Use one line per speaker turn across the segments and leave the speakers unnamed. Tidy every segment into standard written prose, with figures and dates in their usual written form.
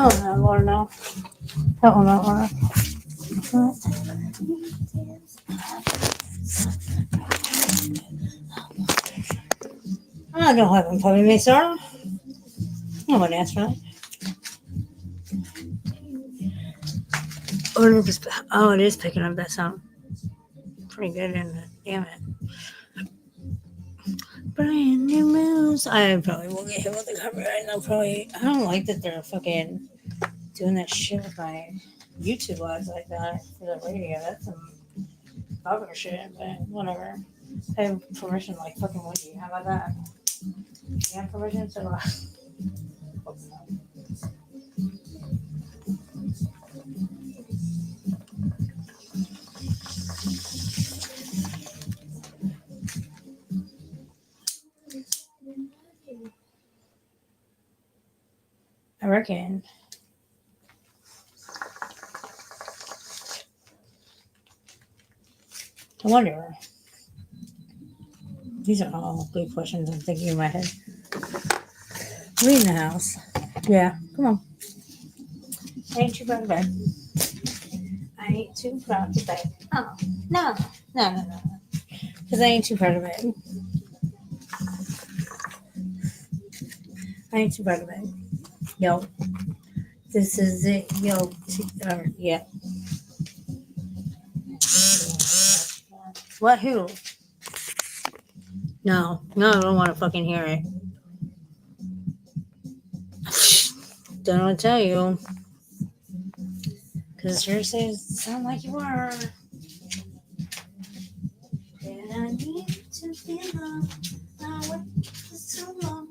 Oh no, Lord, no. That one, not Laura. I don't have him puppy me, sir. No one asked for that. Oh, it is picking up that sound. Pretty good, isn't it? Damn it. Brand new moves. I probably will get hit with the copyright. I don't like that they're fucking doing that shit with my YouTube lives like that for the radio. That's some other shit, but whatever. I have permission like fucking Wendy. How about that? You have permission to I reckon. I wonder. These are all good questions I'm thinking in my head. Leaving the house. Yeah, come on. I ain't too proud of bed. I ain't too proud to bed. Oh, no. No. Because I ain't too proud of bed. I ain't too proud of bed. Yo. This is it. Yo. Yeah. What? Who? No, I don't want to fucking hear it. Don't know what to tell you. Because sure sound like you are. And I need to feel love. I wait for so long.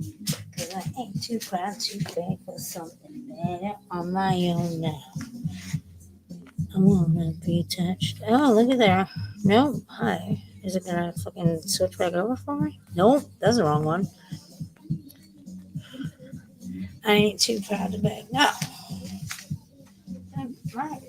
Because I ain't too proud to beg for something better on my own now. I wanna be touched. Oh, look at there. Nope. Hi. Is it gonna fucking switch back over for me? Nope. That's the wrong one. I ain't too proud to beg. No. Right.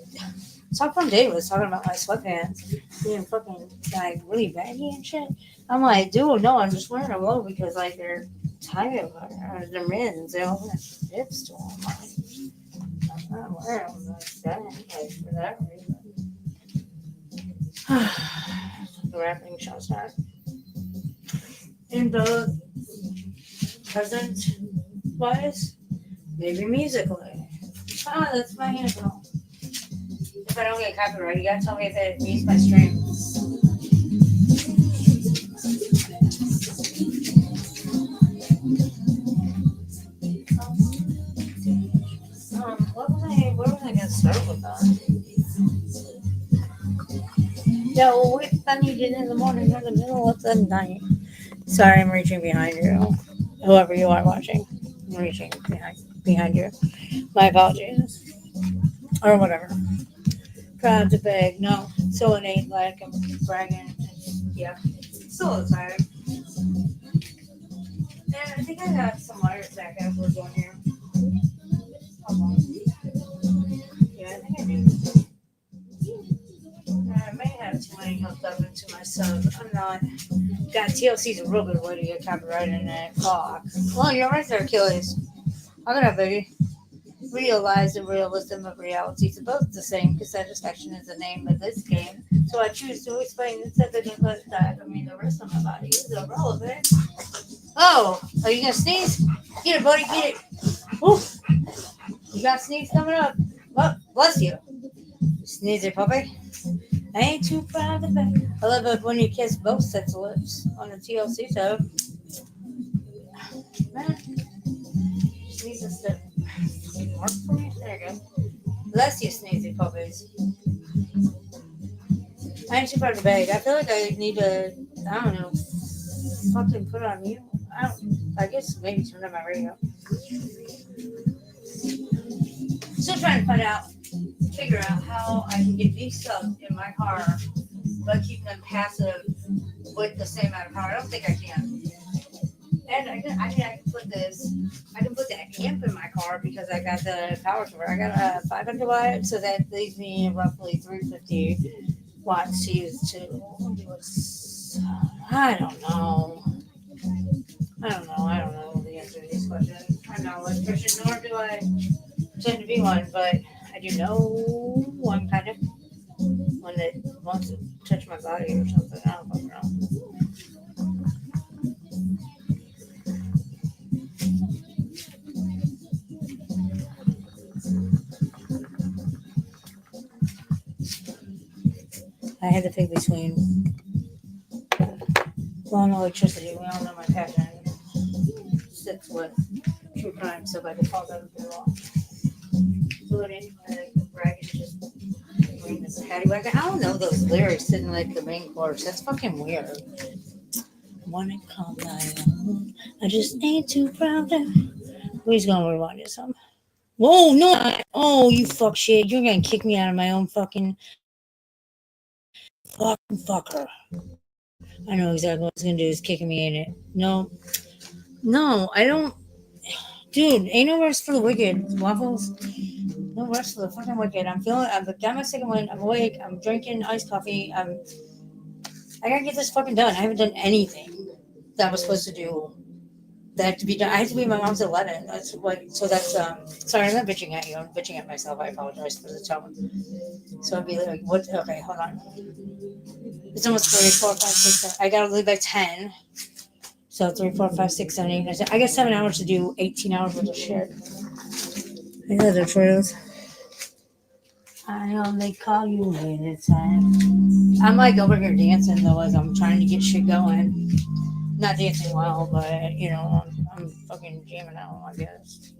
Talk from Dave was talking about my sweatpants being fucking like really baggy and shit. I'm like, dude, no, I'm just wearing them low because like they're tight or they're men's. They all have zips to them. Like, I'm not wearing them like that, like for that reason. The wrapping shall start. In both present wise, maybe musically. Ah, that's my handle. If I don't get copyright, you gotta tell me if it meets my strings. Where was I gonna start with that? No, which one you did in the morning or the middle of the night? Sorry, I'm reaching behind you. Whoever you are watching, I'm reaching behind you. My apologies. Or whatever. Proud to beg. No, so it ain't like I'm bragging. Yeah. Still tired. And I think I got some heart attack afterwards on here. Yeah, I think I do. I may have too many hooked up into my sub. I'm not. God, TLC's a real good way to get copyrighted in that clock. Well, you're right there, Achilles. I'm gonna baby. Realize the realism of reality is both the same because satisfaction is the name of this game. So I choose to explain instead of that. I mean, the rest of my body is irrelevant. Oh, are you gonna sneeze? Get it, buddy, get it. Oof. You got sneeze coming up. Oh, bless you. Sneezy puppy. I ain't too proud of it. I love it when you kiss both sets of lips on the TLC tub. Man, sneezes to work for me. There you go. Bless you, sneezy puppies. I ain't too proud to beg. I feel like I need to, I don't know, fucking put it on you. I guess maybe turn on my radio. Still trying to figure out how I can get these subs in my car, but keep them passive with the same amount of power. I don't think I can. And I can put that amp in my car because I got the power cord. I got a 500 watt, so that leaves me roughly 350 watts to use to. I don't know the answer to these questions. I'm not an electrician, nor do I pretend to be one, but I do know one kind of one that wants to touch my body or something. I don't fucking know. I had to pick between law and electricity. We all know my passion sits with true crime, so by default, that would be law. But anyway, Bragg is just bring this patty wagon. I don't know those lyrics sitting like the main chorus. That's fucking weird. Wanna call my own. I just ain't too proud of. Who's gonna rewind this some? Whoa, no! Oh, you fuck shit! You're gonna kick me out of my own fucking fucker. I know exactly what it's gonna do. Is kicking me in it. No, no, I don't. Dude, ain't no rest for the wicked. Waffles. No rest for the fucking wicked. I'm feeling. I've got my second one. I'm awake. I'm drinking iced coffee. I gotta get this fucking done. I haven't done anything that I was supposed to do. That had to be done. I had to be at my mom's at 11. That's what. So that's. Sorry, I'm not bitching at you. I'm bitching at myself. I apologize for the tone. So I'd be like, what? Okay, hold on. It's almost 3, 4, 5, 6, 7. I gotta leave by 10. So 3, 4, 5, 6, 7, 8, 9, 10. I got 7 hours to do 18 hours worth of shit. I know the truth. I only call you anytime. I'm like over here dancing though as I'm trying to get shit going. Not dancing well, but you know, I'm fucking jamming out, I guess.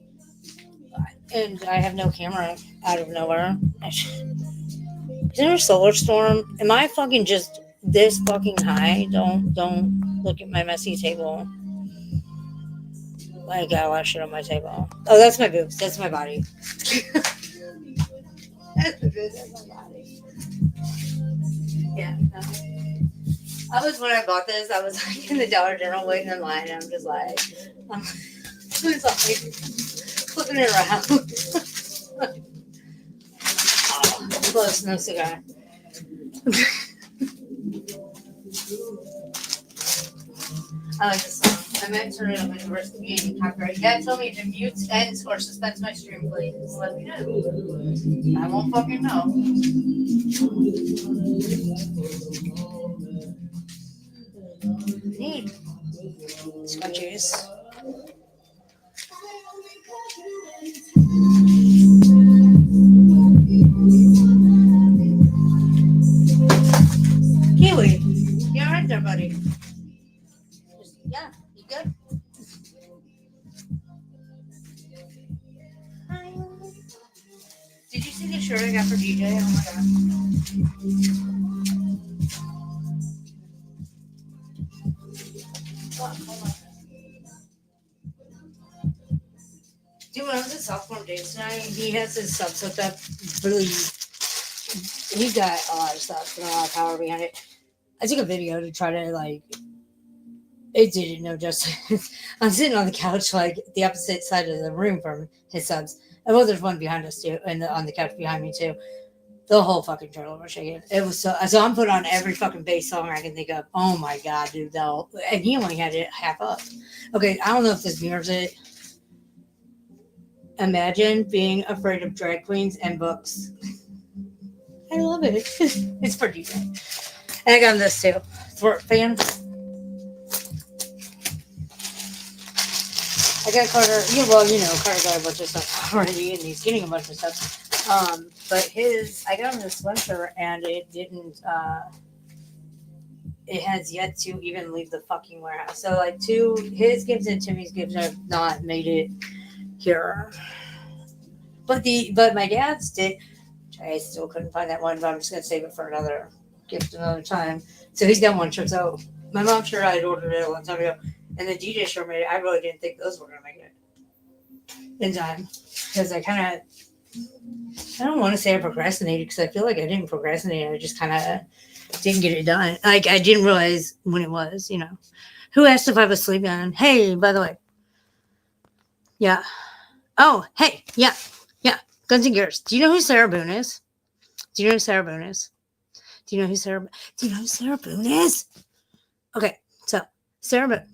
And I have no camera out of nowhere. Is there a solar storm? Am I fucking just this fucking high? Don't look at my messy table. I got a lot of shit on my table. Oh, that's my boobs. That's my body. That's my boobs. That's my body. Yeah. No. I was when I bought this. I was like in the Dollar General waiting in line. And I'm just like, I'm just like flipping it around. Oh, close, no cigar. I like this song. I meant to turn it up at the first beginning. Copyright. Yeah, tell me to mute, ends, or suspend my stream, please. Let me know. I won't fucking know. Need scrunchies. Kiwi, you alright there, buddy? Yeah, you good? Hi. Did you see the shirt I got for DJ? Oh my god. Hold on. Dude, when I was at sophomore days tonight, he has his subs hooked up. Really, he got a lot of stuff and a lot of power behind it. I took a video to try to like. It didn't know justice. I'm sitting on the couch, like the opposite side of the room from his subs. And well, there's one behind us too, and on the couch behind me too. The whole fucking turtle was shaking. It was so. So I'm put on every fucking bass song I can think of. Oh my god, dude, no. And he only had it half up. Okay, I don't know if this mirrors it. Imagine being afraid of drag queens and books. I love it. It's pretty great. And I got this too. For fan. I got Carter. Yeah, well, you know, Carter got a bunch of stuff already, and he's getting a bunch of stuff. But I got him this sweatshirt, and it didn't. It has yet to even leave the fucking warehouse. So, like, his gifts and Timmy's gifts have not made it here. But my dad's did. I still couldn't find that one, but I'm just gonna save it for another gift another time. So he's got one shirt. So my mom's shirt I had ordered it a long time ago, and the DJ shirt made it. I really didn't think those were gonna make it in time because I don't want to say I procrastinated because I feel like I didn't procrastinate. I just kind of didn't get it done. Like I didn't realize when it was. You know, who asked if I was sleeping? Hey, by the way, yeah. Oh, hey, yeah. Guns and Gears. Do you know who Sarah Boone is? Do you know who Sarah Boone is? Do you know who Sarah Boone is? Okay, so Sarah Boone.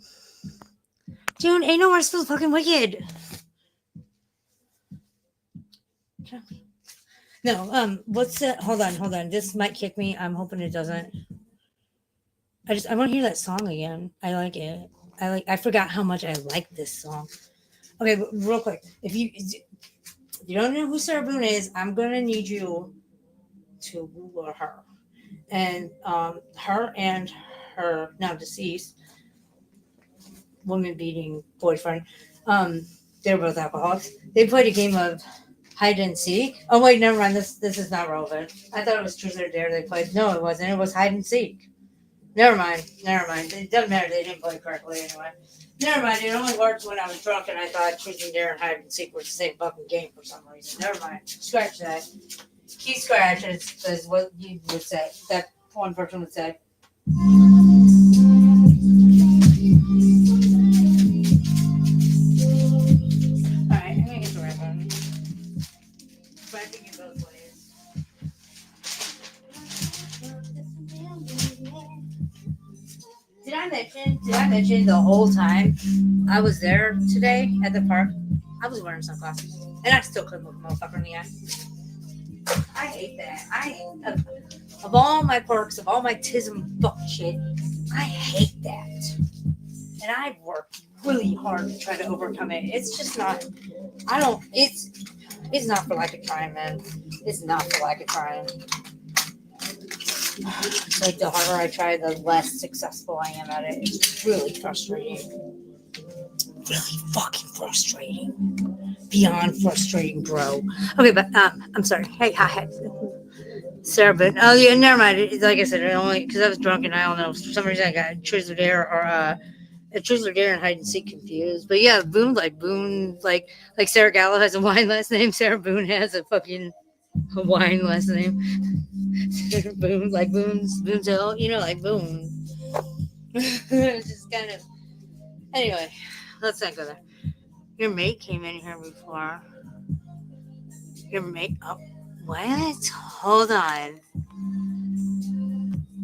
Dude, ain't no rest for the fucking wicked. No, what's that? Hold on. This might kick me. I'm hoping it doesn't. I want to hear that song again. I like it. I forgot how much I like this song. Okay, but real quick, if you don't know who Sarah Boone is, I'm gonna need you to Google her. And her and her now deceased woman beating boyfriend, um, they're both alcoholics. They played a game of hide and seek. Oh wait, never mind. This is not relevant. I thought it was Truth or Dare they played. No, it wasn't. It was hide and seek. Never mind. It doesn't matter. They didn't play correctly anyway. Never mind. It only worked when I was drunk and I thought Truth and Dare and hide and seek were the same fucking game for some reason. Never mind. Scratch that. Key scratch is what you would say. That one person would say. Alright, I'm gonna get the right one. But I think it both ways. Did I mention the whole time I was there today at the park? I was wearing sunglasses. And I still couldn't look a motherfucker in the eye. I hate that. Of all my perks, of all my tism fuck shit, I hate that. And I've worked really hard to try to overcome it. It's just not, it's not for lack of trying, man. It's not for lack of trying. It's like the harder I try, the less successful I am at it. It's really frustrating. Really fucking frustrating. Beyond frustrating, bro. Okay, but I'm sorry. Hey, hi. Sarah, but oh yeah, never mind. Like I said, it only because I was drunk and I don't know. For some reason, I got Truth or Dare or Truth or Dare and hide and seek confused. But yeah, Boone, like Sarah Gallo has a wine last name. Sarah Boone has a fucking Hawaiian last name. Boone, like Boone's Hill, like Boone. Just kind of. Anyway, let's not go there. Your mate came in here before. Your mate. Oh, what? Hold on.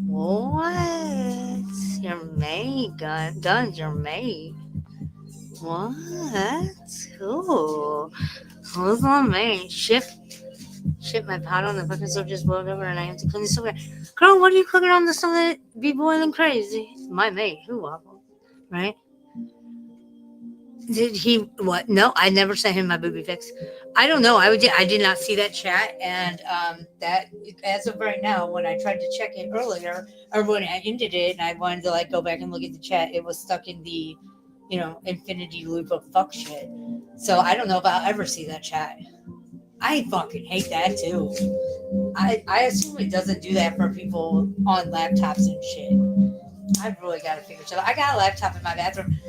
What? Your mate, Guns, your mate. What? Cool. Who's my mate? Shit, my pot on the fucking stove just boiled over and I have to clean the stove. Girl, what are you cooking on the stove that be boiling crazy? My mate, who waffle, right? Did he what? No, I never sent him my booby fix. I don't know. I did not see that chat, and that as of right now, when I tried to check it earlier, or when I ended it, and I wanted to go back and look at the chat, it was stuck in the, infinity loop of fuck shit. So I don't know if I'll ever see that chat. I fucking hate that too. I assume it doesn't do that for people on laptops and shit. I've really got to figure it out. I got a laptop in my bedroom,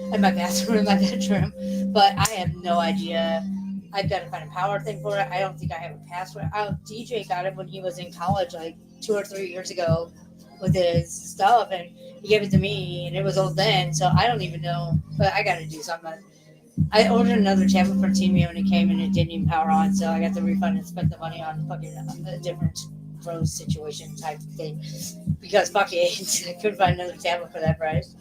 but I have no idea. I've got to find a power thing for it. I don't think I have a password. DJ got it when he was in college, like 2 or 3 years ago, with his stuff, and he gave it to me, and it was old then, so I don't even know. But I got to do something. I ordered another tablet for Teamio, and it came, and it didn't even power on, so I got the refund and spent the money on fucking a different Rose situation type thing, because fuck it, I couldn't find another tablet for that price.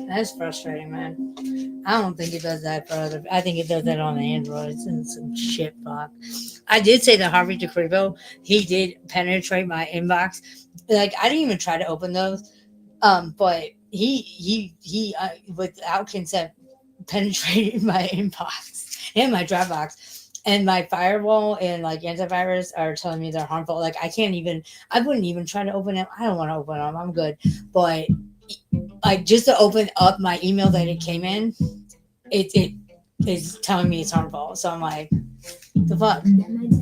That's frustrating, man. I don't think it does that for other. I think it does that on Androids and some shit fuck. I did say to Harvey DeCrevo, he did penetrate my inbox. I didn't even try to open those, but he without consent penetrated my inbox and my Dropbox, and my firewall and antivirus are telling me they're harmful. I wouldn't even try to open them. I don't want to open them. I'm good, but just to open up my email that it came in, it is telling me it's harmful. So I'm like, the fuck?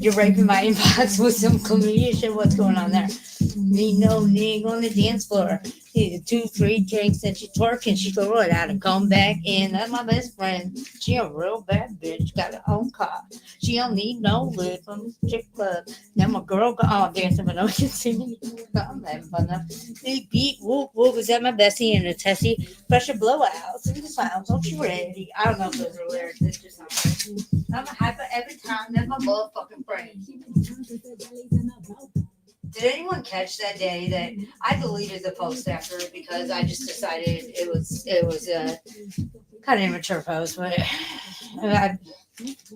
You're raping my inbox with some chlamydia shit. What's going on there? Me no nigga on the dance floor. 2, 3 drinks and she twerk and she go right out and come back in. That's my best friend. She a real bad bitch. Got her own car. She don't need no lid from the chick club. Now my girl go dancing, but no one can see me. I'm having fun now. Beat whoop whoop. Is that my Bessie and a Tessie? Pressure blowouts and the sounds. Don't you ready? I don't know if those are lyrics. It's just not. I'm hyper every time. That's my motherfucking friend. Did anyone catch that day that I deleted the post after because I just decided it was kind of immature post, but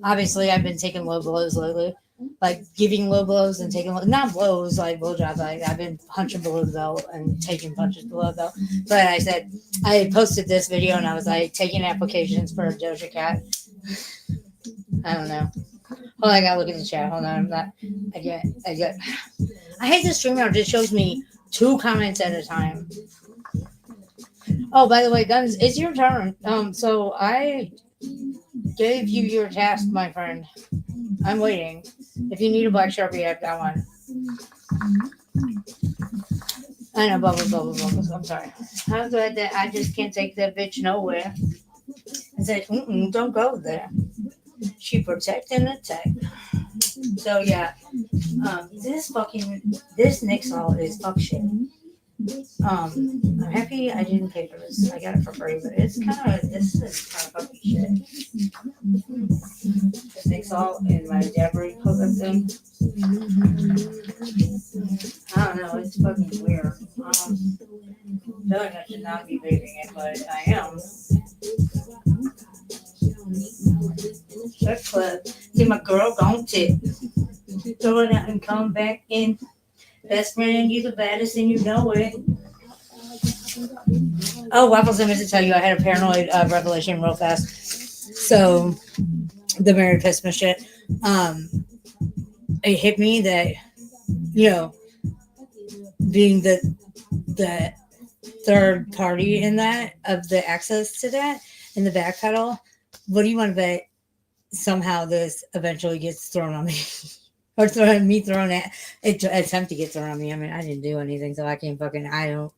obviously I've been taking low blows lately, like giving low blows and taking not blows like blowjobs. Like I've been punching below the belt and taking punches below the belt. But I said I posted this video and I was like taking applications for a Doja Cat. I don't know. Hold on, I gotta look at the chat. Hold on, I'm not. I hate this streamer. It just shows me 2 comments at a time. Oh, by the way, Guns, it's your turn. So I gave you your task, my friend. I'm waiting. If you need a black sharpie, I've got one. I know, bubbles. I'm sorry. I'm glad that I just can't take that bitch nowhere. I said, don't go there. She protect and attack. So yeah, this Nixall is fuck shit. I'm happy I didn't pay for this. I got it for free, but this is kind of fucking shit. This Nixall and my debris hookup thing. I don't know, it's fucking weird. I feel like I should not be vaping it, but I am. Check clip. See my girl gon' tip. Throw it out and come back in. Best friend, you the baddest and you know it. Oh, Waffles, I meant to tell you I had a paranoid revelation real fast. So, the Merry PISSMAS shit. It hit me that, being the third party in that, of the access to that, in the back pedal, what do you want to bet somehow this eventually gets thrown on me? Or thrown at it, attempt to get thrown on me. I mean, I didn't do anything, so I don't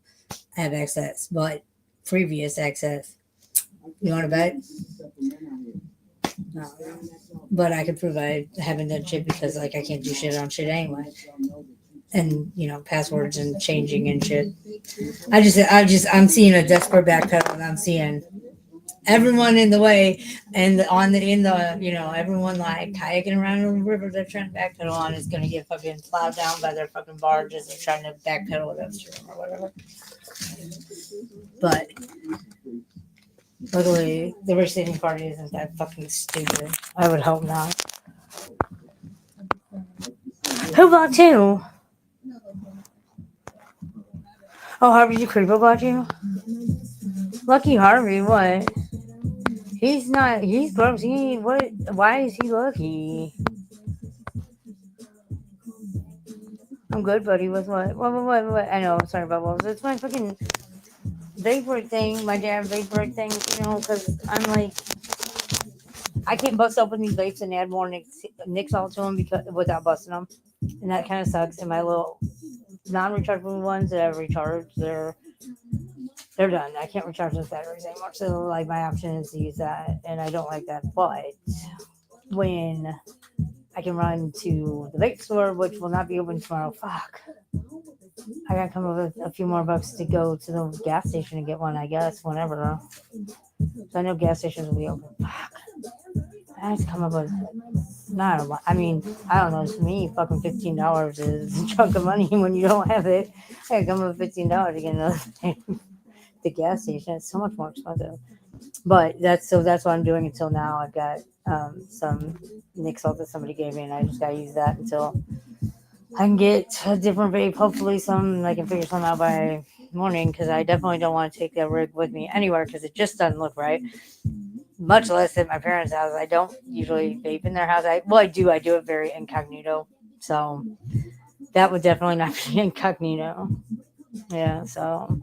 have access, but previous access. You want to bet? No. But I could prove I haven't done shit because, like, I can't do shit on shit anyway. And, passwords and changing and shit. I'm seeing a desperate backpedal, and I'm seeing everyone in the way, and everyone like kayaking around the river they're trying to backpedal on is going to get fucking plowed down by their fucking barges. They're trying to backpedal it upstream or whatever. But luckily, the receiving party isn't that fucking stupid. I would hope not. Who bought you? Oh, Harvey, you creepo bought you? Lucky Harvey, what? He's not. He's gross. What? Why is he lucky? I'm good, buddy. With what? What? I know. I'm sorry, Bubbles. It's my fucking vapor thing. My damn vapor thing. Because I'm like, I can't bust open these vapes and add more Nixall to them without busting them, and that kind of sucks. And my little non-rechargeable ones that I've recharged, they're done. I can't recharge those batteries anymore. So, like, my option is to use that, and I don't like that. But when I can run to the vape store, which will not be open tomorrow, fuck. I gotta come up with a few more bucks to go to the gas station and get one, I guess, whenever. So I know gas stations will be open. Fuck. I have to come up with not a lot. I mean, I don't know. To me, fucking $15 is a chunk of money when you don't have it. I gotta come up with $15 to get another thing. The gas station, it's so much more expensive, but that's what I'm doing until now. I've got some Nixall that somebody gave me, and I just gotta use that until I can get a different vape. Hopefully I can figure something out by morning, because I definitely don't want to take that rig with me anywhere, because it just doesn't look right, much less at my parents' house. I don't usually vape in their house. I do it very incognito, so that would definitely not be incognito. Yeah, so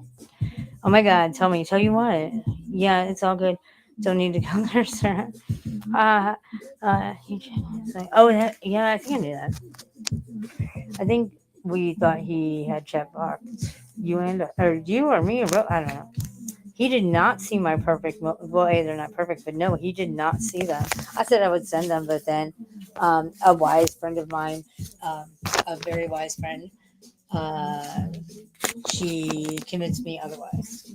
oh my God, tell you what. Yeah, it's all good. Don't need to go there, sir. I think I knew that. I think we thought he had chat blocked you or me, or I don't know. He did not see my perfect. Well, they're not perfect, but no, he did not see them. I said I would send them, but then a wise friend of mine, a very wise friend, she convinced me otherwise.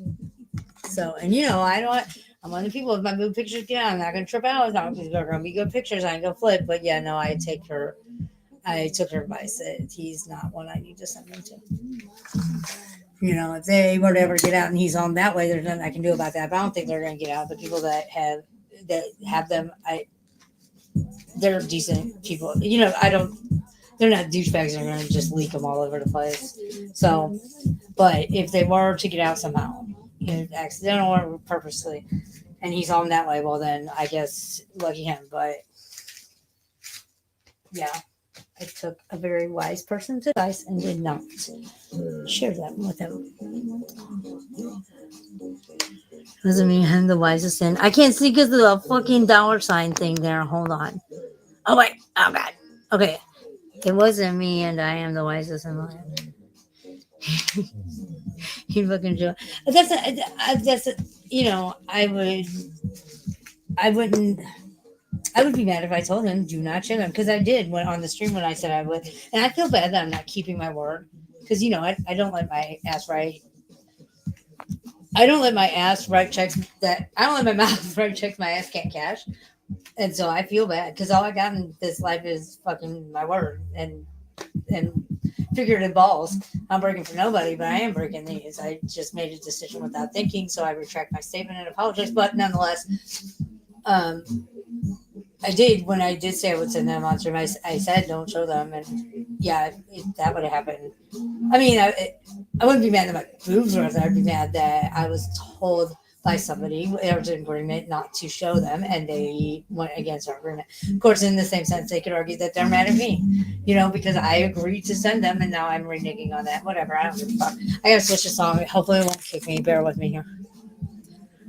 So, and I'm one of the people, if my mood pictures get out, I'm not going to trip out. They're going to be good pictures. I ain't going to flip. But yeah, no, I took her advice that he's not one I need to send them to. If they were to ever get out and he's on that way, there's nothing I can do about that. But I don't think they're going to get out. The people that have them, they're decent people. I don't. They're not douchebags. They're going to just leak them all over the place. So, but if they were to get out somehow, accidental or purposely, and he's on that way, well then I guess lucky him. But yeah, it took a very wise person's advice and did not share that with him. Doesn't mean I'm the wisest in. I can't see because of the fucking $sign thing there. Hold on. Oh wait. Oh god. Okay. It wasn't me, and I am the wisest in life. You fucking joke. I would be mad if I told him do not share them because I did when on the stream when I said I would, and I feel bad that I'm not keeping my word because I don't let my ass write. I don't let my ass write checks that I don't let my mouth write checks my ass can't cash, and so I feel bad because all I got in this life is fucking my word and figurative balls. I'm breaking for nobody, but I am breaking these. I just made a decision without thinking, so I retract my statement and apologize. But nonetheless, I did when I did say I would send them on stream. I said don't show them, and yeah, if that would have happened. I mean, I wouldn't be mad that my boobs were there. I'd be mad that I was told by somebody there was an agreement not to show them, and they went against our agreement. Of course, in the same sense, they could argue that they're mad at me, because I agreed to send them, and now I'm reneging on that. Whatever, I don't give a fuck. I gotta switch the song. Hopefully, it won't kick me. Bear with me here.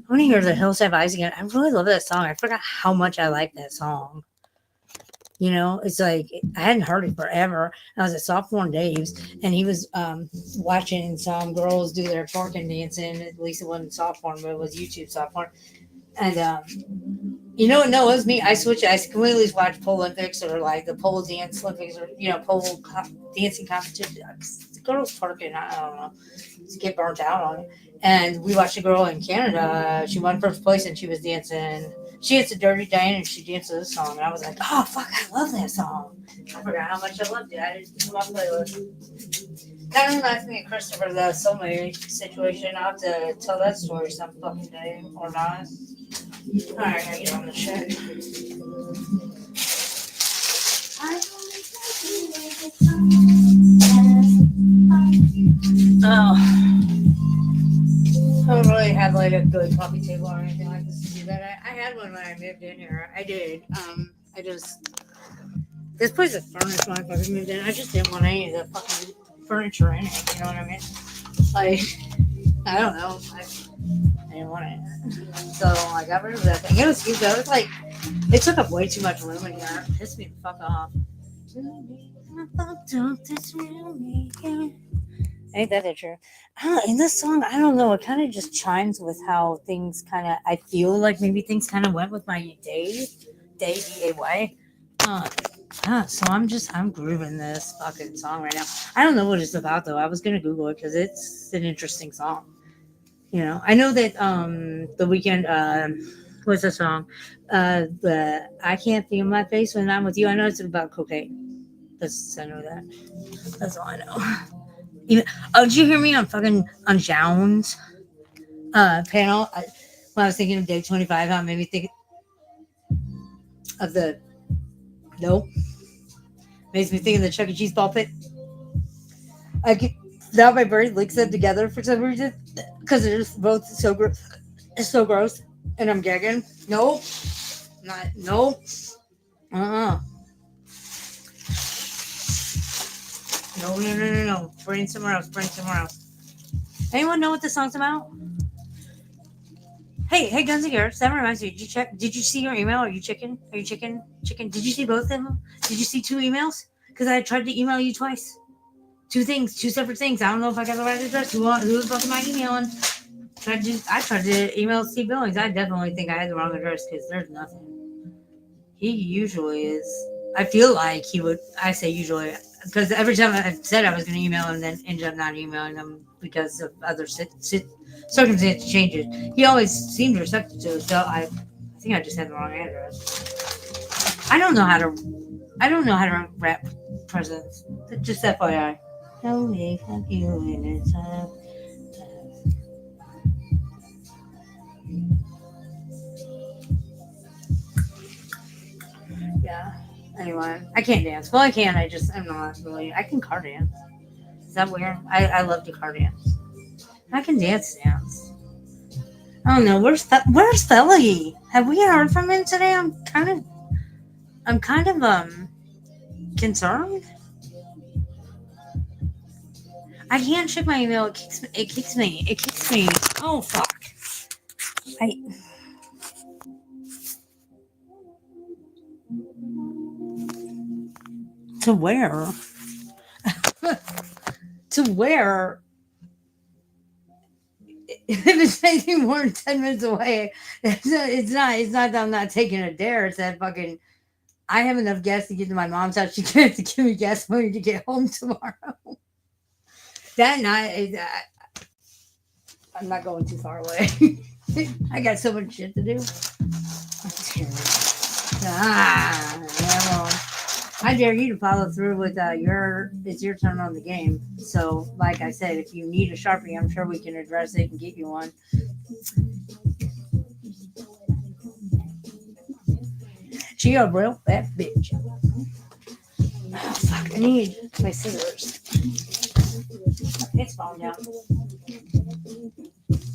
I want to hear The Hills Have Eyes again. I really love that song. I forgot how much I like that song. It's like I hadn't heard it forever. I was at Sophomore Dave's, and he was watching some girls do their twerking dancing. At least it wasn't sophomore, but it was YouTube sophomore. And no, it was me. I switched. I completely watched pole Olympics or like the pole dance Olympics or pole dancing competition. The girls twerking. I don't know. Just get burnt out on it. And we watched a girl in Canada. She won first place, and she was dancing. She danced a Dirty Diane, and she danced this song. And I was like, oh, fuck, I love that song. I forgot how much I loved it. I didn't put my playlist. Kind of reminds me of Christopher, the soulmate situation. I'll have to tell that story some fucking day, or not. All right, I gotta get on the shit. Oh. I don't really have like a good coffee table or anything like this to do that. I had one when I moved in here. I did. This place is furnished when I fucking moved in. I just didn't want any of the fucking furniture in it. You know what I mean? Like, I don't know. I didn't want it. So I got rid of that thing. It was cute though. It's like, it took up way too much room in here. It pissed me the fuck off. Ain't that true? In this song, I don't know. It kind of just chimes with how things kind of. I feel like maybe things kind of went with my day, DAY. So I'm grooving this fucking song right now. I don't know what it's about though. I was gonna Google it because it's an interesting song. I know that the weekend. What's the song? The I Can't Feel My Face When I'm With You. I know it's about cocaine. I know that. That's all I know. Did you hear me on Jones panel? When I was thinking of Day 25, how it made me think of the makes me think of the Chuck E. Cheese ball pit. I get now my brain links them together for some reason because they're just both so gross. It's so gross, and I'm gagging. Nope, not nope. No. Brain somewhere else. Anyone know what this song's about? Hey, Guns and Gears. That reminds me. Did you see your email? Are you chicken? Chicken? Did you see both of them? Did you see 2 emails? Because I tried to email you twice. 2 things, 2 separate things. I don't know if I got the right address. Who the fuck am I emailing? I tried to email Steve Billings. I definitely think I had the wrong address because there's nothing. He usually is. I feel like he would. I say usually. Because every time I said I was going to email him, then ended up not emailing him because of other circumstance changes. He always seemed receptive to it, so I think I just had the wrong address. I don't know how to wrap presents. Just FYI. Tell me, fuck you in time. yeah. Anyway, I can't dance. Well, I can. I'm not really. I can car dance. Is that weird? I love to car dance. I can dance. I don't know. Where's Philly? Have we heard from him today? I'm kind of concerned. I can't check my email. It kicks me. Oh fuck. I to where? To where? If it's taking more than 10 minutes away, it's not that I'm not taking a dare. It's that fucking I have enough gas to get to my mom's house. She can't have to give me gas money to get home tomorrow. That night, I'm not going too far away. I got so much shit to do. Yeah, well, I dare you to follow through with it's your turn on the game. So, like I said, if you need a Sharpie, I'm sure we can address it and get you one. She a real fat bitch. Oh, fuck, I need my scissors. It's falling down.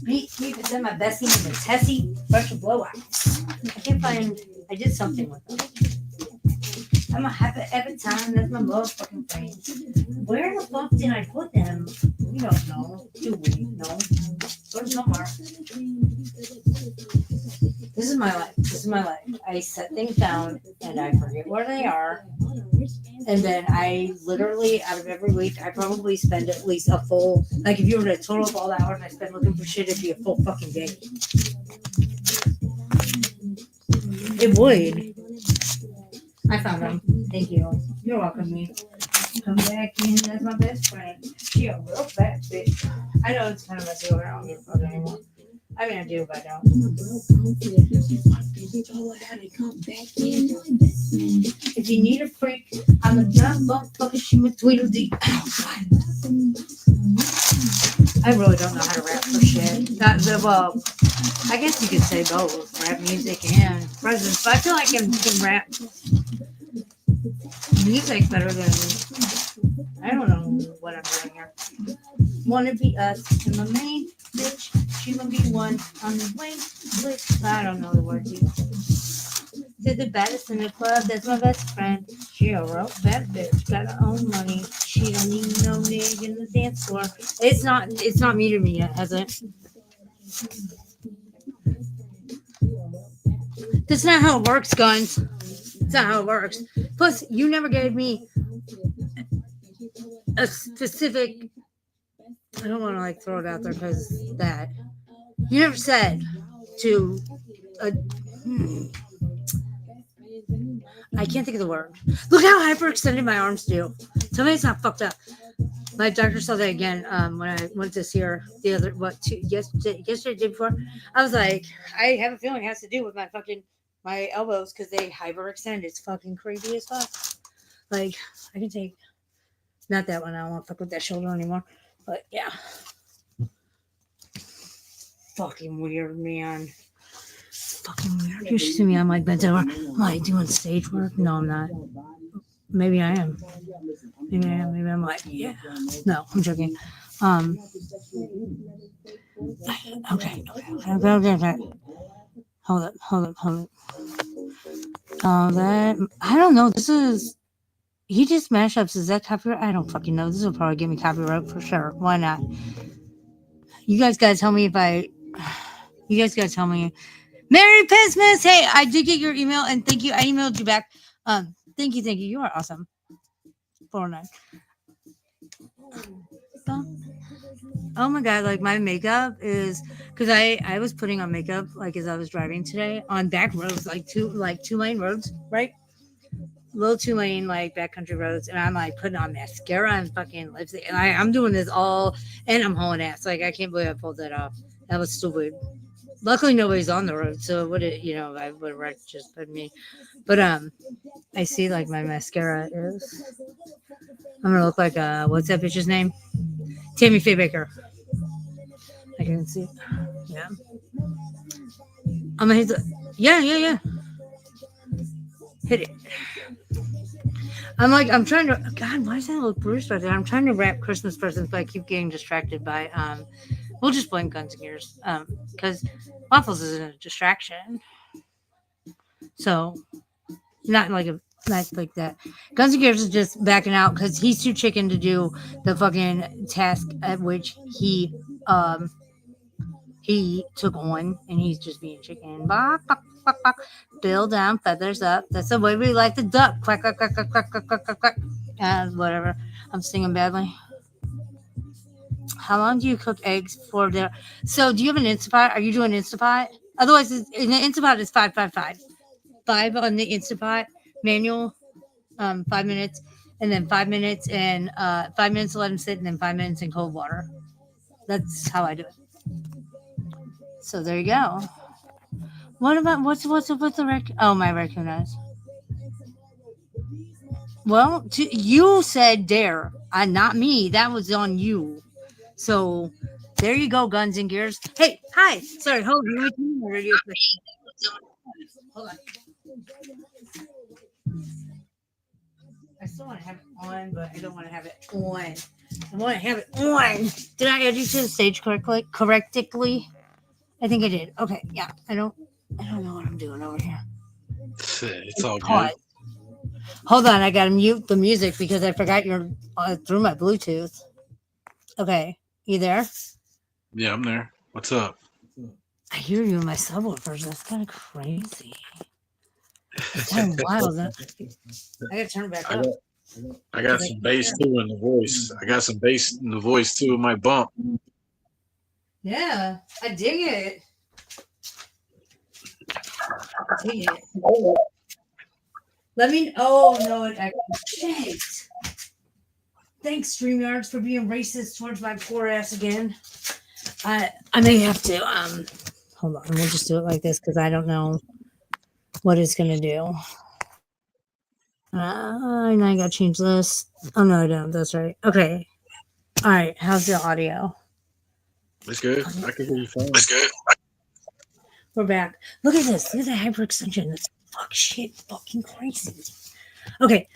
Meet to send my bestie and the Tessie brush and blowout. I can't find. I did something with them. I'm a happy every time. That's my motherfucking friend. Where the fuck did I put them? We don't know. Do we? No. Go somewhere. This is my life. I set things down and I forget where they are. And then I literally, out of every week, I probably spend at least a full, like if you were to total up all the hours I spend looking for shit, it'd be a full fucking day. It would. I found them. Thank you. You're welcome, me. Come back in as my best friend. She a real fat bitch. I know it's kind of messy over. I don't give a fuck anymore. I mean, I do, but I don't. If you need a freak, I'm a dumb motherfucker. She my Tweedledee. I really don't know how to rap for shit. Well, I guess you could say both rap music and presence, but I feel like I can rap music better than I don't know what I'm doing here. Wanna be us and my main bitch. She gonna be one on the way. I don't know the words either. To the baddest in the club, that's my best friend. She a real fat bitch, got her own money. She don't need no nigga in the dance floor. It's not muted me yet, has it? That's not how it works, guns. That's not how it works. Plus, you never gave me a specific. I don't want to like throw it out there because that you never said to. I can't think of the word. Look how hyperextended my arms do. Tell me it's not fucked up. My doctor saw that again when I went to see her the other yesterday, day before. I was like, I have a feeling it has to do with my elbows because they hyperextend. It's fucking crazy as fuck. Like I can take not that one. I don't want to fuck with that shoulder anymore. But yeah, fucking weird, man. Fucking weird. You should see me. I'm like bent over. I'm like doing stage work. No, I'm not. Maybe I am. Maybe I'm like, yeah. No, I'm joking. Okay. Hold up. That I don't know. This is he just mashups. Is that copyright? I don't fucking know. This will probably give me copyright for sure. Why not? You guys gotta tell me if I. You guys gotta tell me. Merry PISSMAS! Hey, I did get your email and thank you. I emailed you back. Thank you. You are awesome. 409. Oh my god, like my makeup is because I was putting on makeup like as I was driving today on back roads, like two lane roads, right? Little 2 lane like backcountry roads, and I'm like putting on mascara and fucking lipstick, and I'm doing this all, and I'm hauling ass. Like I can't believe I pulled that off. That was stupid. Luckily nobody's on the road, so would it, I would have wrecked just but me. But I see like my mascara is. I'm gonna look like what's that bitch's name? Tammy Faye Baker. I can see. Yeah. I'm gonna hit the. Yeah. Hit it. I'm trying to. God, why does that look Bruce right there? I'm trying to wrap Christmas presents, but I keep getting distracted by. We'll just blame Guns and Gears. Because Waffles isn't a distraction. So not like a not like that. Guns and Gears is just backing out because he's too chicken to do the fucking task at which he took on, and he's just being chicken. Bok, bok, bok, bok. Bill down, feathers up. That's the way we like the duck. Quack, quack, quack, quack, quack, quack, quack, quack, quack. Whatever. I'm singing badly. How long do you cook eggs for there? So, do you have an Instapot? Are you doing Instapot? Otherwise, in the Instapot is 5 5 5. 5 on the Instapot manual, 5 minutes, and then 5 minutes and 5 minutes to let them sit, and then 5 minutes in cold water. That's how I do it. So there you go. What about what's the rec? Oh, my raccoon eyes. Well, you said dare, not me. That was on you. So there you go, Guns and Gears. Hey, hi. Sorry, hold on. Let me turn my radio station. Hold on. I still want to have it on, but I don't want to have it on. I want to have it on. Did I add you to the stage correctly? I think I did. Okay, yeah. I don't know what I'm doing over here.
It's all good.
Hold on, I gotta mute the music because I forgot you're through my Bluetooth. Okay, you there?
Yeah, I'm there. What's up?
I hear you in my subwoofers. That's kind of crazy. It's kind of wild. I gotta turn it back up.
I got some bass too in the voice. I got some bass in the voice too in my bump.
Yeah, I dig it. Let me. Oh no! It shit. Thanks, StreamYards, for being racist towards my poor ass again. I may have to. Hold on. We'll just do it like this because I don't know what it's gonna do. And I gotta change this. Oh no, I don't. That's right. Okay. All right. How's the audio?
It's good. I can hear you fine.
It's good. We're back. Look at this. Look at the hyperextension. That's fucking crazy. Okay.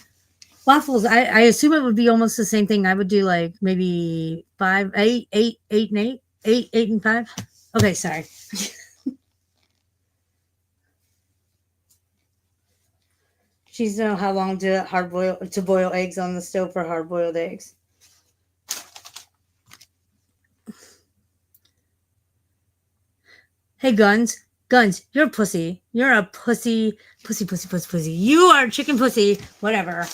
Waffles, I assume it would be almost the same thing. I would do like maybe 5, 8, 8, 8, and 8. 8, 8, and 5. Okay, sorry. She's know how long to boil eggs on the stove for hard boiled eggs. Hey, Guns, you're a pussy. You're a pussy. You are a chicken pussy. Whatever.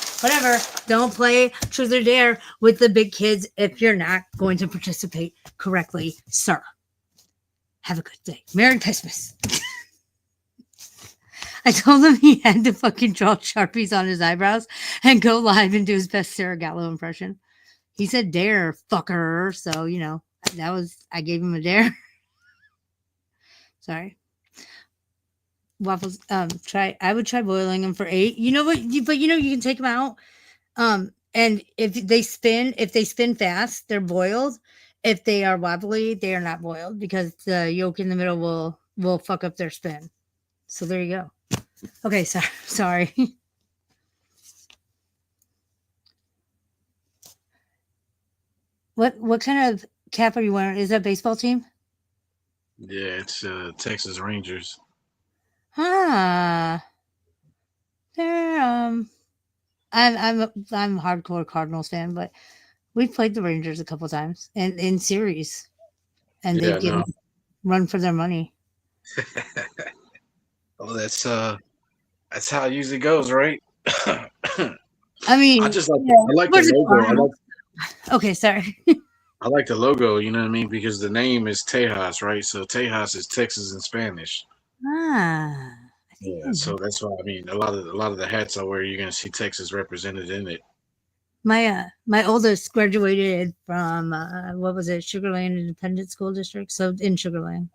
Don't play truth or dare with the big kids if you're not going to participate correctly, sir. Have a good day. Merry Christmas. I told him he had to fucking draw Sharpies on his eyebrows and go live and do his best Sarah Gallo impression. He said dare, fucker. So, I gave him a dare. Sorry. Waffles, I would try boiling them for 8. You know what? You can take them out. And if they spin fast, they're boiled. If they are wobbly, they are not boiled because the yolk in the middle will fuck up their spin. So there you go. Okay, sorry. What kind of cap are you wearing? Is that a baseball team?
Yeah, it's Texas Rangers.
They're I'm a hardcore Cardinals fan, but we've played the Rangers a couple times and in series, and they've given run for their money.
Well, that's how it usually goes, right?
I mean,
I like the logo.
Okay, sorry.
I like the logo, you know what I mean, because the name is Tejas, right? So Tejas is Texas in Spanish. Yeah, so that's why a lot of the hats I wear, you're gonna see Texas represented in it.
My oldest graduated from what was it, Sugarland Independent School District, so in Sugarland.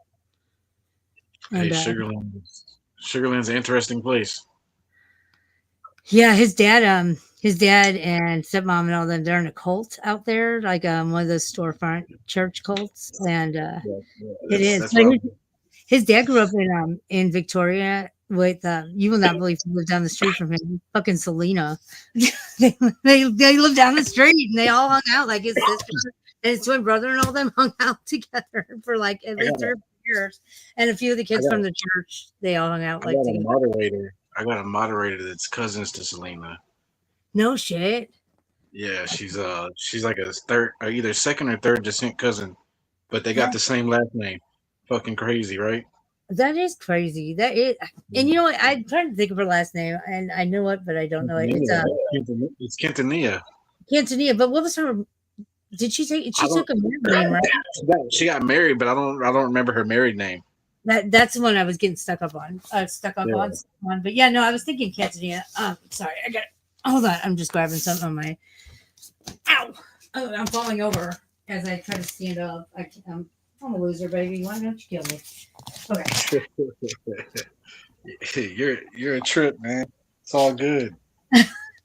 And, hey, Sugarland's an interesting place.
Yeah, his dad and stepmom and all them, they're in a cult out there, like one of those storefront church cults, and it is. His dad grew up in Victoria, with you will not believe who lived down the street from him. Fucking Selena. they lived down the street and they all hung out like his sister and his twin brother and all them hung out together for like at least 3 years. And a few of the kids from the church, they all hung out like together.
I got a moderator that's cousins to Selena.
No shit.
Yeah, she's like a third, either second or third descent cousin, but they got the same last name. Fucking crazy, right?
That is crazy. That is, and you know what? I'm trying to think of her last name, and I know it, but I don't know it.
It's Quintanilla.
Quintanilla, but what was her? Did she take? She took a married name, right?
She got married, but I don't remember her married name.
That's the one I was getting stuck up on. But yeah, no, I was thinking Quintanilla. Sorry, hold on. I'm just grabbing something on my. Ow! Oh, I'm falling over as I try to stand up. I'm a loser, baby. Why don't you kill me? Okay.
You're a trip, man. It's all good.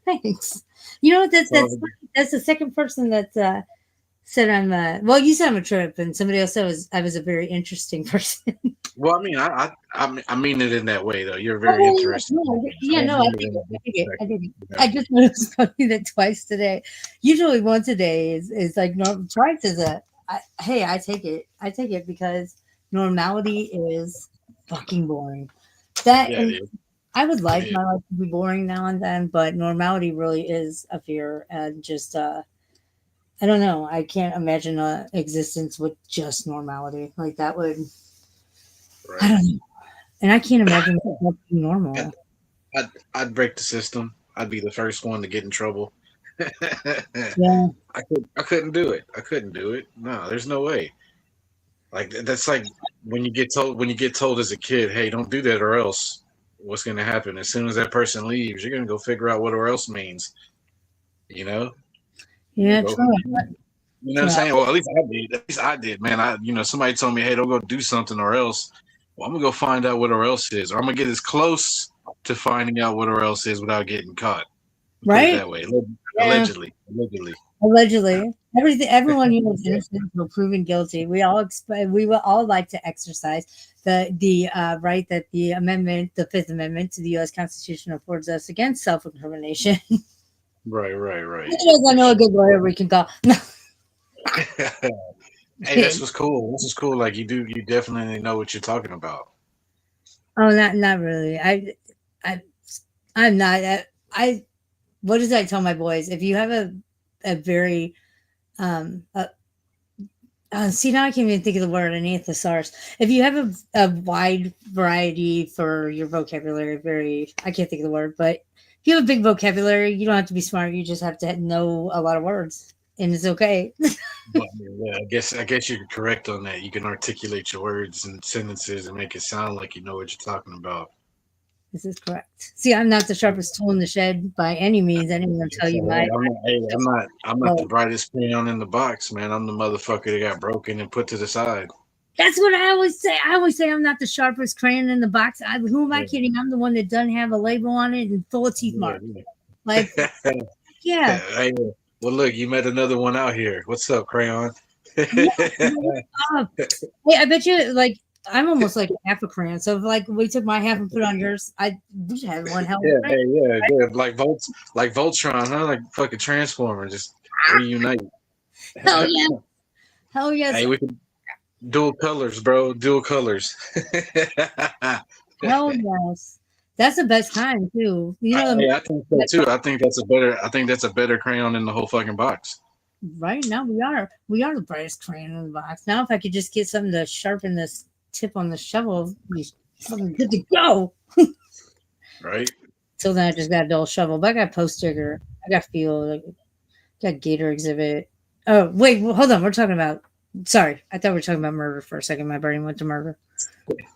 Thanks. You know what? That's the second person that said I'm. Well, you said I'm a trip, and somebody else said I was a very interesting person.
Well, I mean, I mean it in that way, though. You're very interesting.
I think it. I just thought it was funny that twice today. Usually once a day is like normal. Twice is I take it. I take it because normality is fucking boring. I would like my life to be boring now and then, but normality really is a fear, and just I don't know. I can't imagine a existence with just normality. Like that would. Right. I don't know, and I can't imagine that being normal.
I'd break the system. I'd be the first one to get in trouble.
Yeah,
I couldn't do it. I couldn't do it. No, there's no way. Like that's like when you get told as a kid, hey, don't do that or else. What's going to happen as soon as that person leaves? You're going to go figure out what or else means. You know?
Yeah, true.
You know what I'm saying? Well, at least I did, man. Somebody told me, hey, don't go do something or else. Well, I'm gonna go find out what or else is, or I'm gonna get as close to finding out what or else is without getting caught.
Right?
That way, allegedly.
Everyone is innocent until proven guilty. We will all like to exercise the right that the Fifth Amendment to the U.S. Constitution affords us against self-incrimination.
Right.
I know a good lawyer we can call.
Hey, this was cool. This is cool. Like you definitely know what you're talking about.
Oh, not really. I'm not. What did I tell my boys? If you have a very see, now I can't even think of the word. I need a thesaurus. If you have a wide variety for your vocabulary, I can't think of the word, but if you have a big vocabulary, you don't have to be smart. You just have to know a lot of words, and it's okay.
Yeah, I guess you're correct on that. You can articulate your words and sentences and make it sound like you know what you're talking about.
This is correct. See, I'm not the sharpest tool in the shed by any means. Anyone will tell you
I'm not the brightest crayon in the box, man. I'm the motherfucker that got broken and put to the side.
That's what I always say. I always say I'm not the sharpest crayon in the box. Who am I kidding? I'm the one that doesn't have a label on it and full of teeth marks. Like, yeah.
Hey, well, look, you met another one out here. What's up, crayon?
Hey, I bet you, like, I'm almost like half a crayon. So if like we took my half and put on yours, we should have one hell of a crayon.
Yeah. Like Voltron, huh? Like fucking Transformer, just reunite.
Hell yeah. Hell yes.
Hey, we could dual colors, bro. Dual colors.
Hell yes. That's the best kind too.
I think so too. I think that's a better crayon in the whole fucking box.
Right now we are the brightest crayon in the box. Now if I could just get something to sharpen this tip on the shovel, be fucking good to go.
Right.
So then I just got a dull shovel, but I got post digger. I got field. I got gator exhibit. Oh wait, hold on. We're talking about. Sorry, I thought we were talking about murder for a second. My brain went to murder.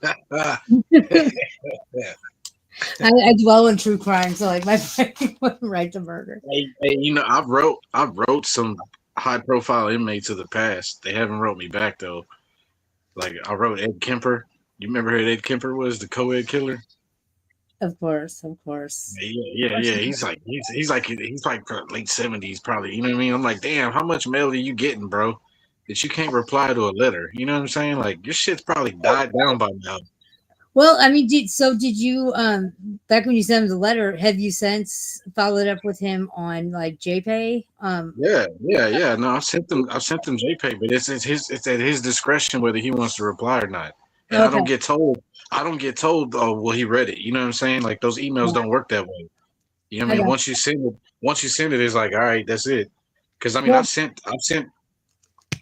I dwell in true crime, so like my brain went right to murder.
Hey, I wrote some high-profile inmates of the past. They haven't wrote me back though. Like I wrote Ed Kemper. You remember who Ed Kemper was, the co-ed killer?
Of course.
Yeah. He's like late 70s, probably. You know what I mean? I'm like, damn, how much mail are you getting, bro? That you can't reply to a letter. You know what I'm saying? Like your shit's probably died down by now.
Well, I mean, did you back when you sent him the letter, have you since followed up with him on like JPay?
Yeah. No, I sent them JPay, but it's at his discretion whether he wants to reply or not. And I
Okay.
don't get told. I don't get told. Oh, well, he read it. You know what I'm saying? Like those emails don't work that way. You know what
I
I mean?
got
Once you send it, it's like, all right, that's it. Because I mean,
well,
I've sent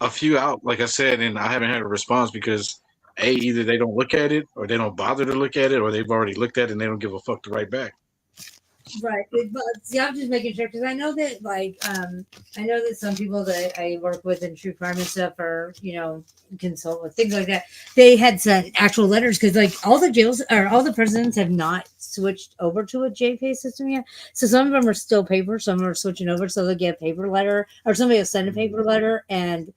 a few out, like I said, and I haven't had a response because either they don't look at it or they don't bother to look at it, or they've already looked at it and they don't give a fuck to write back.
right. But see, I'm just making sure because I know that I know that some people that I work with in true crime and stuff or consult with things like that. They had sent actual letters because like all the jails or all the prisons have not switched over to a JPay system yet. So some of them are still paper, some are switching over, so they'll get a paper letter or somebody will send a paper letter and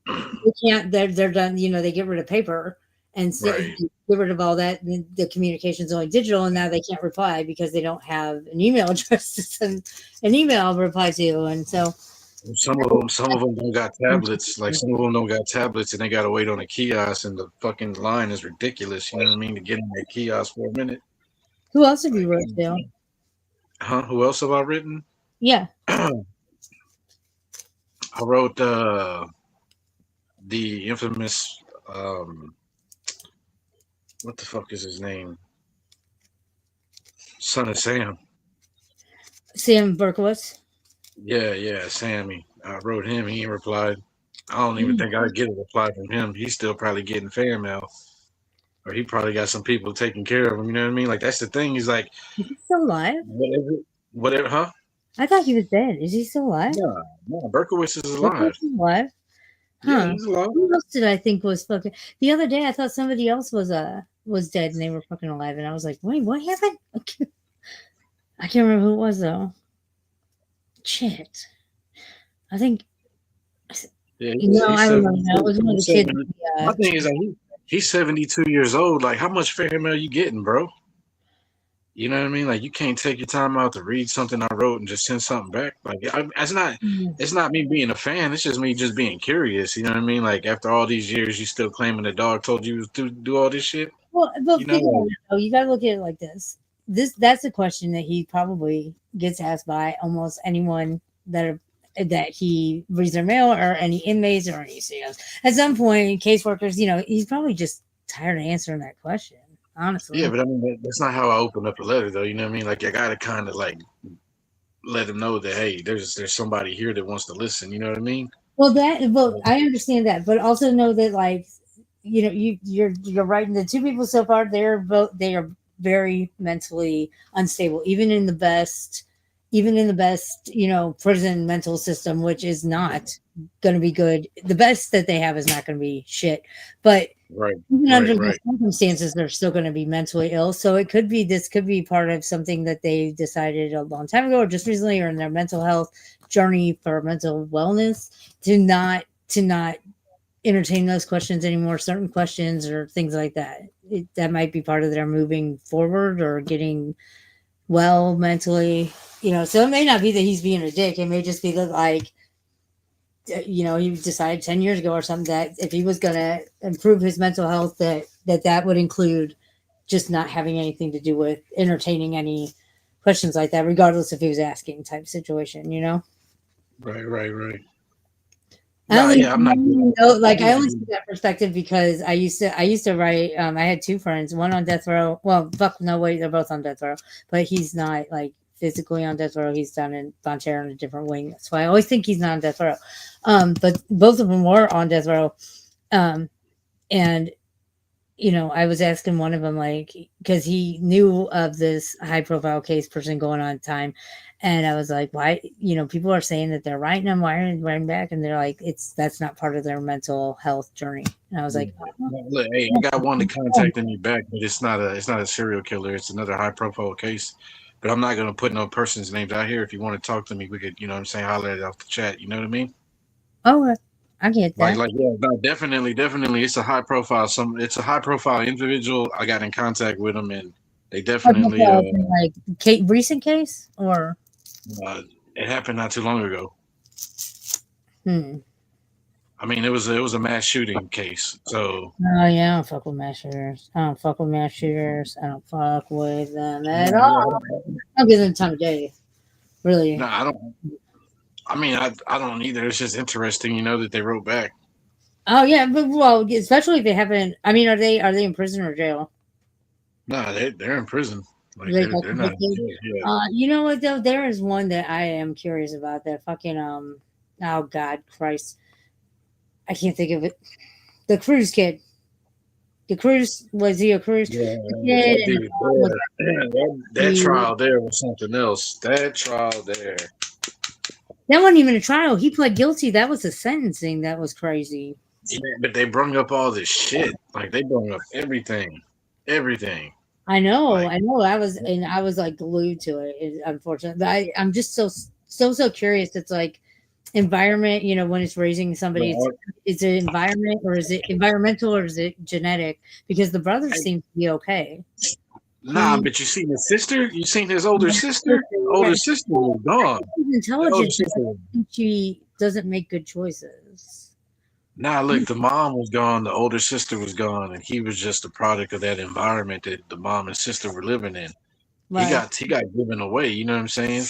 they can't. They're done. They get rid of paper and so
Right.
get rid of all that. The communication's only digital, and now they can't reply because they don't have an email address to send an email reply to. And so,
Some of them don't got tablets. Like some of them don't got tablets, and they gotta wait on a kiosk, and the fucking line is ridiculous. You know what I mean? To get in that kiosk for a minute.
who else have you
Like,
wrote to?
huh? Who else have I written?
Yeah,
I wrote the infamous what the fuck is his name? Son of Sam.
Sam Berkowitz.
Yeah, Sammy. I wrote him. He ain't replied. I don't even
Mm.
think I get a reply from him. He's still probably getting fan mail, or he probably got some people taking care of him. You know what I mean? Like that's the thing. He's like,
Is he still alive?
whatever, huh?
I thought he was dead. Is he still alive?
No, Berkowitz is alive.
Berkowitz is alive.
Yeah,
Huh?
he's alive.
Who else did I think was fucking? The other day, I thought somebody else was dead and they were fucking alive, and I was like, wait, what happened? I can't remember who it was though. Shit. I think
Yeah,
I
he's
remember now. It
72.
was one of
He's
the kids.
70. My thing is that he's 72 years old. Like, how much fan mail you getting, bro? You know what I mean? Like, you can't take your time out to read something I wrote and just send something back. Like, it's not me being a fan. It's just me just being curious. You know what I mean? Like, after all these years, you still claiming the dog told you to do all this shit.
Well, but
You know,
think about
like,
it. Though. You got to look at it like this. That's a question that he probably gets asked by almost anyone that he reads their mail or any inmates or any CEOs. At some point, caseworkers, he's probably just tired of answering that question.
yeah,
Honestly.
but I mean, that's not how I open up a letter, though. You know what I mean? Like, I gotta kind of like let them know that hey, there's somebody here that wants to listen. You know what I mean?
Well, I understand that, but also know that like you're right. The two people so far, they are very mentally unstable, even in the best prison mental system, which is not going to be good. The best that they have is not going to be shit, but
Right,
even
right,
under the
right.
circumstances, they're still going to be mentally ill. So this could be part of something that they decided a long time ago, or just recently, or in their mental health journey for mental wellness, to not entertain those questions anymore. Certain questions or things like that. That might be part of their moving forward or getting well mentally. So it may not be that he's being a dick. It may just be that like he decided 10 years ago or something that if he was going to improve his mental health, that would include just not having anything to do with entertaining any questions like that, regardless if he was asking type situation.
Right.
I
Nah,
only
yeah, I'm not getting.
know,
I'm
like I
not
only see
getting.
that perspective because I used to write. I had two friends, one on death row. Well, fuck no, wait, they're both on death row, but he's not like physically on death row. He's down in Bonterra in a different wing. That's why I always think he's not on death row. But both of them were on death row, um, and I was asking one of them, like, because he knew of this high profile case person going on at the time. And I was like, why, people are saying that they're writing them, why are they writing back? And they're like, that's not part of their mental health journey. And I was like, oh,
Now, look, hey, I got one that contacted me back, but it's not a serial killer. It's another high profile case. But I'm not gonna put no person's names out here. If you want to talk to me, we could, you know what I'm saying, holler at it off the chat. You know what I mean?
oh, I get that.
Yeah, no, definitely, it's a high profile. It's a high profile individual. I got in contact with them, and they
Oh, that's
definitely,
like recent case or,
uh it happened not too long ago.
hmm.
I mean, it was a mass shooting case. So
Oh yeah, I don't fuck with mass shooters. I don't fuck with mass shooters. I don't fuck with them at
yeah,
all. I don't give them time of day.
no,
Really.
I don't. I mean, I don't either. It's just interesting, that they wrote back.
Oh yeah, but well, especially if they haven't. I mean, are they in prison or jail?
No, they're in prison. Like
They got
they're not in
convicted.
jail. Yeah.
You know what though? There is one that I am curious about. That fucking Oh God, Christ! I can't think of it. The Cruz kid. The Cruz was he a Cruz
Yeah,
kid?
that
And the
dude,
mom was
that trial there was something else. That trial there.
that wasn't even a trial. He pled guilty. That was a sentencing. That was crazy.
Yeah, but they brung up all this shit. Like they brung up everything, everything.
I know.
Like
I know. I was like glued to it. Unfortunately, but I'm just so curious. It's like environment. When it's raising somebody,
no,
is it environment or is it environmental or is it genetic? Because the brother seems to be okay.
nah, but you seen his sister? You seen his older sister? Older
Right.
sister was gone.
She's
The older
intelligent.
sister.
She doesn't make good choices.
Nah, look, the mom was gone. The older sister was gone, and he was just a product of that environment that the mom and sister were living in.
Right.
He got given away. You know what I'm saying?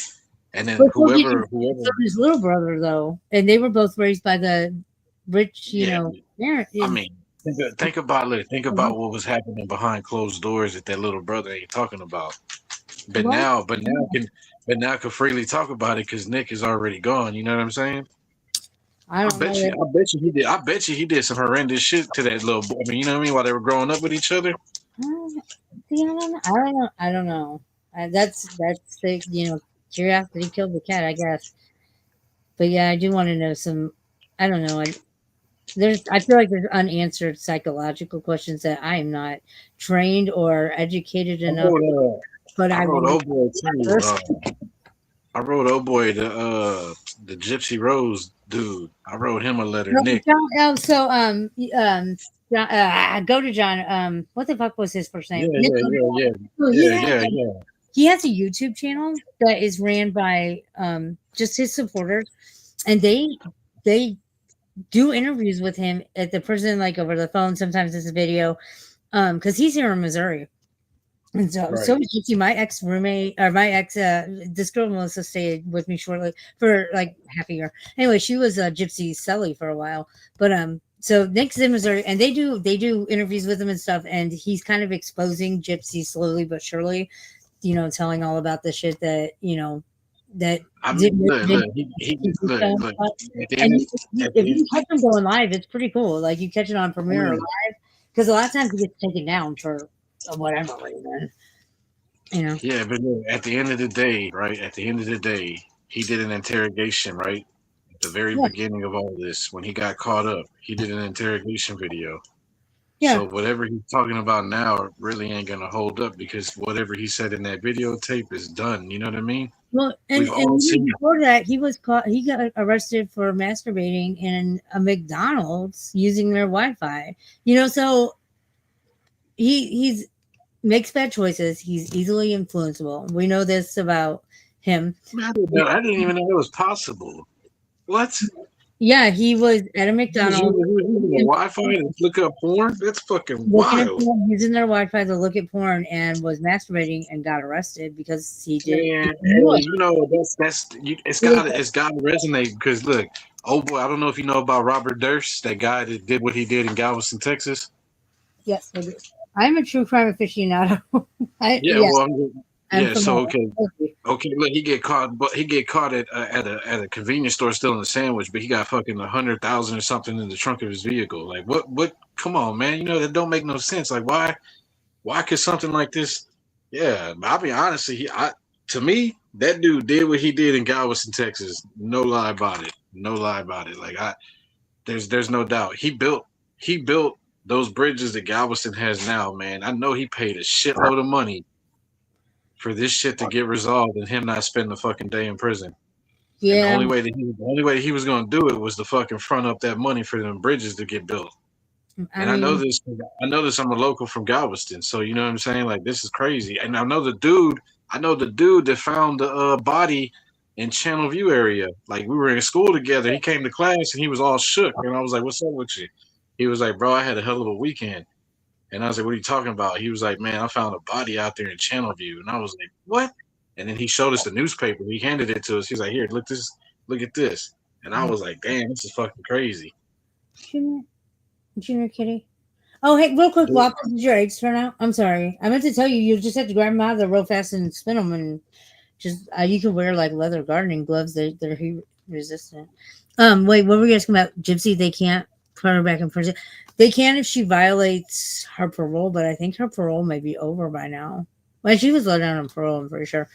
And then
But
whoever.
his little brother though, and they were both raised by the rich,
Yeah,
parent.
I mean, think about it. Think about what was happening behind closed doors that little brother ain't talking about. But
Well,
now, can freely talk about it because Nick is already gone. You know what I'm saying?
I don't know.
I bet you he did. I bet you he did some horrendous shit to that little boy. I mean, you know what I mean? While they were growing up with each other.
See, I don't know. I don't know. I don't know. That's the curiosity killed the cat, I guess. But yeah, I do want to know some. I don't know. I feel like there's unanswered psychological questions that I am not trained or educated
I
enough.
wrote,
But
I
I
wrote
will.
oh boy too. I wrote oh boy the Gypsy Rose dude. I wrote him a letter, Nick.
So John, go to John. What the fuck was his first name? Nick. So
Yeah.
he has a YouTube channel that is ran by just his supporters, and they do interviews with him at the prison, like over the phone. Sometimes it's a video, because he's here in Missouri. And so
Right.
is Gypsy, my ex roommate, or my ex, this girl Melissa stayed with me shortly for like half a year. Anyway, she was Gypsy Sully for a while, but so Nick's in Missouri, and they do interviews with him and stuff, and he's kind of exposing Gypsy slowly but surely, telling all about the shit that that.
I mean, look. At the end,
If you catch him going live, it's pretty cool. Like you catch it on Premiere or Live, because a lot of times he gets taken down for whatever reason.
Yeah, but look, at the end of the day, right? At the end of the day, he did an interrogation, right? At the very beginning of all this, when he got caught up, he did an interrogation video.
Yeah.
So whatever he's talking about now really ain't gonna hold up because whatever he said in that videotape is done. You know what I mean?
Well, and before that, he was caught. He got arrested for masturbating in a McDonald's using their Wi-Fi. So he's makes bad choices. He's easily influenceable. We know this about him.
I didn't even know it was possible. What?
Yeah, he was at a McDonald's
using Wi-Fi to look up porn. That's fucking wild.
Using their Wi-Fi to look at porn and was masturbating and got arrested because he did.
Yeah, it's got to resonate because look, oh boy, I don't know if you know about Robert Durst, that guy that did what he did in Galveston, Texas.
Yes, I do. I'm a true crime aficionado.
So okay. Look, he get caught at a convenience store stealing a sandwich, but he got fucking 100,000 or something in the trunk of his vehicle. Like what? Come on, man. That don't make no sense. Like why could something like this? Yeah, I'll be honest. To me, that dude did what he did in Galveston, Texas. No lie about it. No lie about it. Like there's no doubt. He built those bridges that Galveston has now, man. I know he paid a shitload of money for this shit to get resolved and him not spend the fucking day in prison. Yeah. And the only way that he was going to do it was to fucking front up that money for them bridges to get built. I know this. I'm a local from Galveston, so you know what I'm saying. Like this is crazy. And I know the dude that found the body in Channel View area. Like we were in school together. He came to class and he was all shook. And I was like, "What's up with you?" He was like, "Bro, I had a hell of a weekend." And I was like, "What are you talking about?" He was like, "Man, I found a body out there in Channel View." And I was like, "What?" And then he showed us the newspaper. He handed it to us. He's like, "Here, look at this." And I was like, "Damn, this is fucking crazy."
Junior Kitty. Oh, hey, real quick, Wop, did your eggs turn out? I'm sorry. I meant to tell you, you just have to grab them out of there real fast and spin them, and just you can wear like leather gardening gloves. They're heat resistant. Wait, what were you asking about? Gypsy? They can't put her back in prison. They can if she violates her parole, but I think her parole may be over by now. Well, she was let out on parole, I'm pretty sure.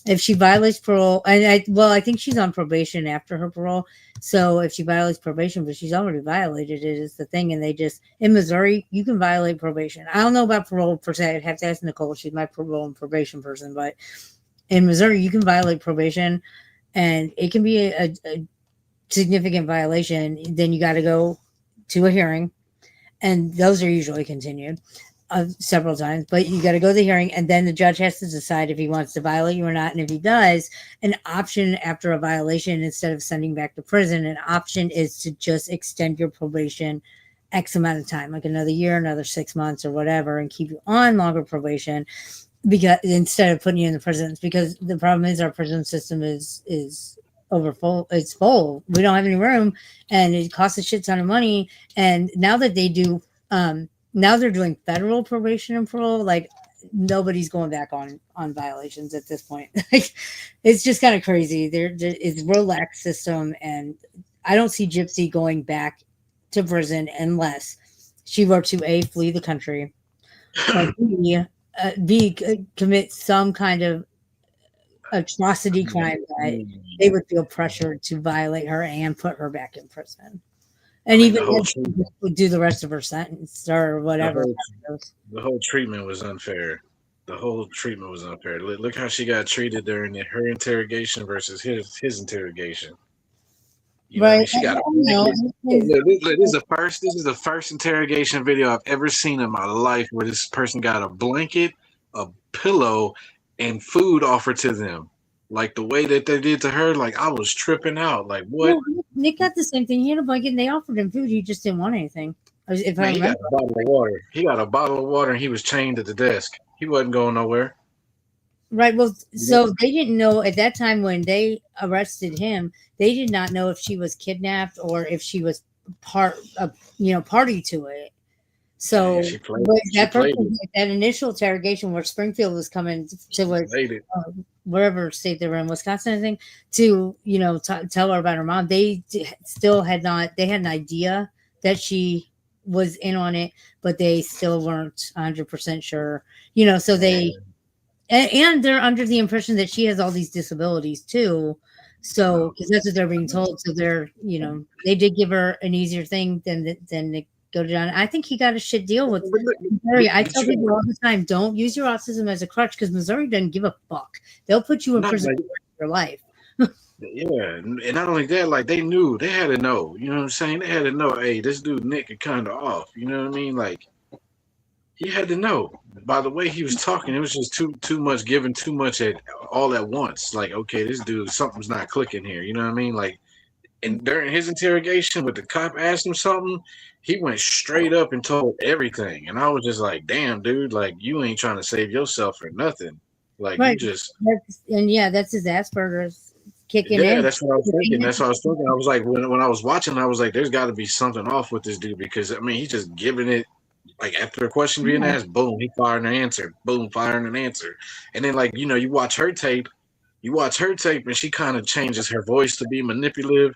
If she violates parole, and I think she's on probation after her parole. So if she violates probation, but she's already violated it, is the thing. And they just in Missouri, you can violate probation. I don't know about parole per se. I'd have to ask Nicole. She's my parole and probation person, but in Missouri, you can violate probation, and it can be a significant violation. Then you got to go to a hearing, and those are usually continued several times. But you got to go to the hearing, and then the judge has to decide if he wants to violate you or not. And if he does, an option after a violation, instead of sending back to prison, an option is to just extend your probation X amount of time, like another year, another 6 months, or whatever, and keep you on longer probation because instead of putting you in the prisons, because the problem is our prison system is over full. It's full. We don't have any room, and it costs a shit ton of money. And now that they do, now they're doing federal probation and parole. Like nobody's going back on violations at this point. Like it's just kind of crazy. It's a real lax system, and I don't see Gypsy going back to prison unless she were to A, flee the country, or B, commit some kind of atrocity crime that they would feel pressured to violate her and put her back in prison. And even would do the rest of her sentence or whatever.
The whole treatment was unfair. The whole treatment was unfair. Look how she got treated during her interrogation versus his interrogation. You know right. What I mean? She got this is the first interrogation video I've ever seen in my life where this person got a blanket, a pillow, and food offered to them. Like the way that they did to her, like I was tripping out. Like what?
No, Nick got the same thing. He had a blanket and they offered him food. He just didn't want anything. If
Man, he got a bottle of water. He got a bottle of water and he was chained at the desk. He wasn't going nowhere.
Right. Well, so they didn't know at that time when they arrested him, they did not know if she was kidnapped or if she was party to it. So that initial interrogation where Springfield was coming to wherever state they were in, Wisconsin, I think, to tell her about her mom, they still had not. They had an idea that she was in on it, but they still weren't 100% sure. So they. And they're under the impression that she has all these disabilities too. So, because that's what they're being told. So they're, they did give her an easier thing than to go down. I think he got a shit deal with Missouri. I tell people all the time, don't use your autism as a crutch because Missouri doesn't give a fuck. They'll put you in prison for your life.
Yeah, and not only that, like they knew, they had to know. You know what I'm saying? They had to know. Hey, this dude Nick is kind of off. You know what I mean? Like. He had to know by the way he was talking. It was just too much, giving too much all at once. Like, okay, this dude, something's not clicking here. You know what I mean? Like, and during his interrogation, with the cop asked him something, he went straight up and told everything. And I was just like, damn, dude, like you ain't trying to save yourself for nothing. Like right. You just
that's his Asperger's kicking in.
Yeah, that's what I was thinking. That's what I was thinking. I was like, when I was watching, I was like, there's got to be something off with this dude because I mean, he's just giving it. Like after a question being asked, boom, he fired an answer. Boom, firing an answer. And then like, you watch her tape and she kind of changes her voice to be manipulative.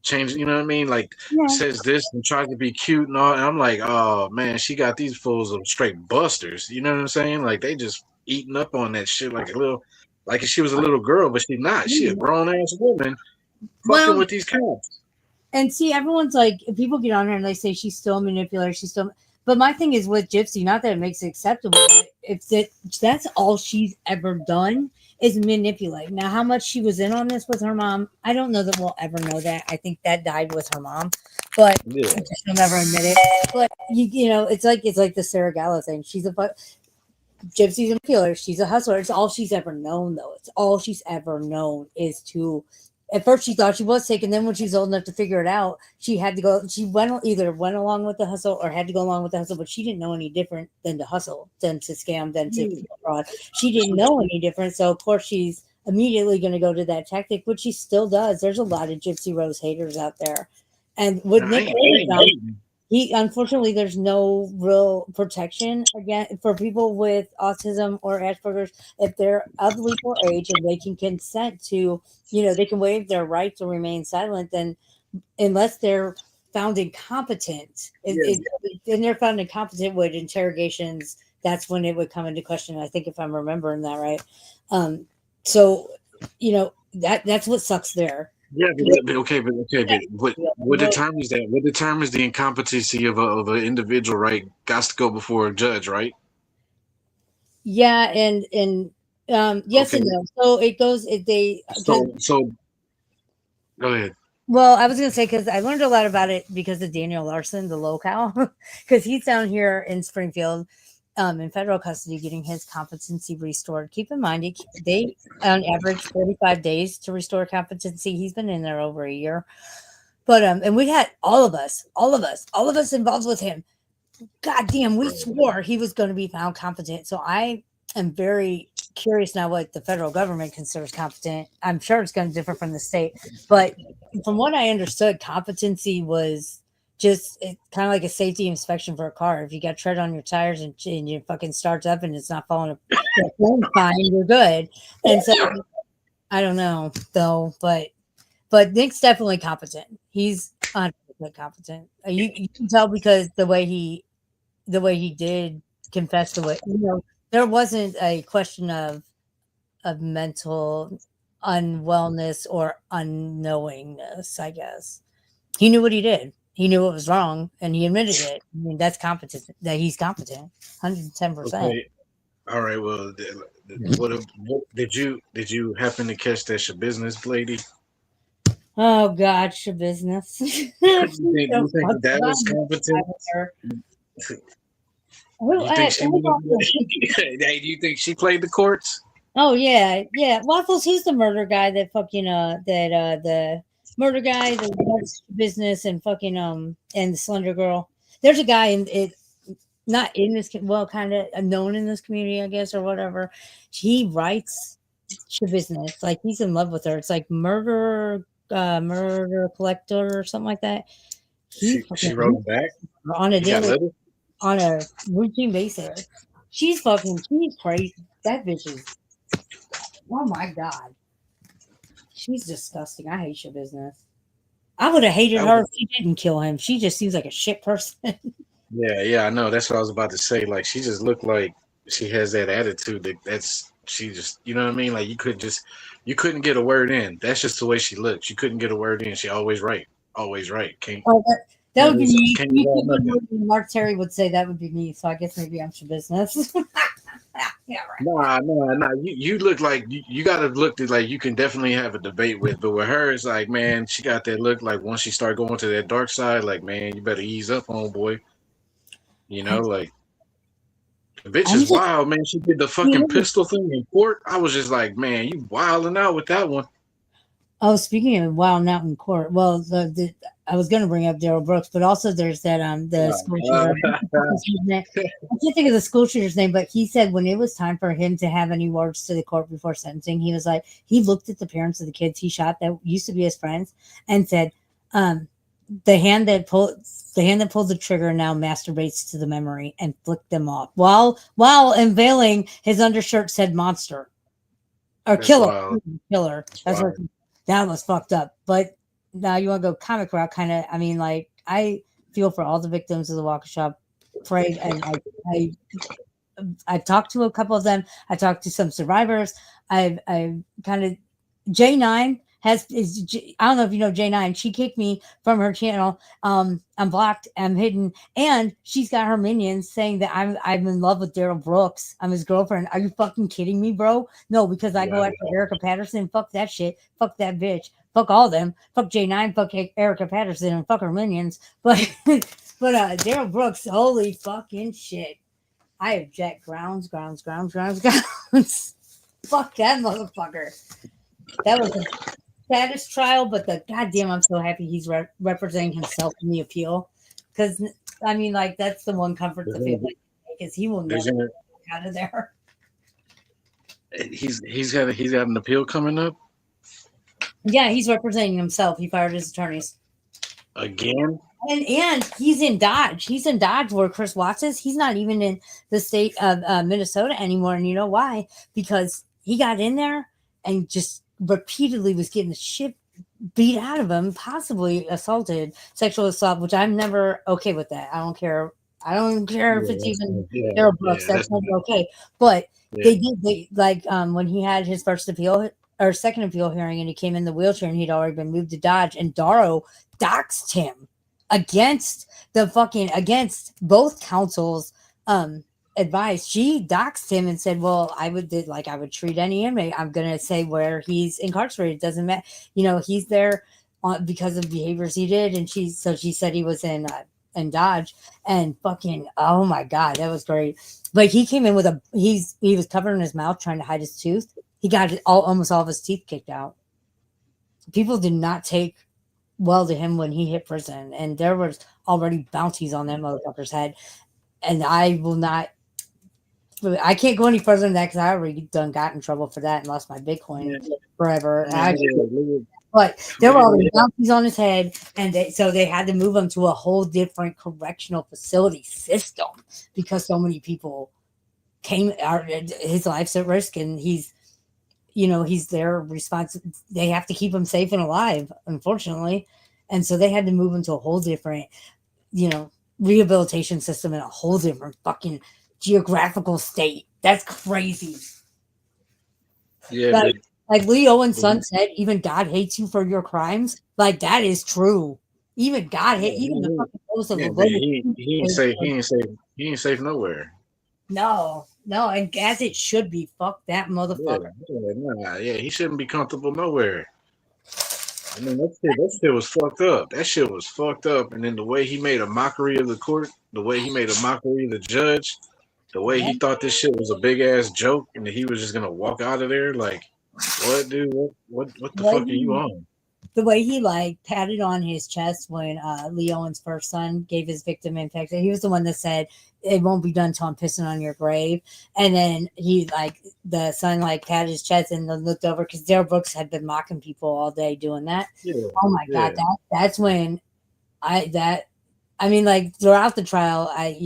You know what I mean? Like says this and tries to be cute and all. And I'm like, oh man, she got these fools of straight busters. You know what I'm saying? Like they just eating up on that shit like if she was a little girl, but she's not. She a grown ass woman fucking with these cops.
And see, everyone's like, if people get on her and they say she's still a manipulator, But my thing is with Gypsy, not that it makes it acceptable, but if that's all she's ever done is manipulate. Now, how much she was in on this with her mom, I don't know that we'll ever know that. I think that died with her mom, but she'll never admit it. But it's like the Sarah Gallo thing. Gypsy's a killer. She's a hustler. It's all she's ever known, though. It's all she's ever known is to. At first, she thought she was sick, and then when she's old enough to figure it out, she had to go. She either went along with the hustle or had to go along with the hustle, but she didn't know any different than to hustle, than to scam, than to fraud. She didn't know any different, so of course she's immediately going to go to that tactic, which she still does. There's a lot of Gypsy Rose haters out there, and with Nick he unfortunately there's no real protection again for people with autism or Asperger's if they're of legal age and they can consent to, they can waive their right to remain silent. Then unless they're found incompetent, and they're found incompetent with interrogations, that's when it would come into question. I think if I'm remembering that right. So that's what sucks there.
Yeah, but what determines that? What determines the incompetency of an individual? Right, got to go before a judge, right?
Yeah, and yes and no. So it goes.
So go ahead.
Well, I was going to say because I learned a lot about it because of Daniel Larson, the locale, because he's down here in Springfield. In federal custody, getting his competency restored. Keep in mind, they on average 45 days to restore competency. He's been in there over a year, but and we had all of us involved with him. God damn, we swore he was going to be found competent. So I am very curious now what the federal government considers competent. I'm sure it's going to differ from the state, but from what I understood, competency was just kind of like a safety inspection for a car. If you got tread on your tires and you fucking starts up and it's not falling apart, fine, you're good. And so I don't know though, but Nick's definitely competent. He's 100% competent. You can tell because the way he did confess to it. There wasn't a question of mental unwellness or unknowingness. I guess he knew what he did. He knew it was wrong, and he admitted it. I mean, that's competent. That he's competent, 110%.
Okay. All right. Well, what did you happen to catch that business lady?
Oh God, business.
You think that was competent? Do you think she played the courts?
Oh yeah. Waffles, who's the murder guy that fucking the murder guy, the business, and fucking and the slender girl. There's a guy in it, not in this, well, kind of known in this community, I guess, or whatever. He writes business, like he's in love with her. It's like murder collector or something like that.
She wrote it back
on a routine basis. She's crazy. That bitch is. Oh my God. She's disgusting. I hate your business. I would have hated her if she didn't kill him. She just seems like a shit person.
Yeah, I know. That's what I was about to say. Like, she just looked like she has that attitude. She just, you know what I mean? Like, you couldn't get a word in. That's just the way she looks. You couldn't get a word in. She always right. Always right.
That would be me. Mark Terry would say that would be me. So I guess maybe I'm your business. Yeah, right.
Nah. You look like you gotta look like you can definitely have a debate with, but with her, it's like, man, she got that look like once she start going to that dark side, like, man, you better ease up, homeboy. Like the bitch is wild, man. She did the fucking pistol thing in court. I was just like, man, you wilding out with that one.
Oh, speaking of wilding out in court, well, I was going to bring up Daryl Brooks, but also there's that the school shooter. I can't think of the school shooter's name, but he said when it was time for him to have any words to the court before sentencing, he was like, he looked at the parents of the kids he shot that used to be his friends and said, the hand that pulled the trigger now masturbates to the memory, and flicked them off while unveiling his undershirt said monster or killer. That's what. That was fucked up. But now you want to go comic route kind of. I mean, like, I feel for all the victims of the Walker Shop parade, and I talked to a couple of them. I talked to some survivors. I've kind of J9 I don't know if you know J9. She kicked me from her channel. I'm blocked. I'm hidden, and she's got her minions saying that I'm in love with Daryl Brooks. I'm his girlfriend. Are you fucking kidding me, bro? No, because I go after Erica Patterson. Fuck that shit. Fuck that bitch. Fuck all them. Fuck J9. Fuck Erica Patterson and fuck her minions. But Daryl Brooks, holy fucking shit. I object. Grounds. Fuck that motherfucker. That was the saddest trial, but the goddamn, I'm so happy he's representing himself in the appeal. Because I mean, like that's the one comfort the family because he will never get out of there.
He's got an appeal coming up
Yeah, he's representing himself. He fired his attorneys.
again.
And he's in Dodge. He's in Dodge where Chris Watts is. He's not even in the state of Minnesota anymore. And you know why? Because he got in there and just repeatedly was getting the shit beat out of him, possibly assaulted, sexual assault, which I'm never okay with that. I don't care. I don't care if it's even their books. That's never okay. But they did. They like when he had his first appeal or second appeal hearing, and he came in the wheelchair, and he'd already been moved to Dodge, and Darrow doxed him against both counsel's advice. She doxed him and said, well, I would treat any inmate. I'm gonna say where he's incarcerated. It doesn't matter, he's there because of behaviors he did. And she said he was in Dodge, and fucking, oh my god, that was great. But he came in with he was covering his mouth trying to hide his tooth. He got almost all of his teeth kicked out. People did not take well to him when he hit prison, and there was already bounties on that motherfucker's head. And I can't go any further than that because I already got in trouble for that and lost my Bitcoin forever. But there were already bounties on his head, and they had to move him to a whole different correctional facility system because so many people his life's at risk, and he's their response. They have to keep him safe and alive, unfortunately. And so they had to move him to a whole different, rehabilitation system in a whole different fucking geographical state. That's crazy.
Yeah.
Like Lee Owen's son said, even God hates you for your crimes. Like that is true. Even God hates even the fucking ghost of
he ain't safe nowhere.
No, and as it should be. Fuck that motherfucker.
He shouldn't be comfortable nowhere. I mean, that shit was fucked up. That shit was fucked up. And then the way he made a mockery of the court, the way he made a mockery of the judge, the way he thought this shit was a big ass joke, and that he was just gonna walk out of there, like, what, dude? What the fuck are you on?
The way he patted on his chest when Lee Owen's first son gave his victim infection. He was the one that said, "It won't be done till I'm pissing on your grave." And then the son patted his chest and then looked over because Darrell Brooks had been mocking people all day doing that.
Yeah,
oh my god, that's when throughout the trial, I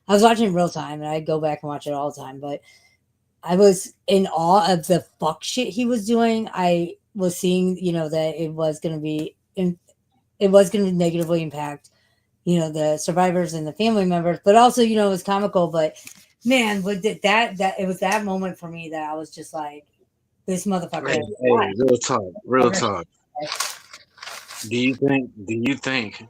was watching real time, and I go back and watch it all the time, but I was in awe of the fuck shit he was doing. I was seeing, that it was going to negatively impact, the survivors and the family members, but also, it was comical. But man, with that it was that moment for me that I was just like, this motherfucker.
Hey, real talk. Do you think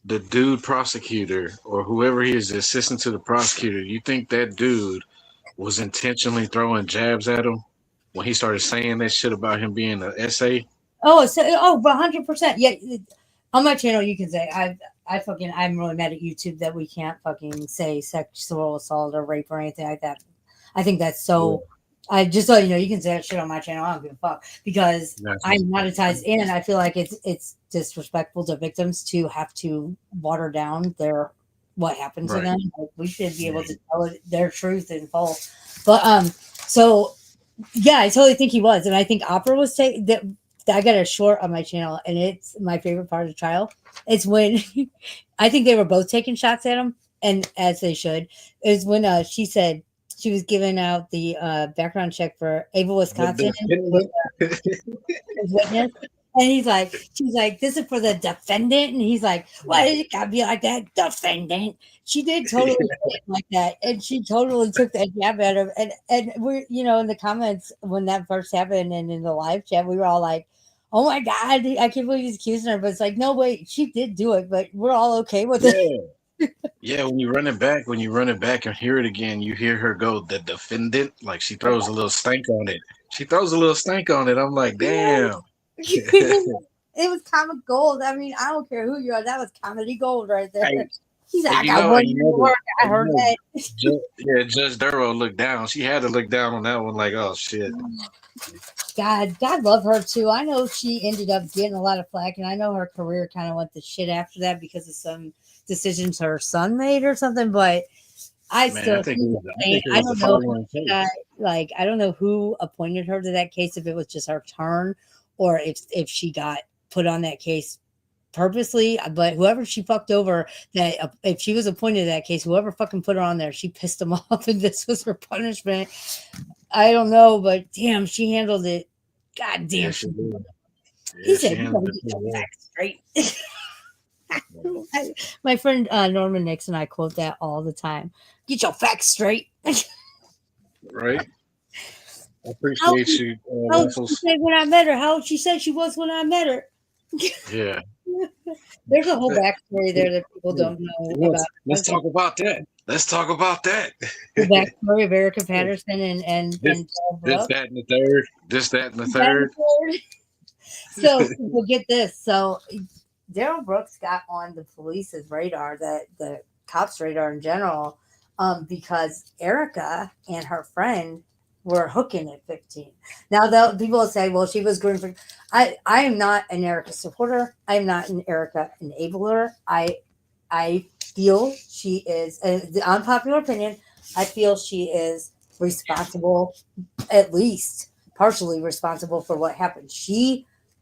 the dude prosecutor or whoever he is, the assistant to the prosecutor, you think that dude was intentionally throwing jabs at him when he started saying that shit about him being an essay?
100%. Yeah, on my channel you can say I'm really mad at YouTube that we can't fucking say sexual assault or rape or anything like that. I think that's so. Yeah. I just you can say that shit on my channel. I don't give a fuck because I'm monetized, and I feel like it's disrespectful to victims to have to water down what happened to them. We should be able to tell their truth in full. But so yeah, I totally think he was, and I think Opera was that. I got a short on my channel, and it's my favorite part of the trial. It's when I think they were both taking shots at him, and as they should. Is when she said she was giving out the background check for Ava, Wisconsin. His witness. And she's like, this is for the defendant. And he's like, why did it gotta be like that? Defendant. She did totally like that. And she totally took that jab at him. And we're, in the comments when that first happened and in the live chat, we were all like, oh my God, I can't believe he's accusing her. But it's like, no, wait, she did do it, but we're all okay with it.
Yeah, when you run it back and hear it again, you hear her go, the defendant, like she throws a little stank on it. I'm like, damn.
It was comic gold. I mean, I don't care who you are. That was comedy gold right there. He's like, I got one year to work. I heard that.
Judge Duro looked down. She had to look down on that one, like, oh shit.
God love her too. I know she ended up getting a lot of flack, and I know her career kind of went to shit after that because of some decisions her son made or something. But I don't know. I don't know who appointed her to that case. If it was just her turn, or if she got put on that case purposely. But whoever she fucked over, that if she was appointed to that case, whoever fucking put her on there, she pissed them off, and this was her punishment. I don't know, but damn, she handled it. God damn.
Yeah, she did.
He said, "You gotta get your facts straight." My friend Norman Nixon and I quote that all the time. Get your facts straight.
Right. I appreciate you.
When I met her, how she said she was when I met her.
Yeah.
There's a whole backstory there that people don't know about.
Let's talk about that.
The backstory of Erica Patterson and
this, that, and the third.
So we'll get this. So Daryl Brooks got on the police's radar, the cops' radar in general, because Erica and her friend were hooking at 15. Now, people will say, well, she was groomed for. I am not an Erica supporter. I am not an Erica enabler. I feel she is, the unpopular opinion, I feel she is responsible, at least partially responsible for what happened.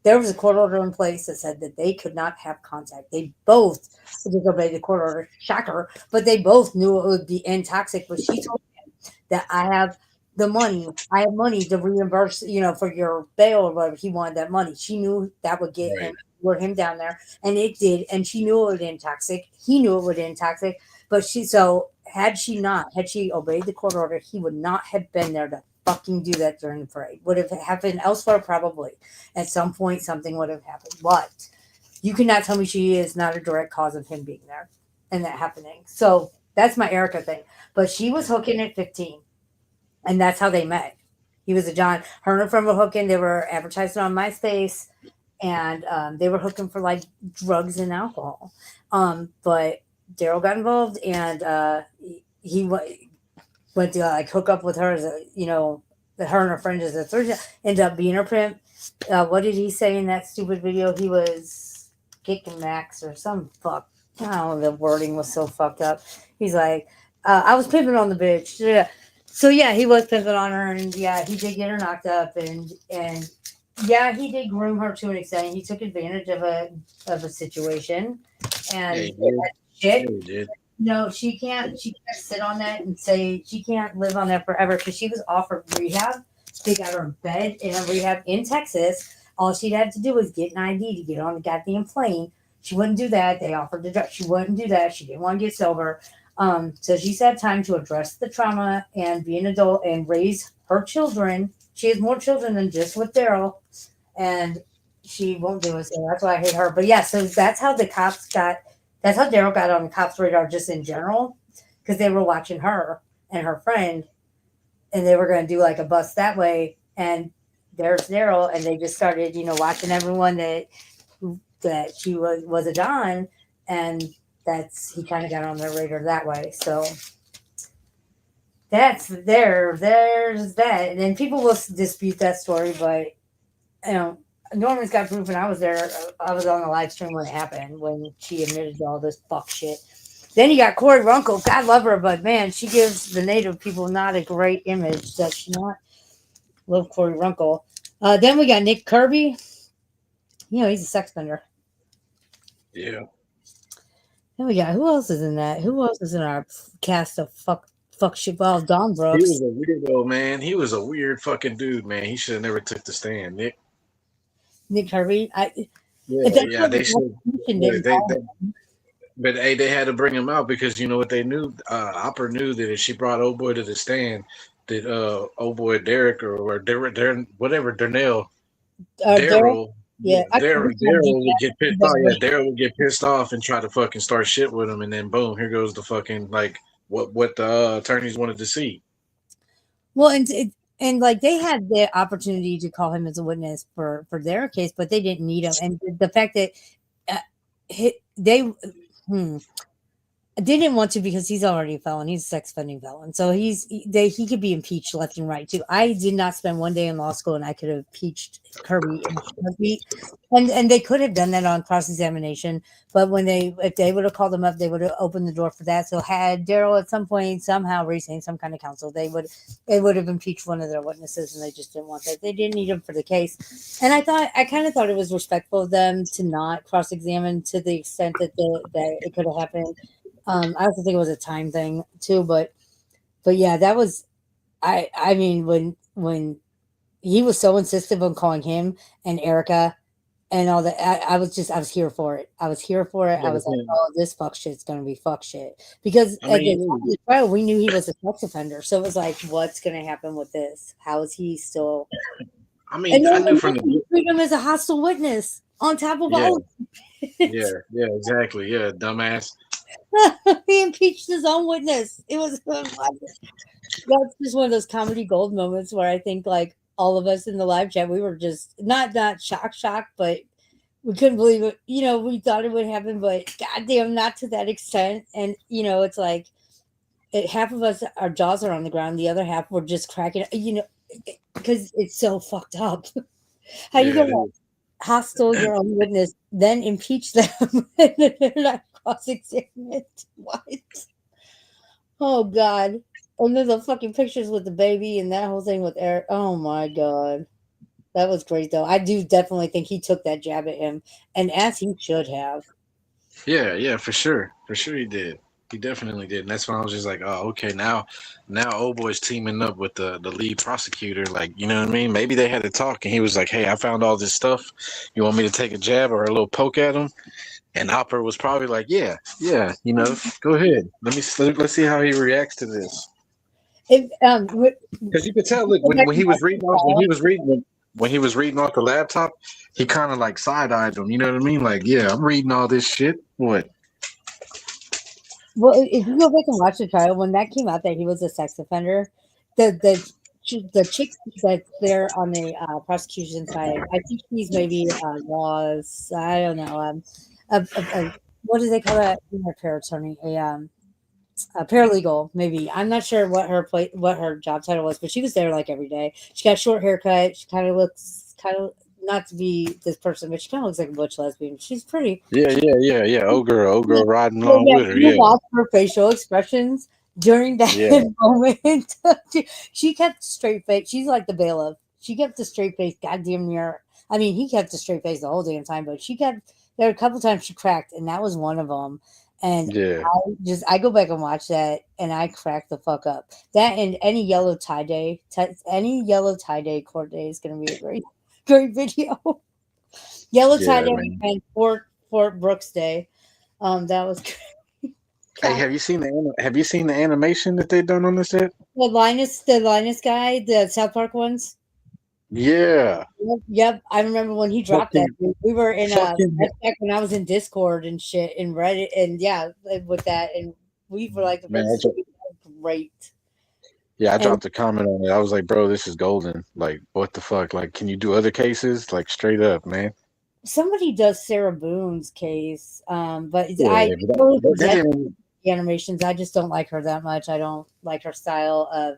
There was a court order in place that said that they could not have contact. They both disobeyed the court order, shocker, but they both knew it would be intoxic. But she told him that I have money to reimburse, for your bail or whatever. He wanted that money. She knew that would get him down there, and it did. And she knew it would intoxic. He knew it would intoxic. But had she obeyed the court order, he would not have been there to fucking do that during the parade. Would have happened elsewhere, probably. At some point, something would have happened. But you cannot tell me she is not a direct cause of him being there and that happening. So that's my Erica thing. But she was hooking at 15. And that's how they met. He was a John. Her and her friend were hooking. They were advertising on MySpace. And they were hooking for like drugs and alcohol. But Daryl got involved, and he went to like hook up with her as her and her friend as a third. Ended up being her pimp. What did he say in that stupid video? He was kicking Max or some fuck. I don't know. The wording was so fucked up. He's like, I was pimping on the bitch. Yeah. So yeah, he was pimping on her, and yeah, he did get her knocked up, and yeah, he did groom her to an extent. He took advantage of a situation, and shit. No, she can't sit on that and say she can't live on that forever because she was offered rehab. They got her in bed in a rehab in Texas. All she had to do was get an ID to get on the goddamn plane. She wouldn't do that. They offered to drive. She wouldn't do that. She didn't want to get sober. So she's had time to address the trauma and be an adult and raise her children. She has more children than just with Daryl, and she won't do it. So that's why I hate her. But yeah, so that's how that's how Daryl got on the cops' radar just in general, because they were watching her and her friend, and they were going to do like a bust that way. And there's Daryl, and they just started, watching everyone that she was a Don, and he kind of got on their radar that way. So there's that. And then people will dispute that story, but Norman's got proof, and I was there. I was on the live stream when it happened, when she admitted to all this fuck shit. Then you got Corey Runkle. God love her, but man, she gives the Native people not a great image. Does she not? Love Corey Runkle. Then we got Nick Kirby. He's a sex offender.
Yeah.
Then we got, who else is in that? Who else is in our cast of fuck shit? Well, Don Brooks.
He was a weirdo, man. He was a weird fucking dude, man. He should have never took the stand, Nick.
Nick Kirby.
They should. But hey, they had to bring him out because you know what they knew. Opera knew that if she brought old boy to the stand, that old boy Derek or Darnell, Daryl. Yeah, Daryl would get pissed off. Yeah, Daryl would get pissed off and try to fucking start shit with him, and then boom, here goes the fucking like what the attorneys wanted to see.
Well, and like they had the opportunity to call him as a witness for their case, but they didn't need him. And the fact that They didn't want to because he's already a felon. He's a sex offending felon, so he could be impeached left and right too. I did not spend one day in law school, and I could have impeached Kirby and Kirby, and they could have done that on cross examination. But if they would have called him up, they would have opened the door for that. So had Daryl at some point somehow raising some kind of counsel, they would have impeached one of their witnesses, and they just didn't want that. They didn't need him for the case, and I kind of thought it was respectful of them to not cross examine to the extent that it could have happened. I also think it was a time thing too, but yeah, that was I mean when he was so insistent on calling him and Erica and all that, I was here for it. I was here for it.
Yeah,
I was like,
yeah.
oh, this fuck shit's gonna be fuck shit because
I
at the time of
mean,
the trial we knew he was a sex offender, so it was like, what's gonna happen with this? How is he still? And
I
then
knew from
you
the
treat him as a hostile witness on top of
yeah,
all of
yeah,
it.
yeah, exactly, yeah, dumbass.
He impeached his own witness. It was that's just one of those comedy gold moments where I think like all of us in the live chat, we were just not shocked, but we couldn't believe it. We thought it would happen, but goddamn, not to that extent. And it's like half of us, our jaws are on the ground, the other half we're just cracking. Because it's so fucked up. How you
Yeah, it
gonna
is.
hostile your own witness, then impeach them, and then they're not cross-examined? What? Oh God. And then the fucking pictures with the baby and that whole thing with Eric. Oh my God. That was great though. I do definitely think he took that jab at him, and as he should have.
Yeah, yeah, for sure he did. He definitely did, and that's why I was just like, oh, okay, now old boy's teaming up with the lead prosecutor. Like, you know what I mean? Maybe they had to talk, and he was like, hey, I found all this stuff. You want me to take a jab or a little poke at him? And Hopper was probably like, yeah, yeah, go ahead. Let's see how he reacts to this.
If
Because you could tell, look, when he was reading off, when he was reading off the laptop, he kind of like side eyed him. You know what I mean? Like, yeah, I'm reading all this shit. What?
well, if you go back and watch the trial, when that came out that he was a sex offender, the chick that's there on the prosecution side, I think she's maybe was, I don't know, what do they call that? Not a attorney, a paralegal, maybe. I'm not sure what her job title was, but she was there like every day. She got a short haircut. She kind of looks not to be this person, but she kind of looks like a butch lesbian. She's pretty.
Yeah, yeah, yeah, yeah. Old girl riding
Well,
along
yeah,
with her.
you
Yeah,
watch her facial expressions during
yeah,
that moment. She kept a straight face. She's like the bailiff. She kept a straight face. Goddamn near. I mean, he kept a straight face the whole damn time, but she kept. There were a couple times she cracked, and that was one of them. And
yeah,
I go back and watch that, and I crack the fuck up. That and any yellow tie day court day is going to be a great video. Yellow tie
yeah,
day
man.
and Fort Brooks day. That was
Hey,
God.
have you seen the animation that they done on this yet?
The Linus guy, the South Park ones.
Yeah,
Yep. I remember when he dropped that.
fucking,
We were in
fucking,
that's back when I was in Discord and shit and Reddit and yeah, with that and we were like the
man.
first great.
Yeah, I
And
dropped a comment on it. I was like, bro, this is golden. Like, what the fuck? Like, can you do other cases? Like, straight up, man.
somebody does Sarah Boone's case, but I
Yeah,
totally
that
get
didn't.
the animations. I just don't like her that much. I don't like her style of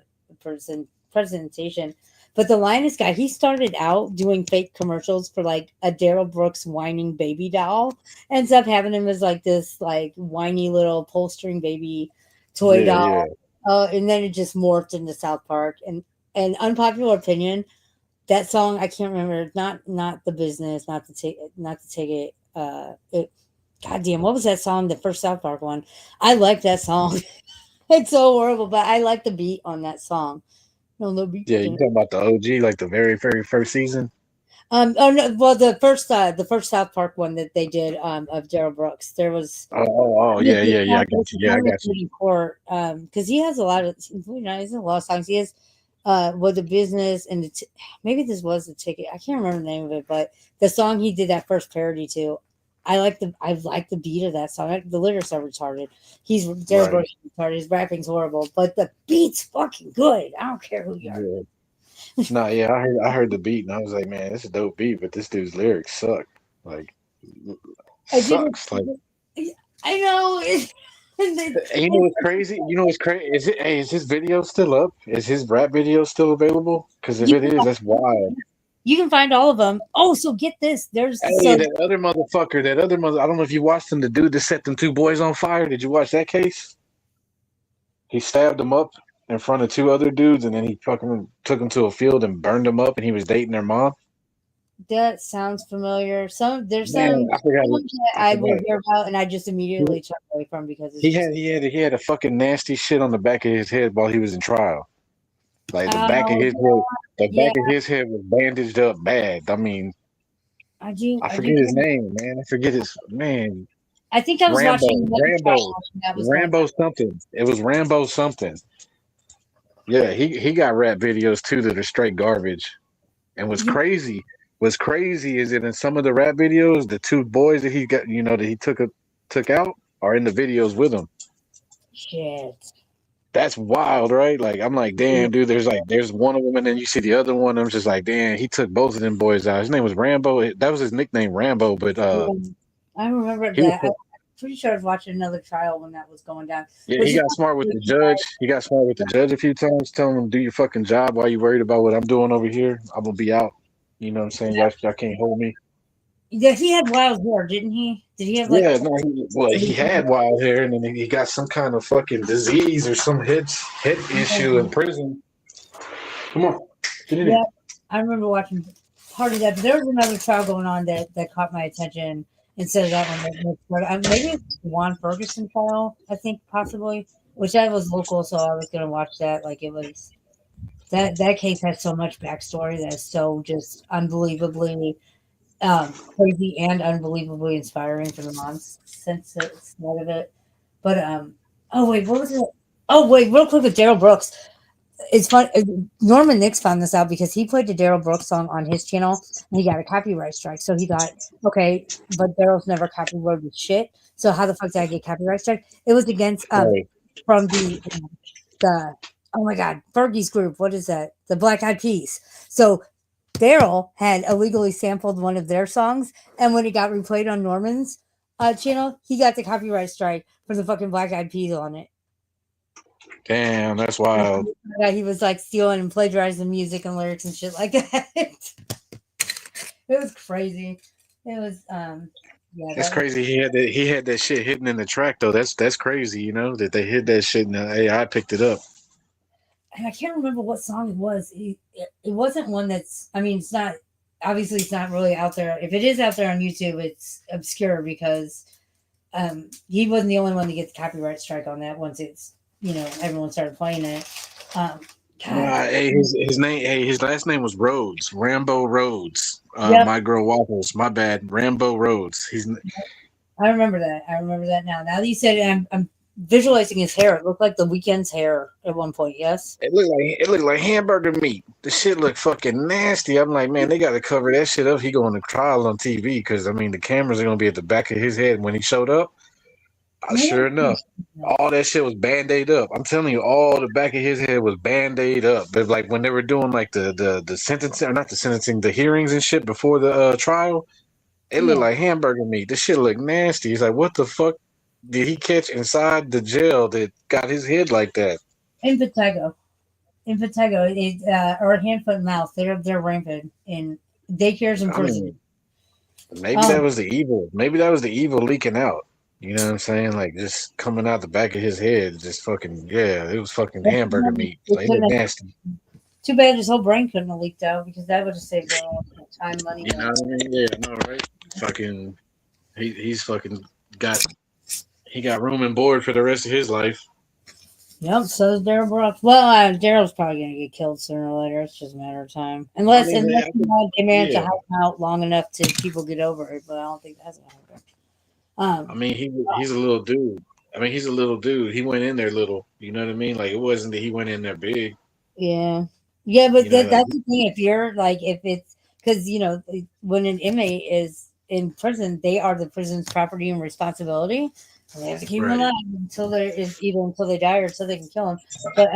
presentation. But the Linus guy, he started out doing fake commercials for like a Daryl Brooks whining baby doll. Ends up having him as like this like whiny little pull string baby toy
Yeah, yeah,
doll. And then it just morphed into South Park. And unpopular opinion, that song I can't remember. Not the business, not to take it. Goddamn, what was that song? The first South Park one. I like that song. It's so horrible, but I like the beat on that song. No, no beat.
yeah. You talking about the OG, like the very first season?
Oh no, well the first South Park one that they did of Daryl Brooks. There was
Yeah, yeah, yeah. I got you. Yeah, I got you.
in court because he has a lot of he's in a lot of songs. He has with the business and maybe this was the ticket. I can't remember the name of it, but the song he did that first parody to. I like the beat of that song. The lyrics are retarded. He's Daryl
Right.
Brooks is retarded. His rapping's horrible, but the beat's fucking good. I don't care who you are.
Yeah. No, yeah. I heard the beat, and I was like, man, this is a dope beat, but this dude's lyrics suck. Like,
I didn't.
sucks. Like,
I know.
And you know what's crazy? You know what's crazy? Is his video still up? Is his rap video still available? Because if
you
it is, that's wild.
you can find all of them. Oh, so get this.
Hey, that other motherfucker, that other mother. I don't know if you watched him. The dude that set them two boys on fire. Did you watch that case? He stabbed them up in front of two other dudes, and then he fucking took them to a field and burned them up. And he was dating their mom.
That sounds familiar. There's
Man, I forgot it.
some that
I
I will
forgot.
hear about, and I just immediately turn away from because it's
He
just
had he had a fucking nasty shit on the back of his head while he was in trial. Like
oh
the
yeah,
back of his head was bandaged up bad. I mean, I
I do.
forget his name, man. I forget his man.
I think I was watching
Rambo,
another
Rambo,
trial when that was going
Rambo something. It was Rambo something. Yeah, he got rap videos too that are straight garbage. And
on.
what's crazy is that in some of the rap videos, the two boys that he got, that he took out are in the videos with him.
Shit.
That's wild, right? Like I'm like, damn, dude. There's one of them, and then you see the other one. I'm just like, damn, he took both of them boys out. His name was Rambo. That was his nickname, Rambo. But
Yeah, I remember
he was,
that. I'm pretty sure I was watching another trial when that was going down.
yeah,
Which
he
is
got smart with the judge. He got smart with the judge a few times, telling him, "Do your fucking job. Why you worried about what I'm doing over here? I'm gonna be out. You know what I'm saying? Y'all can't hold me."
yeah, he had wild hair, didn't he? Did he have like?
Yeah, no, he had wild hair, and then he got some kind of fucking disease or some head issue in prison. Come on, get in
Yeah,
here.
I remember watching part of that. But there was another trial going on that caught my attention instead of that one. Maybe it's the Juan Ferguson trial. I think possibly, which I was local, so I was going to watch that. Like it was that case has so much backstory that's so just unbelievably crazy and unbelievably inspiring for the mom's sense of it. But oh wait, what was it? Oh wait, real quick with Daryl Brooks. It's fun. Norman Nix found this out because he played the Daryl Brooks song on his channel and he got a copyright strike. So he thought, okay, but Daryl's never copyrighted shit. So how the fuck did I get copyright strike? It was against
Right.
from the oh my god, Fergie's group. What is that? The Black Eyed Peas. So Daryl had illegally sampled one of their songs, and when it got replayed on Norman's channel, he got the copyright strike for the fucking Black Eyed Peas on it.
Damn, that's wild.
He was like stealing and plagiarizing music and lyrics and shit like that. It was crazy. It was yeah,
That's
that was,
crazy. He had that shit hidden in the track though. That's crazy. That they hid that shit and the AI picked it up.
and I can't remember what song it was. It wasn't one that's. I mean, it's not. Obviously, it's not really out there. If it is out there on YouTube, it's obscure because he wasn't the only one to get the copyright strike on that. Once it's everyone started playing it. God,
Hey, his name. Hey, his last name was Rhodes. Rambo Rhodes.
yep,
My girl waffles. My bad. Rambo Rhodes.
I remember that. I remember that now. Now that you said it, I'm visualizing his hair. It looked like the Weeknd's hair at one point. Yes.
It looked like hamburger meat. The shit looked fucking nasty. I'm like, man, they got to cover that shit up. He going to trial on TV because I mean the cameras are gonna be at the back of his head when he showed up. Sure enough, all that shit was band-aid up. I'm telling you, all the back of his head was band-aid up. But like when they were doing like the sentencing, or not the sentencing, the hearings and shit before the trial, it looked
Yeah.
like hamburger meat. This shit looked nasty. He's like, what the fuck did he catch inside the jail that got his head like that?
Impetigo. Impetigo is or hand, foot, and mouth. They're rampant in daycares and
I
prison.
mean, maybe that
Um,
was the evil. Maybe that was the evil leaking out. You know what I'm saying? Like just coming out the back of his head, just fucking yeah, it was fucking hamburger meat. Like it looked nasty.
too bad his whole brain couldn't have leaked out because that would have saved a lot of time, money.
You know what I mean? Yeah, I know, right? Fucking, he's fucking got he got room and board for the rest of his life.
Yep, so is Daryl Brooks. Well, Daryl's probably gonna get killed sooner or later. It's just a matter of time,
I
unless
mean,
they manage to
yeah.
help him out long enough to people get over it. But I don't think that's gonna happen.
I mean, he's a little dude. I mean, he's a little dude. He went in there little. You know what I mean? Like it wasn't that he went in there big.
Yeah, yeah, but
Like
that's the thing. If you're like, if it's because when an inmate is in prison, they are the prison's property and responsibility. And they have to keep them
right,
alive either until they die or until they can kill them. But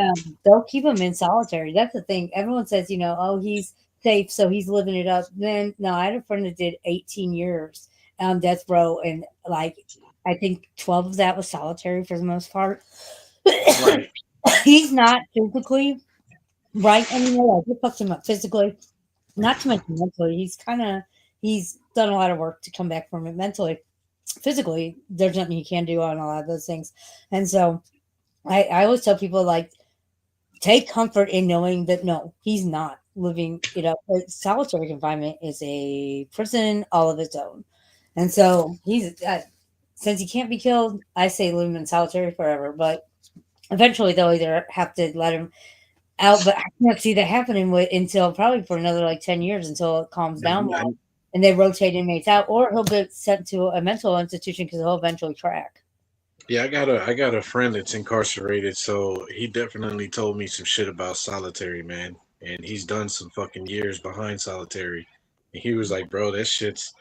they'll keep them in solitary. That's the thing. Everyone says, oh, he's safe, so he's living it up. Then no, I had a friend that did 18 years on death row, and like I think 12 of that was solitary for the most part.
Right.
He's not physically right anymore. Like, it fucks him up physically, not to mention mentally. He's done a lot of work to come back from it mentally. Physically, there's nothing he can do on a lot of those things. And so I always tell people, like, take comfort in knowing that no, he's not living it up. Solitary confinement is a prison all of its own. And so since he can't be killed, I say leave him in solitary forever. But eventually they'll either have to let him out, but I can't see that happening until probably for another like 10 years until it calms down more and they rotate inmates out, or he'll get sent to a mental institution because he'll eventually crack.
Yeah, I got a friend that's incarcerated, so he definitely told me some shit about solitary, man. And he's done some fucking years behind solitary. And he was like, bro, that shit's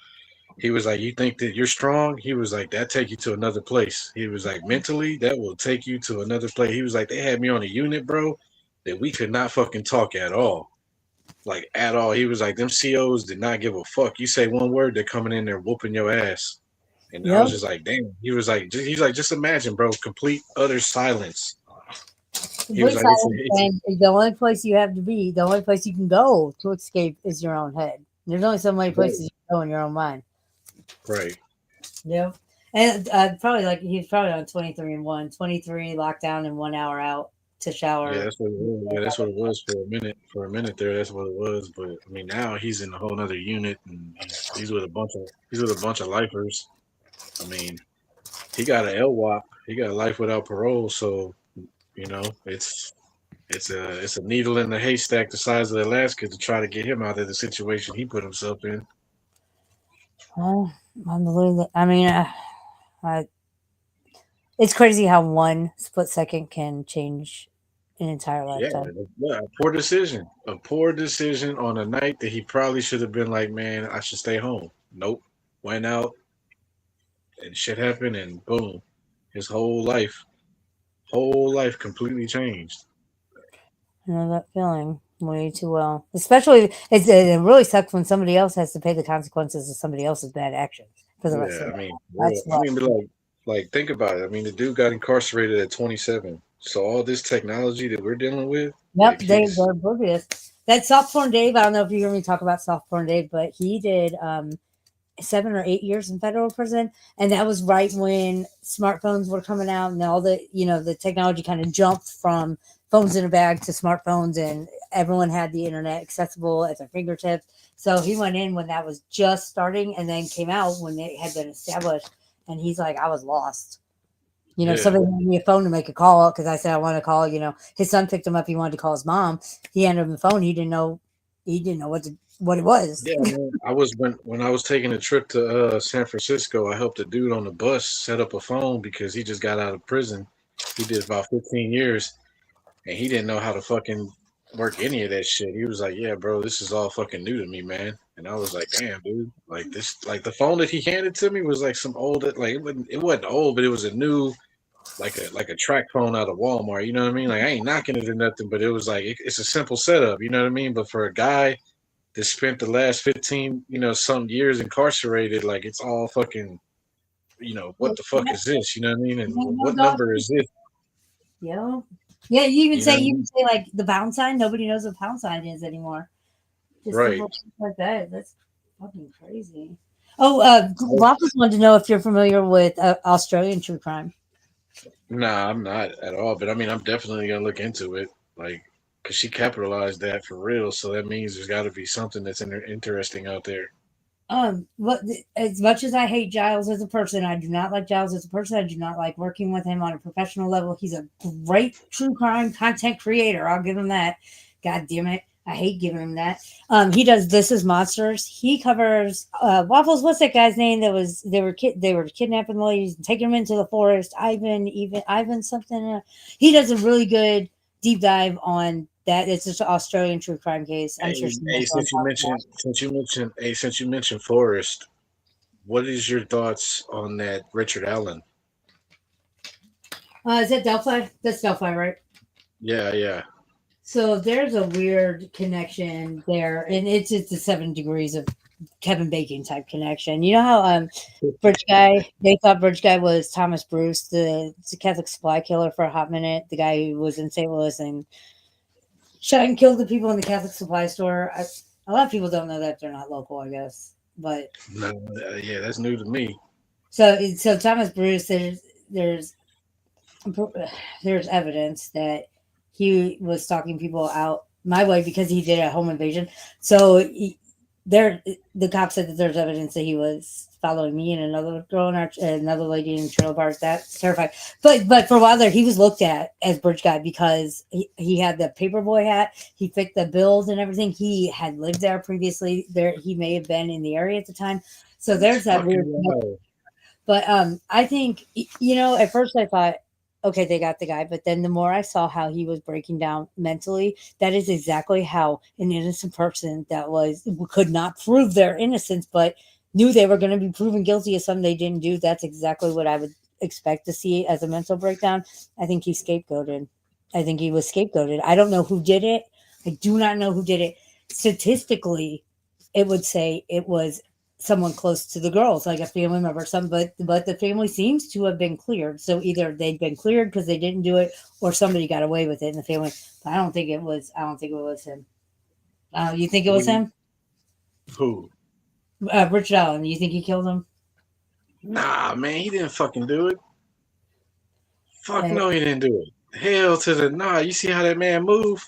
he was like, you think that you're strong? He was like, that take you to another place. He was like, mentally, that will take you to another place. He was like, they had me on a unit, bro, that we could not fucking talk at all. Like at all. He was like, them COs did not give a fuck. You say one word, they're coming in there whooping your ass. And I was
Yep.
just like, damn. He was like, he's like, just imagine, bro, complete utter silence. He was
Complete
like,
silence,
it's
and the only place you have to be, the only place you can go to escape is your own head. There's only so many
right,
places you can go in your own mind.
right.
Yep. And probably like he's probably on 23 and 1, 23 lockdown and 1 hour out to
Yeah,
shower.
that's what it was. Yeah, that's what it was for a minute. For a minute there, that's what it was. But I mean, now he's in a whole other unit, and he's with a bunch of lifers. I mean, he got an LWOP. He got a life without parole. So it's a needle in the haystack the size of Alaska to try to get him out of the situation he put himself in.
Oh, I believe that. I mean, I, it's crazy how one split second can change an entire
Yeah,
lifetime.
yeah, a poor decision on a night that he probably should have been like, man, I should stay home. Nope, went out and shit happened, and boom, his whole life completely changed.
I know that feeling way too well. Especially, it really sucks when somebody else has to pay the consequences of somebody else's bad actions for the rest
Yeah,
of
I
their
mean,
life.
real.
That's
I
rough.
mean, but like think about it. I mean, the dude got incarcerated at 27. So all this technology that we're dealing with,
Yep,
like
they're oblivious. That soft porn Dave, I don't know if you hear me talk about soft porn Dave, but he did 7 or 8 years in federal prison, and that was right when smartphones were coming out and all the technology kind of jumped from phones in a bag to smartphones, and everyone had the internet accessible at their fingertips. So he went in when that was just starting, and then came out when it had been established. And he's like, I was lost.
yeah,
Somebody gave me a phone to make a call because I said I want to call. His son picked him up. He wanted to call his mom. He handed him the phone. He didn't know. He didn't know what it was.
yeah. Man, I was when I was taking a trip to San Francisco. I helped a dude on the bus set up a phone because he just got out of prison. He did about 15 years, and he didn't know how to fucking work any of that shit. He was like, "Yeah, bro, this is all fucking new to me, man." And I was like, "Damn, dude, like this, like the phone that he handed to me was like some old, like it wasn't old, but it was a new, like a track phone out of Walmart. You know what I mean? Like I ain't knocking it or nothing, but it was like it's a simple setup. You know what I mean? But for a guy that spent the last 15, some years incarcerated, like it's all fucking, what the fuck is this? You know what I mean? And what number is this?
Yeah. Yeah, you even
You know
say
what I
you
mean?
can say like the pound sign. Nobody knows what pound sign is anymore. Just
Right.
simple things like that. That's fucking crazy. Oh,
I,
Waffles wanted to know if you're familiar with Australian true crime.
Nah, I'm not at all. But I mean, I'm definitely gonna look into it, like, cause she capitalized that for real. So that means there's got to be something that's interesting out there.
But as much as I hate Giles as a person, I do not like Giles as a person. I do not like working with him on a professional level. He's a great true crime content creator. I'll give him that. God damn it. I hate giving him that. He does This Is Monsters. He covers Waffles. What's that guy's name? They were kidnapping the ladies and taking them into the forest. Ivan something. He does a really good deep dive on that. It's just an Australian true crime case. I'm sure
Hey,
she knows
hey,
what I'm talking about.
since you mentioned Forrest, what is your thoughts on that Richard Allen?
Is that Delphi? That's Delphi, right?
Yeah, yeah.
So there's a weird connection there, and it's the 7 degrees of Kevin Bacon type connection. You know how Bridge Guy, they thought Bridge Guy was Thomas Bruce, the Catholic supply killer for a hot minute, the guy who was in St. Louis and shot and killed the people in the Catholic supply store. A lot of people don't know that they're not local, I guess. But
No, yeah, that's new to me.
so Thomas Bruce, there's there's evidence that he was stalking people out my way because he did a home invasion. So there, the cop said that there's evidence that he was following me and another girl in another lady in the trailer park. That's terrifying. But for a while there, he was looked at as Bridge Guy because he had the paperboy hat. He fit the bills and everything. He had lived there previously. There, he may have been in the area at the time. So there's that weird. But I think at first I thought, okay, they got the guy. But then the more I saw how he was breaking down mentally, that is exactly how an innocent person that could not prove their innocence, but knew they were going to be proven guilty of something they didn't do. That's exactly what I would expect to see as a mental breakdown. I think he scapegoated. I think he was scapegoated. I don't know who did it. I do not know who did it. Statistically, it would say it was someone close to the girls, like a family member, but the family seems to have been cleared. So either they'd been cleared because they didn't do it, or somebody got away with it in the family. But I don't think it was. I don't think it was him. You think it was him?
Who?
Richard Allen. You think he killed him?
Nah, man, he didn't fucking do it. Fuck no, he didn't do it. Hell to the nah. You see how that man move?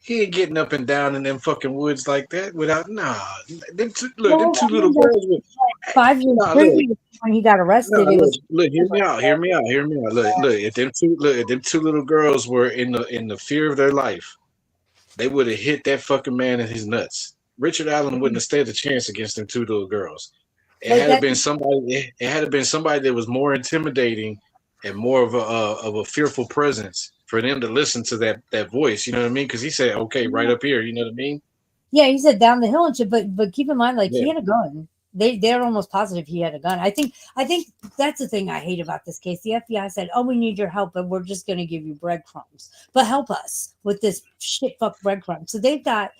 He ain't getting up and down in them fucking woods like that without Them two little girls.
5 years previous when he got arrested, it was.
Look, hear me out. Look. If them two little girls were in the fear of their life, they would have hit that fucking man in his nuts. Richard Allen wouldn't have stood a chance against them two little girls. It had to been somebody. It had to been somebody that was more intimidating and more of a fearful presence for them to listen to that voice. You know what I mean? Because he said, "Okay, right up here." You know what I mean?
Yeah, he said down the hill and shit. But keep in mind, like he had a gun. They're almost positive he had a gun. I think that's the thing I hate about this case. The FBI said, "Oh, we need your help, but we're just going to give you breadcrumbs. But help us with this shit fuck breadcrumbs." So they've got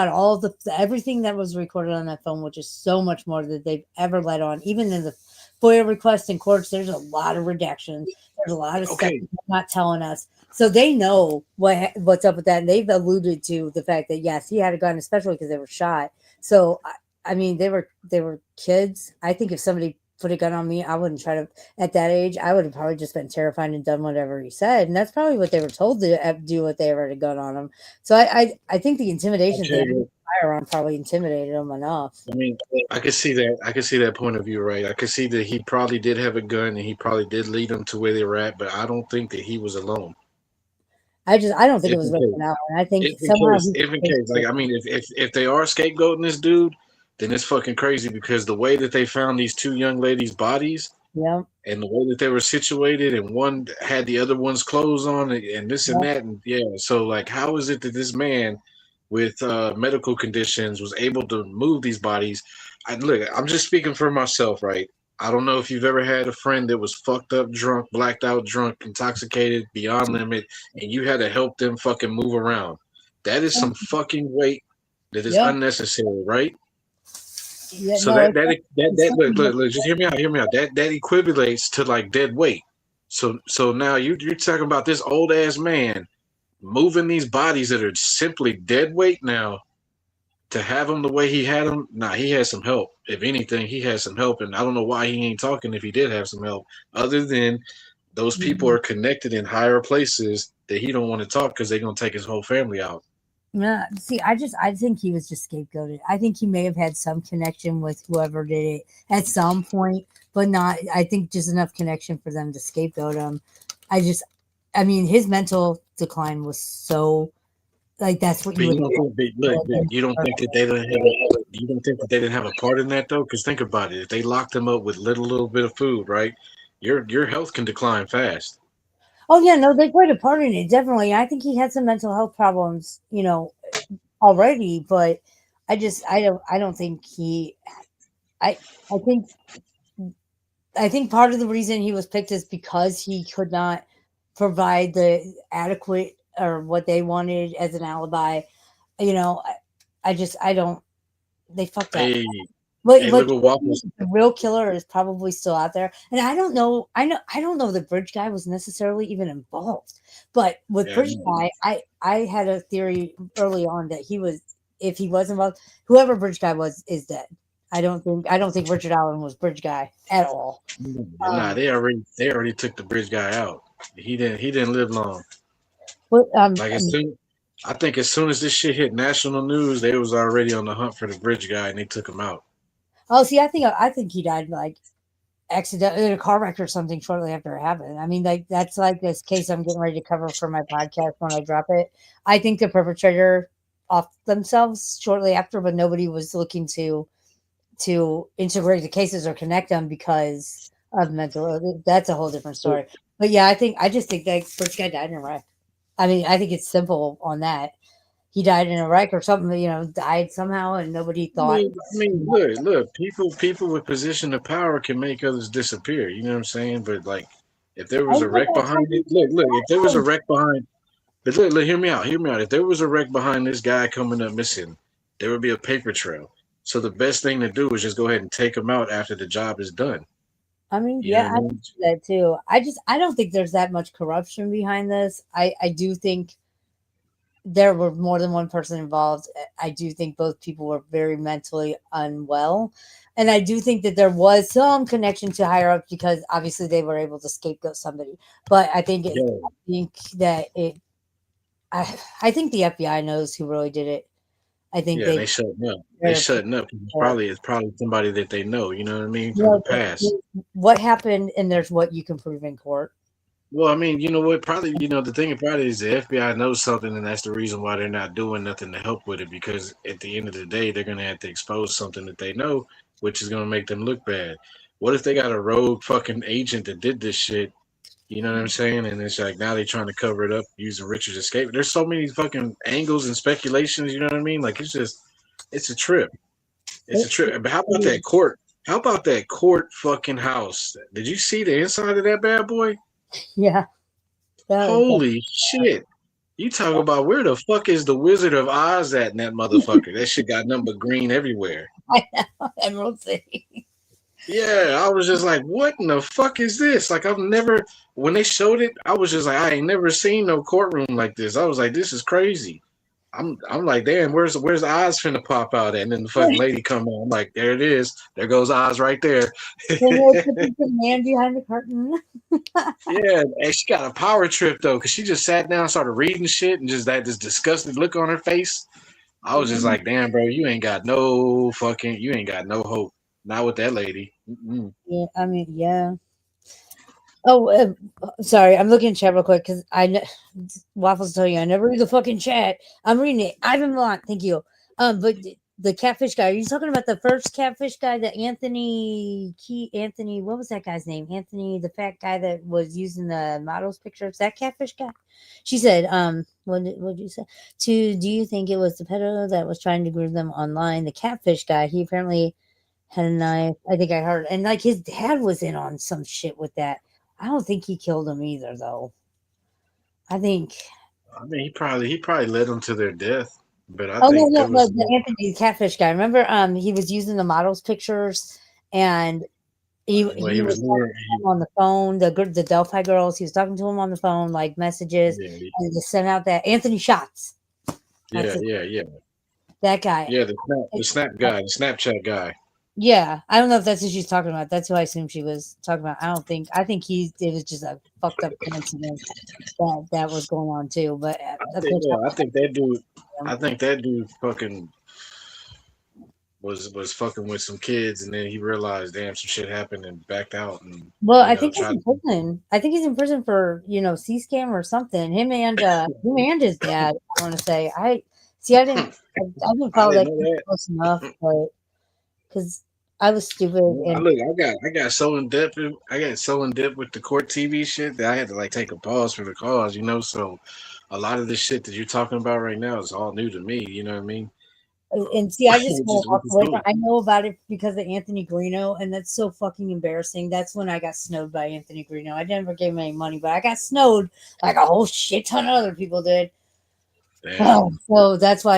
all the everything that was recorded on that phone, which is so much more than they've ever let on. Even in the FOIA requests in courts, there's a lot of redactions. There's a lot of stuff they're not telling us. So they know what's up with that, and they've alluded to the fact that yes, he had a gun, especially because they were shot. So I mean, they were kids. I think if somebody put a gun on me, I wouldn't try to. At that age, I would have probably just been terrified and done whatever he said, and that's probably what they were told to do. What they had a gun on them. So I think the intimidation thing, firearm probably intimidated them enough.
I mean, I could see that. I could see that point of view, right? I could see that he probably did have a gun and he probably did lead them to where they were at, but I don't think that he was alone.
I don't think it was written out. I think somehow
if in case, like I mean, if they are scapegoating this dude, then it's fucking crazy because the way that they found these two young ladies' bodies, and the way that they were situated, and one had the other one's clothes on, and this and that, and so like, how is it that this man with medical conditions was able to move these bodies? Look, I'm just speaking for myself, right? I don't know if you've ever had a friend that was fucked up, drunk, blacked out, drunk, intoxicated, beyond limit, and you had to help them fucking move around. That is some fucking weight that is unnecessary, right?
Yeah,
so look, just hear me out. That equivalates to like dead weight. So now you're talking about this old ass man moving these bodies that are simply dead weight now to have him the way he had him. Nah, he had some help. If anything, he had some help, and I don't know why he ain't talking if he did have some help, other than those people are connected in higher places that he don't want to talk because they're gonna take his whole family out.
Yeah, see, I think he was just scapegoated. I think he may have had some connection with whoever did it at some point, but not. I think just enough connection for them to scapegoat him. I mean, his mental decline was so. Like that's what you
don't think that they didn't have. You don't think that they didn't have a part in that though? Because think about it: if they locked him up with little bit of food, right, your health can decline fast.
Oh yeah, no, they played a part in it definitely. I think he had some mental health problems, already. But I don't think he. I think part of the reason he was picked is because he could not provide the adequate or what they wanted as an alibi. I don't. They fucked up.
Hey,
But
hey, look at Waffles.
the real killer is probably still out there, and I don't know. I don't know the bridge guy was necessarily even involved, but with
Yeah,
bridge guy, I had a theory early on that he was, if he was involved, whoever bridge guy was is dead. I don't think Richard Allen was bridge guy at all.
nah, they already took the bridge guy out. He didn't live long.
But
Like I think as soon as this shit hit national news, they was already on the hunt for the bridge guy and they took him out.
oh, see, I think he died like accidentally in a car wreck or something shortly after it happened. I mean, like that's like this case I'm getting ready to cover for my podcast when I drop it. I think the perpetrator off themselves shortly after, but nobody was looking to integrate the cases or connect them because of mental. That's a whole different story. But yeah, I just think that first guy died in a wreck. I mean, I think it's simple on that. He died in a wreck or something, died somehow, and nobody thought.
Look, people with position of power can make others disappear. You know what I'm saying? But like, if there was a wreck behind it, if there was a wreck behind, but look, hear me out. If there was a wreck behind this guy coming up missing, there would be a paper trail. So the best thing to do is just go ahead and take him out after the job is done.
I mean,
You know
yeah,
what I
I
mean?
think that too. I don't think there's that much corruption behind this. I do think there were more than one person involved. I do think both people were very mentally unwell. And I do think that there was some connection to higher ups because obviously they were able to scapegoat somebody. But
Yeah,
I think that I think the FBI knows who really did it. I think
yeah, and they
they
shutting up. They
they're
shutting up. It's probably somebody that they know. You know what I mean
you
from the
know,
past.
what happened and there's what you can prove in court.
Well, I mean, you know what? Probably, the thing about it is the FBI knows something, and that's the reason why they're not doing nothing to help with it. Because at the end of the day, they're gonna have to expose something that they know, which is gonna make them look bad. What if they got a rogue fucking agent that did this shit? You know what I'm saying? And it's like now they're trying to cover it up using Richard's escape. There's so many fucking angles and speculations. You know what I mean? Like it's a trip. It's a
It-
trip. But how about that court? How about that court fucking house? Did you see the inside of that bad boy?
yeah, that was
Holy shit. You talk about where the fuck is the Wizard of Oz at in that motherfucker? That shit got nothing but green everywhere.
I know, Emerald City.
Yeah, I was just like, what in the fuck is this? Like, when they showed it, I was just like, I ain't never seen no courtroom like this. I was like, this is crazy. I'm like, damn, where's Oz finna pop out at? And then the fucking lady come on. I'm like, there it is. There goes Oz right there.
They really put the man behind the curtain.
Yeah, and she got a power trip though, because she just sat down, started reading shit, and just that this disgusted look on her face. I was just like, damn, bro, you ain't got no hope. Not with that lady. Mm-mm.
Yeah, I mean, yeah. Oh, sorry. I'm looking at chat real quick because Waffles tell you I never read the fucking chat. I'm reading it. Ivan Blunt, thank you. But the catfish guy. Are you talking about the first catfish guy, the Anthony? What was that guy's name? Anthony, the fat guy that was using the models pictures. That catfish guy. She said, what did you say? Do you think it was the pedo that was trying to groom them online? The catfish guy. He apparently had a knife. I think I heard, and like his dad was in on some shit with that. I don't think he killed him either, though. I think.
I mean, he probably led them to their death, but I
Oh no,
think
no,
there
no,
was
the Anthony catfish guy. Remember, he was using the models pictures, and
well,
he
he
was
was
talking
more.
to them on the phone. The Delphi girls. He was talking to him on the phone, like messages,
Yeah,
and just sent out that Anthony Shots. That's it.
yeah.
That guy.
Yeah, the snap guy, the Snapchat guy.
Yeah, I don't know if that's who she's talking about. That's who I assume she was talking about. I don't think. I think it was just a fucked up coincidence that was going on too. But of course,
I think that dude. I think that dude fucking was fucking with some kids, and then he realized, damn, some shit happened, and backed out, and
well, I think he's
tried.
in prison. I think he's in prison for C scam or something. Him and his dad. I want to say. I see. I didn't
I
follow
didn't
that
know
case
that.
close enough, but because I was stupid and
Look, I got so in depth. I got so in depth with the court TV shit that I had to like take a pause for the cause. So a lot of this shit that you're talking about right now is all new to me. You know what I mean?
and see, I just
Which
walked
is
away from.
cool.
I know about it because of Anthony Greeno, and that's so fucking embarrassing. That's when I got snowed by Anthony Greeno. I never gave him any money, but I got snowed like a whole shit ton of other people did.
Damn.
So that's why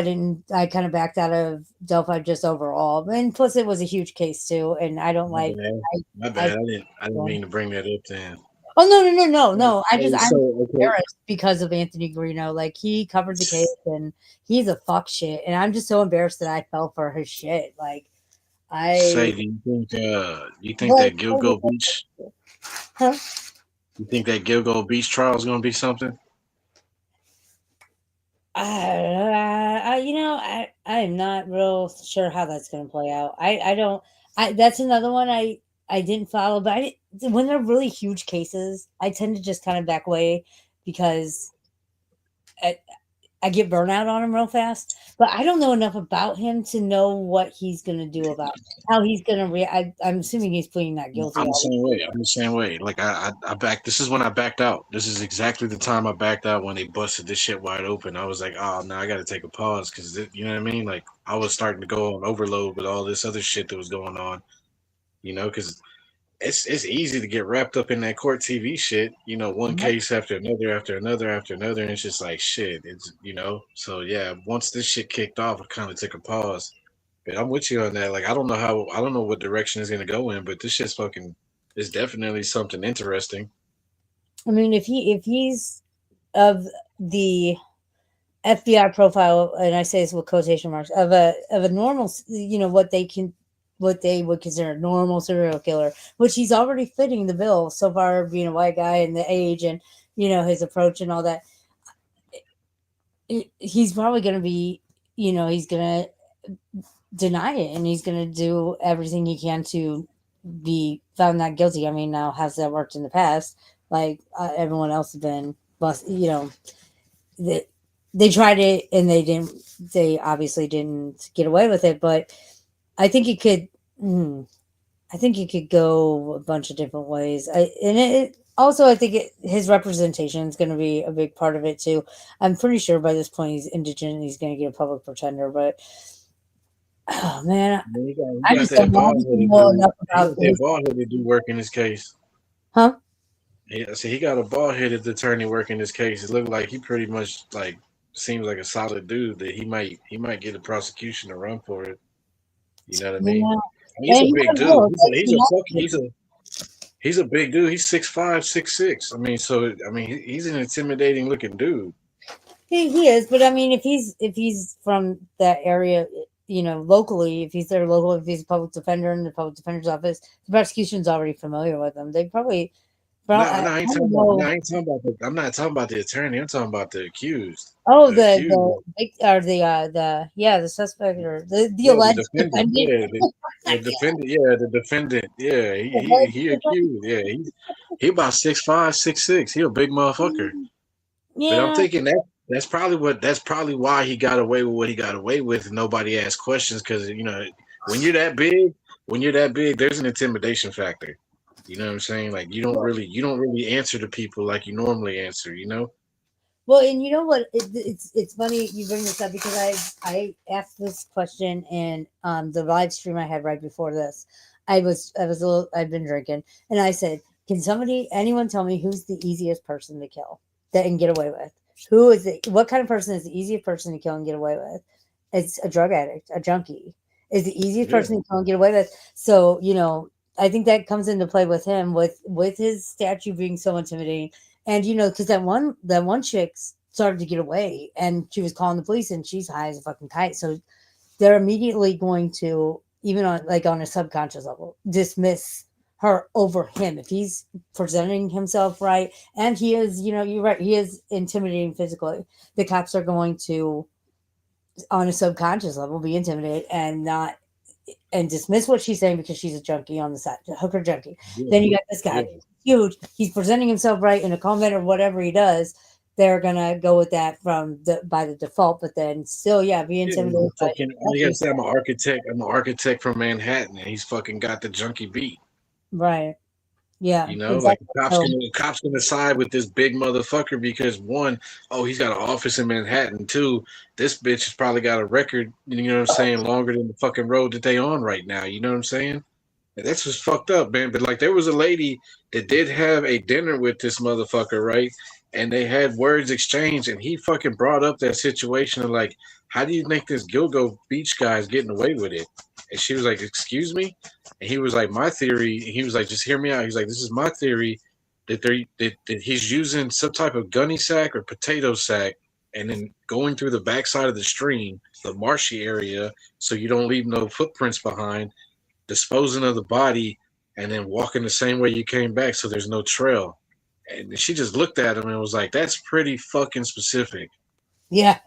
I kind of backed out of Delphi just overall. And plus, it was a huge case too, and I don't
My
like.
bad. My
I
bad. I didn't mean to bring that up then.
Oh no!
Hey,
I'm
so okay.
embarrassed because of Anthony Guarino. Like he covered the case, and he's a fuck shit, and I'm just so embarrassed that I fell for his shit. Like I,
Say, do you think
but
that Gilgo Beach
huh?
you think that Gilgo Beach trial is gonna be something?
I am not real sure how that's going to play out. I don't. That's another one I didn't follow, but when they're really huge cases, I tend to just kind of back away because I get burnout on him real fast, but I don't know enough about him to know what he's gonna do about how he's gonna react. I'm assuming he's pleading not guilty.
I'm the same way. I'm the same way. Like I backed. This is when I backed out. This is exactly the time I backed out when they busted this shit wide open. I was like, oh no, I got to take a pause because you know what I mean. Like I was starting to go on overload with all this other shit that was going on. You know, because it's easy to get wrapped up in that court TV shit. You know, one
Yep.
case after another, after another, after another, and it's just like shit. It's So yeah, once this shit kicked off, I kind of took a pause. But I'm with you on that. Like I don't know what direction it's gonna go in, but this shit's fucking is definitely something interesting.
I mean, if he's of the FBI profile, and I say this with quotation marks of a normal, what they would consider a normal serial killer, which he's already fitting the bill so far, being a white guy and the age and his approach and all that. He's probably going to be, he's going to deny it, and he's going to do everything he can to be found not guilty. I mean, now has that worked in the past? Like everyone else has been, bust, they, they tried it and they didn't. They obviously didn't get away with it, but I think it could. I think it could go a bunch of different ways. Also, I think his representation is going to be a big part of it too. I'm pretty sure by this point he's indigent. He's going to get a public pretender, but oh man,
Man,
I
you got
just
that
don't
bald headed
know
dude.
enough
He
about
got that
his.
bald headed dude working this case.
Huh?
Yeah, see, he got a bald headed attorney working this case. It looked like he pretty much like seems like a solid dude that he might get a prosecution to run for it. You know what I mean?
Yeah,
I mean, he's
and
a
you
big
never
dude.
know.
He's a fuck. He's a big dude. He's 6'5", 6'6". I mean, so I mean, he's an intimidating looking dude.
He is, but I mean, if he's from that area, locally, if he's there locally, if he's a public defender in the public defender's office, the prosecution's already familiar with him. They probably,
No, no,
I
I ain't talking
don't
about. No,
know.
I ain't talking about. I'm not talking about the attorney. I'm talking about the accused.
Oh,
The accused.
the suspect or the
Yeah, the
alleged
defendant.
defendant.
Yeah, the defendant. Yeah, the defendant. Yeah, he
Alleged
accused. Yeah, he about 6'5", 6'6". He a big motherfucker.
defendant.
But I'm
Yeah,
thinking that's probably why he got away with what he got away with. And nobody asked questions because when you're that big, there's an intimidation factor. You know what I'm saying? Like you don't really answer to people like you normally answer. You know?
well, and you know what? It's funny you bring this up because I asked this question in the live stream I had right before this. I was a little I've been drinking, and I said, "Can anyone tell me who's the easiest person to kill that and get away with? Who is it? What kind of person is the easiest person to kill and get away with? It's a drug addict, a junkie. Is the easiest
Yeah.
person to kill and get away with. So I think that comes into play with him with his statue being so intimidating and because that one chick started to get away, and she was calling the police, and she's high as a fucking kite. So they're immediately going to, even on a subconscious level, dismiss her over him if he's presenting himself right, and he is. You're right. He is intimidating physically. The cops are going to, on a subconscious level, be intimidated and not and dismiss what she's saying because she's a junkie on the side, a hooker junkie.
Yeah.
Then you got this
Yeah.
guy, huge. He's presenting himself right in a comment or whatever he does. They're gonna go with that by the default, but then still, yeah, be
Yeah, he's
intimidated
a
by
fucking. All you gotta say, I'm an architect. I'm an architect from Manhattan, and he's fucking got the junkie beat.
right. Yeah,
Like
exactly. So
the cops gonna side with this big motherfucker because one, oh, he's got an office in Manhattan. Two, this bitch has probably got a record. You know what I'm saying? Longer than the fucking road that they on right now. You know what I'm saying? That's just fucked up, man. But like, there was a lady that did have a dinner with this motherfucker, right? And they had words exchanged, and he fucking brought up that situation of like, how do you think this Gilgo Beach guy is getting away with it? And she was like, excuse me? And he was like, my theory. And he was like, just hear me out. He's like, this is my theory that that he's using some type of gunny sack or potato sack, and then going through the backside of the stream, the marshy area, so you don't leave no footprints behind, disposing of the body, and then walking the same way you came back, so there's no trail. And she just looked at him and was like, "That's pretty fucking specific."
Yeah.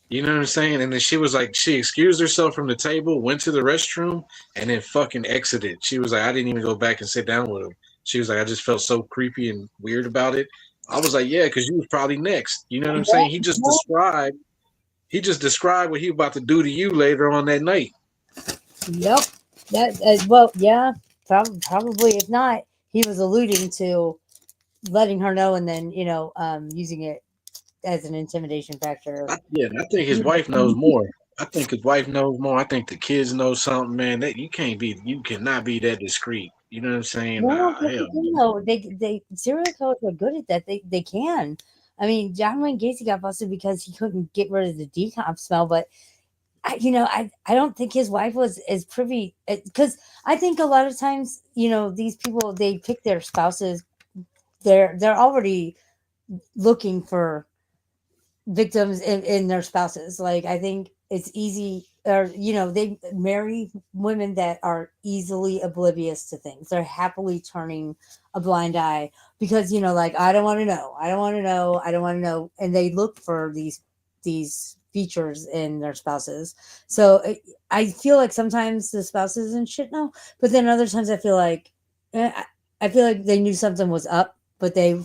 You know what I'm saying? And then she was like, she excused herself from the table, went to the restroom, and then fucking exited. She was like, I didn't even go back and sit down with him. She was like, I just felt so creepy and weird about it. I was like, yeah, because you was probably next. You know what I'm saying? He just described what he was about to do to you later on that night.
Yep. That well, yeah, probably. If not, he was alluding to letting her know, and then using it as an intimidation factor.
I think his wife knows more. I think his wife knows more. I think the kids know something, man. That you cannot be that discreet. You know what I'm saying?
Well, that's the
Hell,
thing, though. They serial killers are good at that. They can. I mean, John Wayne Gacy got busted because he couldn't get rid of the decomp smell, but I don't think his wife was as privy, because I think a lot of times, these people, they pick their spouses. They're already looking for victims in their spouses. Like, I think it's easy, or they marry women that are easily oblivious to things. They're happily turning a blind eye because like, I don't want to know, I don't want to know, I don't want to know, and they look for these features in their spouses. So I feel like sometimes the spouses and shit know, but then other times I feel like I feel like they knew something was up, but they,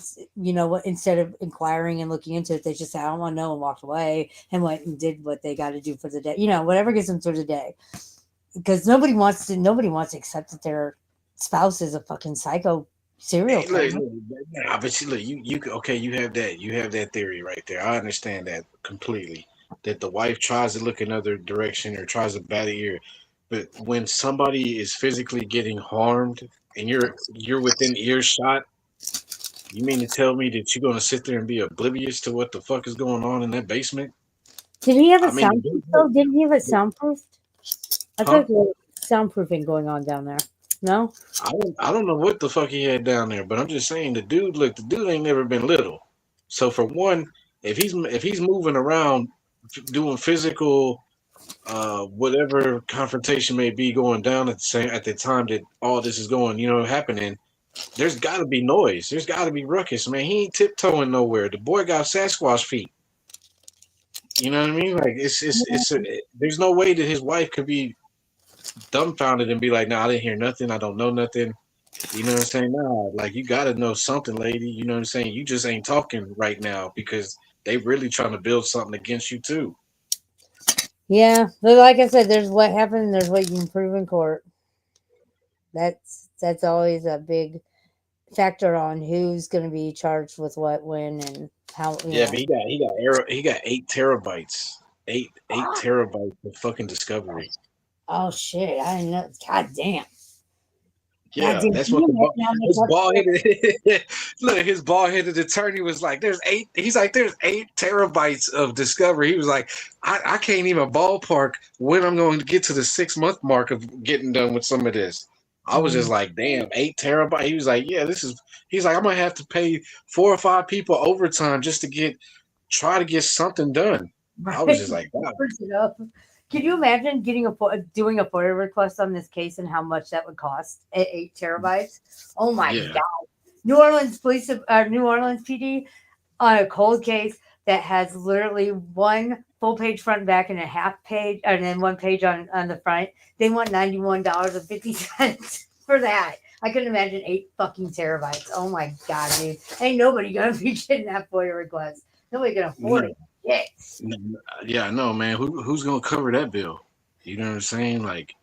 instead of inquiring and looking into it, they just said, I don't want to know, and walked away and went and did what they got to do for the day. Whatever gets them through the day. Because nobody wants to accept that their spouse is a fucking psycho serial killer.
But look, you okay, you have that theory right there. I understand that completely. That the wife tries to look another direction or tries to bat an ear. But when somebody is physically getting harmed and you're within earshot, you mean to tell me that you're gonna sit there and be oblivious to what the fuck is going on in that basement?
Did he have
I
it
mean,
soundproof though? Didn't he have it soundproofed? I
huh?
thought there was soundproofing going on down there. No?
I don't know what the fuck he had down there, but I'm just saying the dude ain't never been little. So for one, if he's moving around doing physical whatever confrontation may be going down at the time that all this is going, happening, there's got to be noise. There's got to be ruckus, man. He ain't tiptoeing nowhere. The boy got Sasquatch feet. You know what I mean? Like there's no way that his wife could be dumbfounded and be like, "No, I didn't hear nothing. I don't know nothing." You know what I'm saying? Nah, like you got to know something, lady. You know what I'm saying? You just ain't talking right now because they really trying to build something against you too.
Yeah, but like I said, there's what happened and there's what you can prove in court. That's always a big factor on who's going to be charged with what, when, and how.
Yeah, but he got 8 terabytes, eight terabytes of fucking discovery.
Oh shit! I didn't know. God damn.
Yeah, that's what his bald headed look. His bald headed attorney was like, "There's 8." He's like, "There's 8 terabytes of discovery." He was like, "I can't even ballpark when I'm going to get to the 6 month mark of getting done with some of this." I was just like, "Damn, 8 terabytes." He was like, "Yeah, this is." He's like, "I'm gonna have to pay 4 or 5 people overtime just to try to get something done."
Right.
I was just like, "Wow."
Can you imagine doing a FOIA request on this case and how much that would cost at 8 terabytes? Oh my god! New Orleans PD on a cold case that has literally one full page front and back and a half page, and then one page on the front. They want $91.50 for that. I couldn't imagine 8 fucking terabytes. Oh my god, dude! Ain't nobody gonna be getting that FOIA request. Nobody can afford it. Yes.
Yeah, I know, man. Who's gonna cover that bill? You know what I'm saying? Like,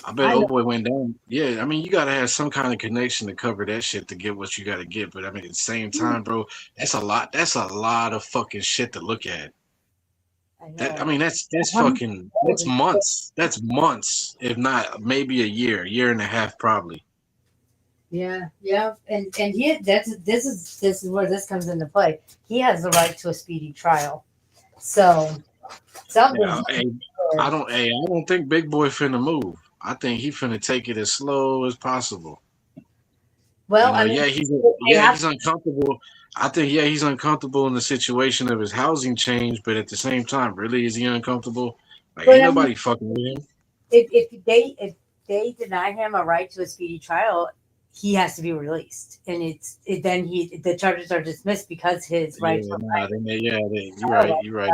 I bet old boy went down. Yeah, I mean, you gotta have some kind of connection to cover that shit to get what you gotta get. But I mean, at the same time, bro, that's a lot. That's a lot of fucking shit to look at.
I
That I
know.
mean, that's
How many
fucking
hours
that's
is
months. That's months, if not maybe a year and a half, probably.
Yeah, yeah, and he this is where this comes into play. He has the right to a speedy trial. So
Yeah,
something's
I
good.
don't. Hey, I don't think Big Boy finna move. I think he finna take it as slow as possible.
Well, I mean, they
Yeah,
have.
he's uncomfortable. I think yeah, he's uncomfortable in the situation of his housing change, but at the same time, really, is he uncomfortable? Like,
But
ain't
I mean,
nobody fucking with him.
if they deny him a right to a speedy trial, he has to be released, and then the charges are dismissed because his rights
Yeah,
were
nah, you're right.
violated.
You're right.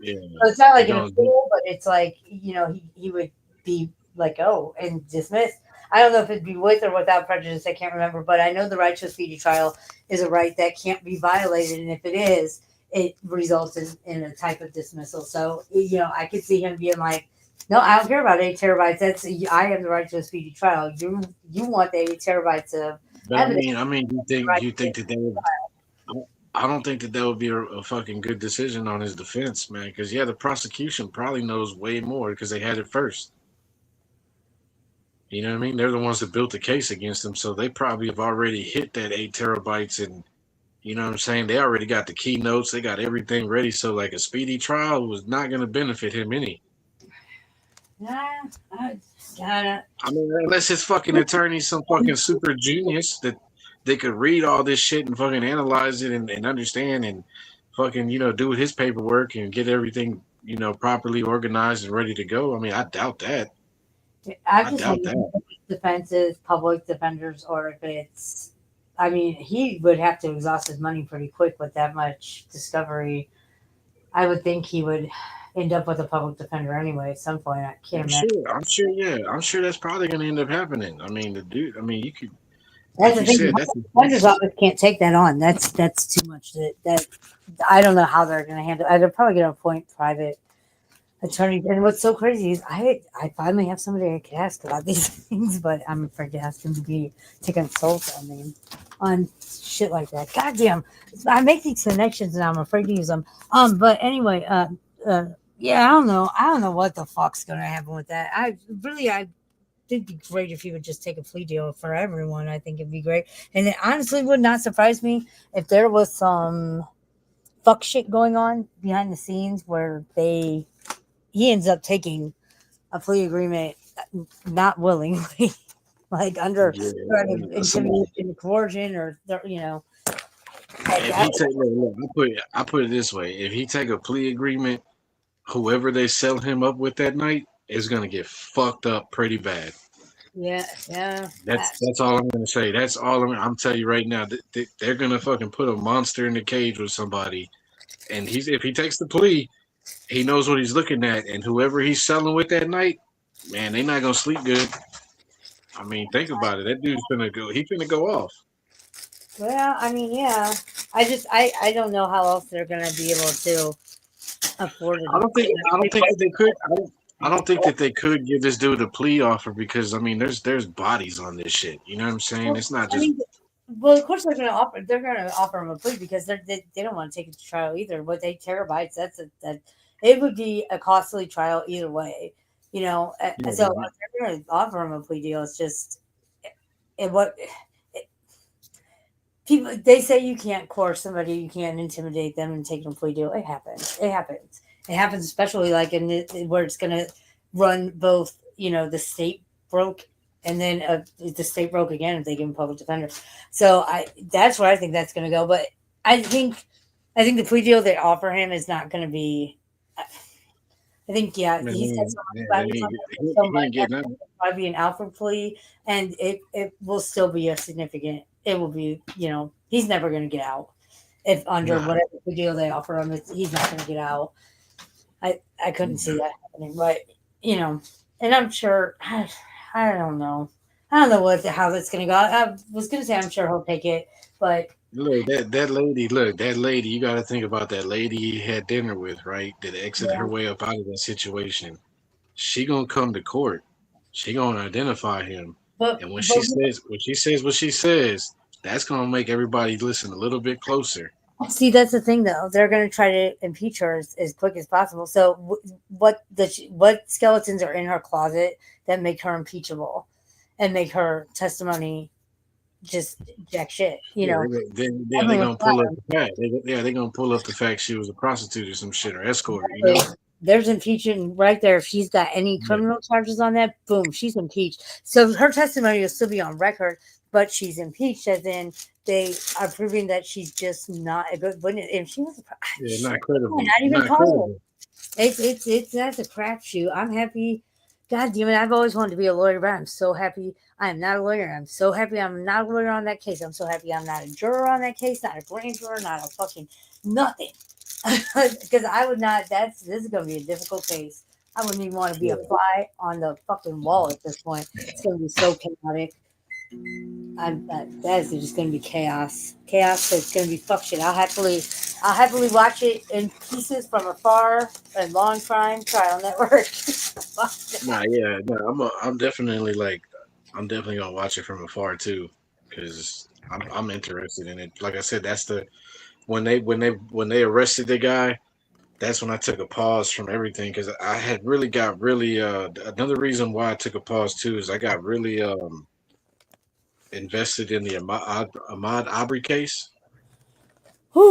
Yeah,
So it's not
they
like an
gonna.
appeal, but it's like he would be let go and dismissed. I don't know if it'd be with or without prejudice. I can't remember, but I know the right to a speedy trial is a right that can't be violated, and if it is, it results in a type of dismissal. So I could see him being like, "No, I don't care about 8 terabytes. I have the right to a speedy trial. You want the 8 terabytes of
But
evidence,
I mean,
right?"
you think that they would? I don't think that that would be a fucking good decision on his defense, man. Because yeah, the prosecution probably knows way more because they had it first. You know what I mean? They're the ones that built the case against him, so they probably have already hit that 8 terabytes, and you know what I'm saying. They already got the keynotes, they got everything ready. So like a speedy trial was not going to benefit him any.
Nah, I gotta.
I mean, unless his fucking attorney's some fucking super genius that they could read all this shit and fucking analyze it and understand and fucking do his paperwork and get everything properly organized and ready to go. I mean, I doubt that.
I
I
just
doubt
wonder
that.
if it's defenses, public defenders, or if it's. I mean, he would have to exhaust his money pretty quick with that much discovery. I would think he would end up with a public defender anyway at some point. I can't imagine.
I'm sure, yeah, I'm sure that's probably going to end up happening. I mean, the dude, I mean, you could,
That's
like
the
you
thing. The
said,
public defender's office can't take that on. That's too much. That I don't know how they're going to handle. They're probably going to appoint private attorneys. And what's so crazy is I finally have somebody I can ask about these things, but I'm afraid to ask him to consult on me on shit like that. Goddamn, I make these connections and I'm afraid to use them. But anyway, uh, yeah, I don't know what the fuck's gonna happen with that. I it'd be great if he would just take a plea deal for everyone. I think it'd be great, and it honestly would not surprise me if there was some fuck shit going on behind the scenes where he ends up taking a plea agreement not willingly, like under
yeah,
threat of
somebody.
intimidation, coercion, or like
If
that.
he take, look, I put it this way: if he take a plea agreement, whoever they sell him up with that night is gonna get fucked up pretty bad.
Yeah, yeah.
That's all I'm gonna say. That's all I'm telling you right now. They're gonna fucking put a monster in the cage with somebody, and he's if he takes the plea, he knows what he's looking at, and whoever he's selling with that night, man, they not gonna sleep good. I mean, think about it. That dude's gonna go. He finna go off.
Well, I mean, yeah. I don't know how else they're gonna be able to afford
I don't think. I don't think that they could. I don't think
it.
that they could give this dude a plea offer because I mean, there's bodies on this shit. You know what I'm saying?
Well,
It's not
I
just.
mean, well, of course they're going to offer. They're going to offer him a plea because they don't want to take it to trial either. With 8 terabytes, that it would be a costly trial either way. So
Yeah,
if they're going to offer him a plea deal, it's just it, what it, people they say you can't coerce somebody, you can't intimidate them and take them a plea deal. It happens. It happens. It happens, especially like where it's going to run both. The state broke and then the state broke again if they give him public defender. So that's where I think that's going to go. But I think I think the plea deal they offer him is not going to be. I think yeah,
man,
he said so
yeah,
much, he's so
he
much
ain't getting nothing.
probably be an Alfred plea, and it will still be a significant. It will be he's never going to get out if under
Nah,
whatever plea deal they offer him. He's not going to get out. I couldn't see that happening, but and I'm sure I don't know. I don't know how that's gonna go. I was gonna say I'm sure he'll take it, but
look, that lady, you got to think about that lady he had dinner with, right? That exited her
yeah,
way up out of that situation. She gonna come to court. She gonna identify him,
but
and
but
when she says what she says, that's gonna make everybody listen a little bit closer.
See, that's the thing, though. They're going to try to impeach her as quick as possible. So, what skeletons are in her closet that make her impeachable and make her testimony just jack shit? You
Yeah,
know,
they
everyone
gonna pull up the fact. They gonna pull up the fact she was a prostitute or some shit or escort. You know.
there's impeachment right there. If she's got any
Yeah.
criminal charges on that, boom, she's impeached. So her testimony will still be on record, but she's impeached, as in they are proving that she's just not a good witness. If she was,
Yeah,
shit,
not credible.
not even
Not
close.
credible.
It's that's a crapshoot. I'm happy. God damn it! I've always wanted to be a lawyer, but I'm so happy I am not a lawyer. I'm so happy I'm not a lawyer on that case. I'm so happy I'm not a juror on that case, not a grand juror, not a fucking nothing. Because I would not. This is gonna be a difficult case. I wouldn't even want to be a
Yeah.
fly on the fucking wall at this point. It's gonna be so chaotic. That is just gonna be chaos. So it's gonna be fuck shit. I'll happily watch it in pieces from afar. And long crime trial network.
Nah, yeah, no, I'm definitely I'm definitely gonna watch it from afar too, because I'm interested in it. Like I said, that's the when they arrested the guy. That's when I took a pause from everything because I had really got really another reason why I took a pause too is I got really invested in the Ahmad Aubrey case.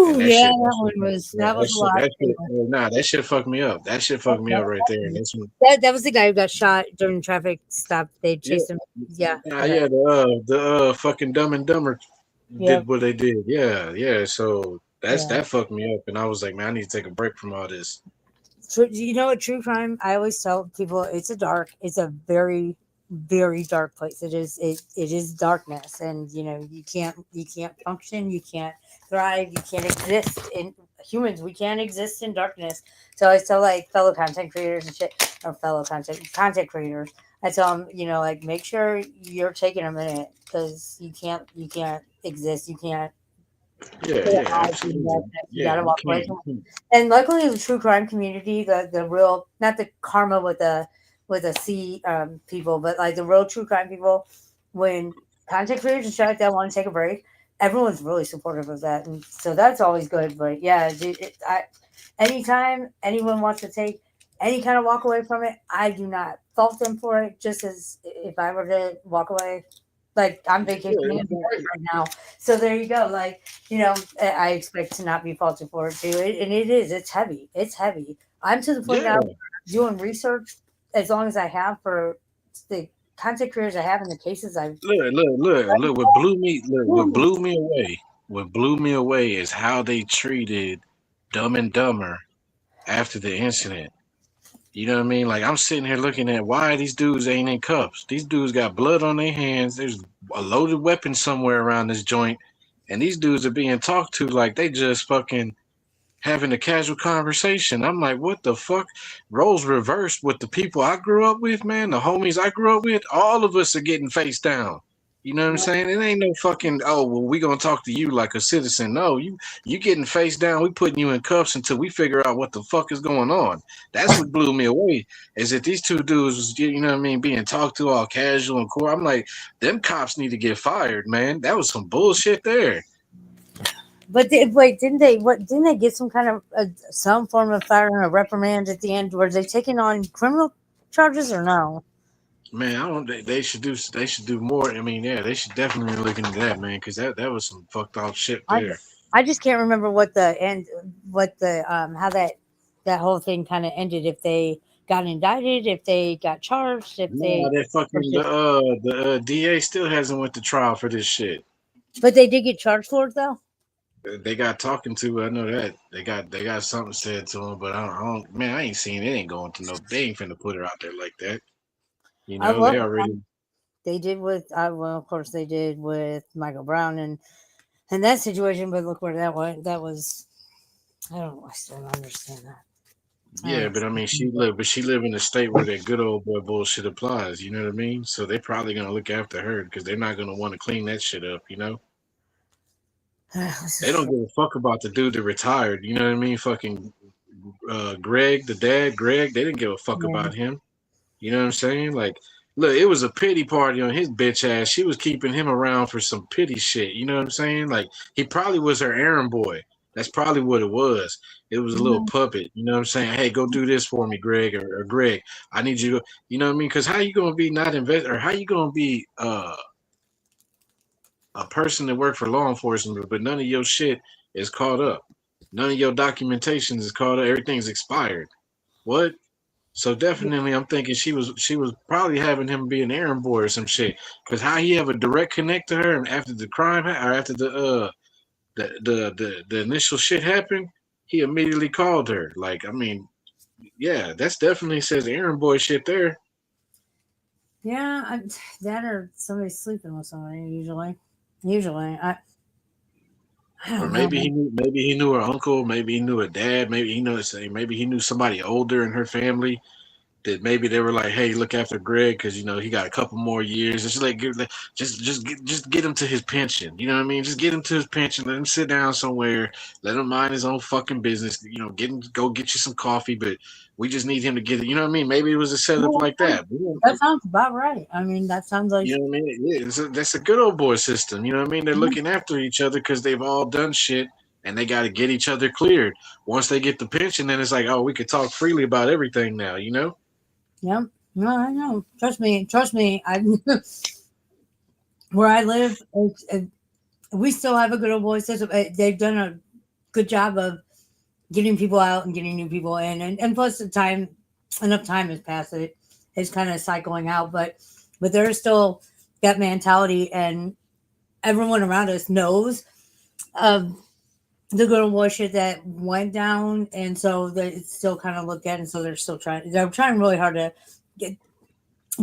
And
Whew,
that
yeah,
shit, yeah,
that was a lot.
that shit, nah, that shit fucked me up. That shit fucked me up right there. And that's when,
That was the guy who got shot during the traffic stop. They
yeah,
chased him. Yeah.
nah,
Okay.
yeah, the fucking Dumb and Dumber
Yep.
did what they did. Yeah, yeah. So
Yeah.
that fucked me up, and I was like, man, I need to take a break from all this.
You know what? True crime. I always tell people it's a very, very dark place. It is darkness, and you can't function, you can't thrive, you can't exist in humans. We can't exist in darkness. So I tell like fellow content creators and shit, or fellow content creators. I tell them, like make sure you're taking a minute because you can't exist. You can't
Yeah, yeah, absolutely.
you
Yeah,
gotta
you
walk away
can't.
from
You
it.
can't.
And luckily, the true crime community, the real, not the karma with a C people, but like the real true crime people, when content creators and shit like that want to take a break, everyone's really supportive of that, and so that's always good. But yeah, anytime anyone wants to take any kind of walk away from it, I do not fault them for it. Just as if I were to walk away, like I'm vacationing
Yeah,
in Hawaii
exactly.
right now, so there you go. Like I expect to not be faulted for it too. And it is. It's heavy. It's heavy. I'm to the point now
Yeah.
doing research as long as I have for the content careers I have and the cases I've.
Look. What blew me away. What blew me away is how they treated Dumb and Dumber after the incident. You know what I mean? Like I'm sitting here looking at why these dudes ain't in cuffs. These dudes got blood on their hands. There's a loaded weapon somewhere around this joint, and these dudes are being talked to like they just fucking having a casual conversation. I'm like, what the fuck? Roles reversed with the people I grew up with, man. The homies I grew up with, all of us are getting face down. You know what I'm saying? It ain't no fucking, oh well, we gonna talk to you like a citizen. No, you getting face down. We putting you in cuffs until we figure out what the fuck is going on. That's what blew me away. Is that these two dudes was, you know what I mean, being talked to all casual and cool. I'm like, them cops need to get fired, man. That was some bullshit there.
But wait, didn't they? What didn't they get some kind of some form of fire and a reprimand at the end? Were they taking on criminal charges or no?
Man, I don't. They should do more. I mean, yeah, they should definitely look into that, man, because that was some fucked off shit
I
there.
I just can't remember what the how that whole thing kind of ended. If they got indicted, if they got charged, if
Nah,
they
that
or
fucking
just,
the DA still hasn't went to trial for this shit.
but they did get charged for it though.
They got talking to. I know that they got something said to him, but I don't. Man, I ain't seen it. Ain't going to no. They ain't finna put her out there like that. You
I
know, they
well,
already.
they did with well, of course they did with Michael Brown and that situation. But look where that went. That was I don't know. I still don't understand that. I
Yeah, but I mean, she live in a state where that good old boy bullshit applies. You know what I mean? So they probably gonna look after her because they're not gonna want to clean that shit up. You know.
this
They
is
don't give a fuck about the dude that retired. You know what I mean? Fucking Greg, the dad, Greg. They didn't give a fuck
yeah.
about him. You know what I'm saying? Like, look, it was a pity party on his bitch ass. She was keeping him around for some pity shit. You know what I'm saying? Like, he probably was her errand boy. That's probably what it was. It was a little puppet. You know what I'm saying? Hey, go do this for me, Greg, or Greg. I need you to. You know what I mean? Because how you gonna be not invest, or how you gonna be a person that work for law enforcement, but none of your shit is caught up. None of your documentation is caught up. Everything's expired. What? So definitely, I'm thinking she was probably having him be an errand boy or some shit. Cause how he have a direct connect to her, and after the crime or after the initial shit happened, he immediately called her. Like, I mean, yeah, that's definitely says errand boy shit there.
Yeah, that or somebody sleeping with somebody. Usually, I
Or
don't know.
maybe he knew her uncle, maybe he knew her dad, maybe he knew somebody older in her family that maybe they were like, "Hey, look after Greg because he got a couple more years. Just get him to his pension. You know what I mean? Just get him to his pension. Let him sit down somewhere. Let him mind his own fucking business. Get him go get you some coffee. But we just need him to get it. You know what I mean? Maybe it was a setup like that.
That sounds about right. I mean, that sounds like
You know what I mean? Yeah, that's a good old boy system. You know what I mean? They're looking after each other because they've all done shit and they got to get each other cleared. Once they get the pension, then it's like, oh, we could talk freely about everything now. You know?
yep. No, I know. Trust me. I where I live, we still have a good old boy system. They've done a good job of getting people out and getting new people in, and plus the time, enough time has passed. It's kind of cycling out, but there's still that mentality, and everyone around us knows of the good old boy shit that went down, and so it's still kind of looked at, and so they're trying really hard to get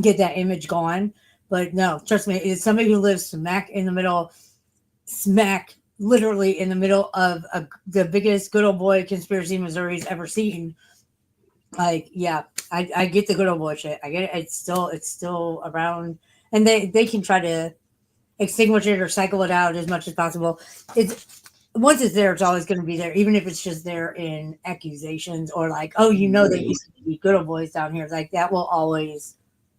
get that image going. But no, trust me, it's somebody who lives smack literally in the middle of the biggest good old boy conspiracy Missouri's ever seen. Like, yeah, I get the good old boy shit. I get it. It's still around, and they can try to extinguish it or cycle it out as much as possible. It's once it's there, it's always going to be there, even if it's just there in accusations or like, oh, they used to be good old boys down here. Like that will always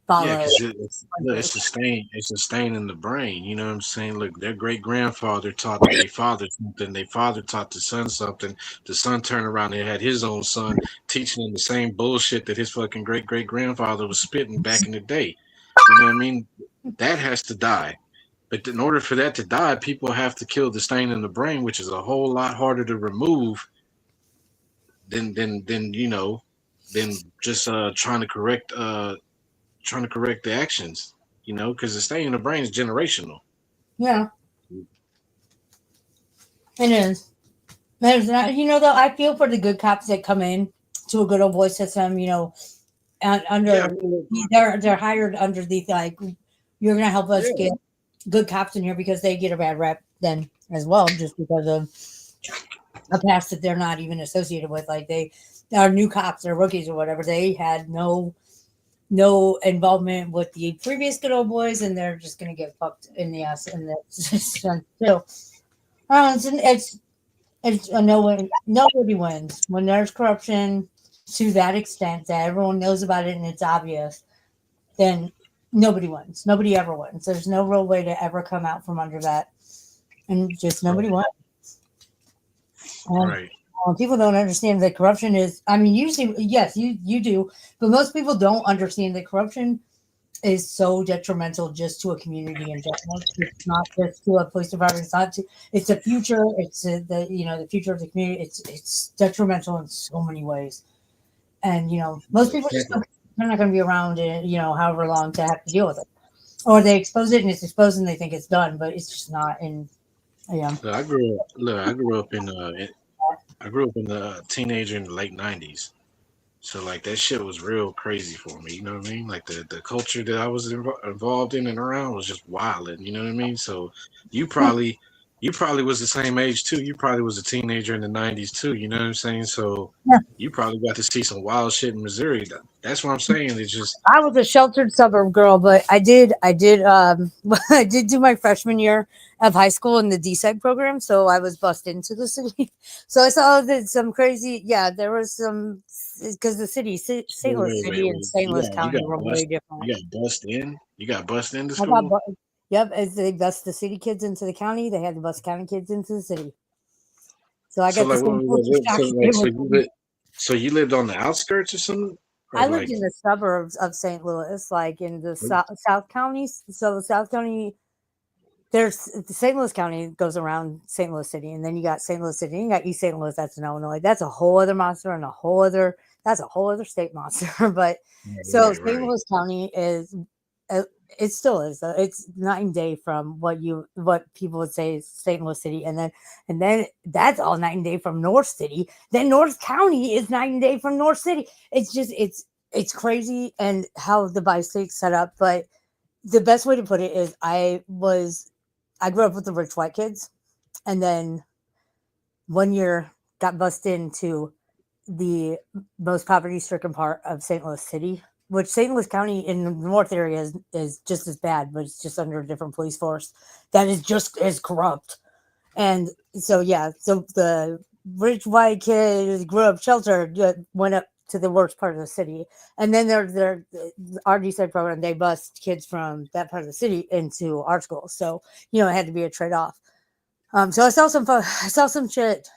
Yeah,
follow.
because it's a stain. It's a stain in the brain. You know what I'm saying? Look, their great grandfather taught their father something. Their father taught the son something. The son turned around and had his own son teaching him the same bullshit that his fucking great grandfather was spitting back in the day. You know what I mean? That has to die. But in order for that to die, people have to kill the stain in the brain, which is a whole lot harder to remove than just trying to correct the actions, because the stain in the brain is generational.
Yeah, it is. There's not, though, I feel for the good cops that come in to a good old boy system,
Yeah,
under they're hired under the like you're gonna help us
yeah,
get good cops in here because they get a bad rep then as well, just because of a past that they're not even associated with. Like they are new cops or rookies or whatever. They had no involvement with the previous good old boys, and they're just gonna get fucked in the ass. And that's so. It's a nobody wins when there's corruption to that extent that everyone knows about it and it's obvious. Then nobody wins. Nobody ever wins. There's no real way to ever come out from under that, and just nobody
right,
wins. And
right.
people don't understand that corruption is. I mean, usually, yes, you do, but most people don't understand that corruption is so detrimental just to a community in general. It's not just to a police department. It's not to. It's the future. It's the future of the community. It's detrimental in so many ways. And most people just they're not going to be around in however long to have to deal with it, or they expose it and it's exposed and they think it's done, but it's just not. And yeah,
I grew up in the teenager in the late '90s. So like that shit was real crazy for me. You know what I mean? Like the culture that I was involved in and around was just wild. And you know what I mean? So you probably you probably was the same age too. You probably was a teenager in the '90s too. You know what I'm saying? So
yeah.
you probably got to see some wild shit in Missouri. That's what I'm saying. It's just
I was a sheltered suburb girl, but I did do my freshman year of high school in the DSEG program, so I was bussed into the city. So I saw that some crazy, yeah, there was some because the city, St.
wait,
Louis
wait, wait,
City and
wait.
St. Louis
You
County
got
were way
bust.
different.
You got bust in. You got bust into
I got,
school.
yep, as they bust the city kids into the county, they had to bust county kids into the city. So I
So
got the
like, what
same
was
culture
it?
shock
So
they
like,
were.
so you lived on the outskirts or something, or
I lived
like?
in the suburbs of St. Louis, like in the South counties. So the South County, there's the St. Louis County goes around St. Louis City, and then you got St. Louis City, and you got East St. Louis. That's in Illinois. That's a whole other monster, and that's a whole other state monster. But so
Right,
St.
right.
Louis County is, uh, it still is. It's night and day from what people would say is St. Louis City, and then that's all night and day from North City. Then North County is night and day from North City. It's just it's crazy and how the bi-state's set up, but the best way to put it is I grew up with the rich white kids, and then one year got bussed into the most poverty-stricken part of St. Louis City, which St. Louis County in the north area is just as bad, but it's just under a different police force that is just as corrupt. And so yeah, so the rich white kid grew up sheltered, went up to the worst part of the city, and then their RD program, they bust kids from that part of the city into our school. So it had to be a trade off. So I saw some shit.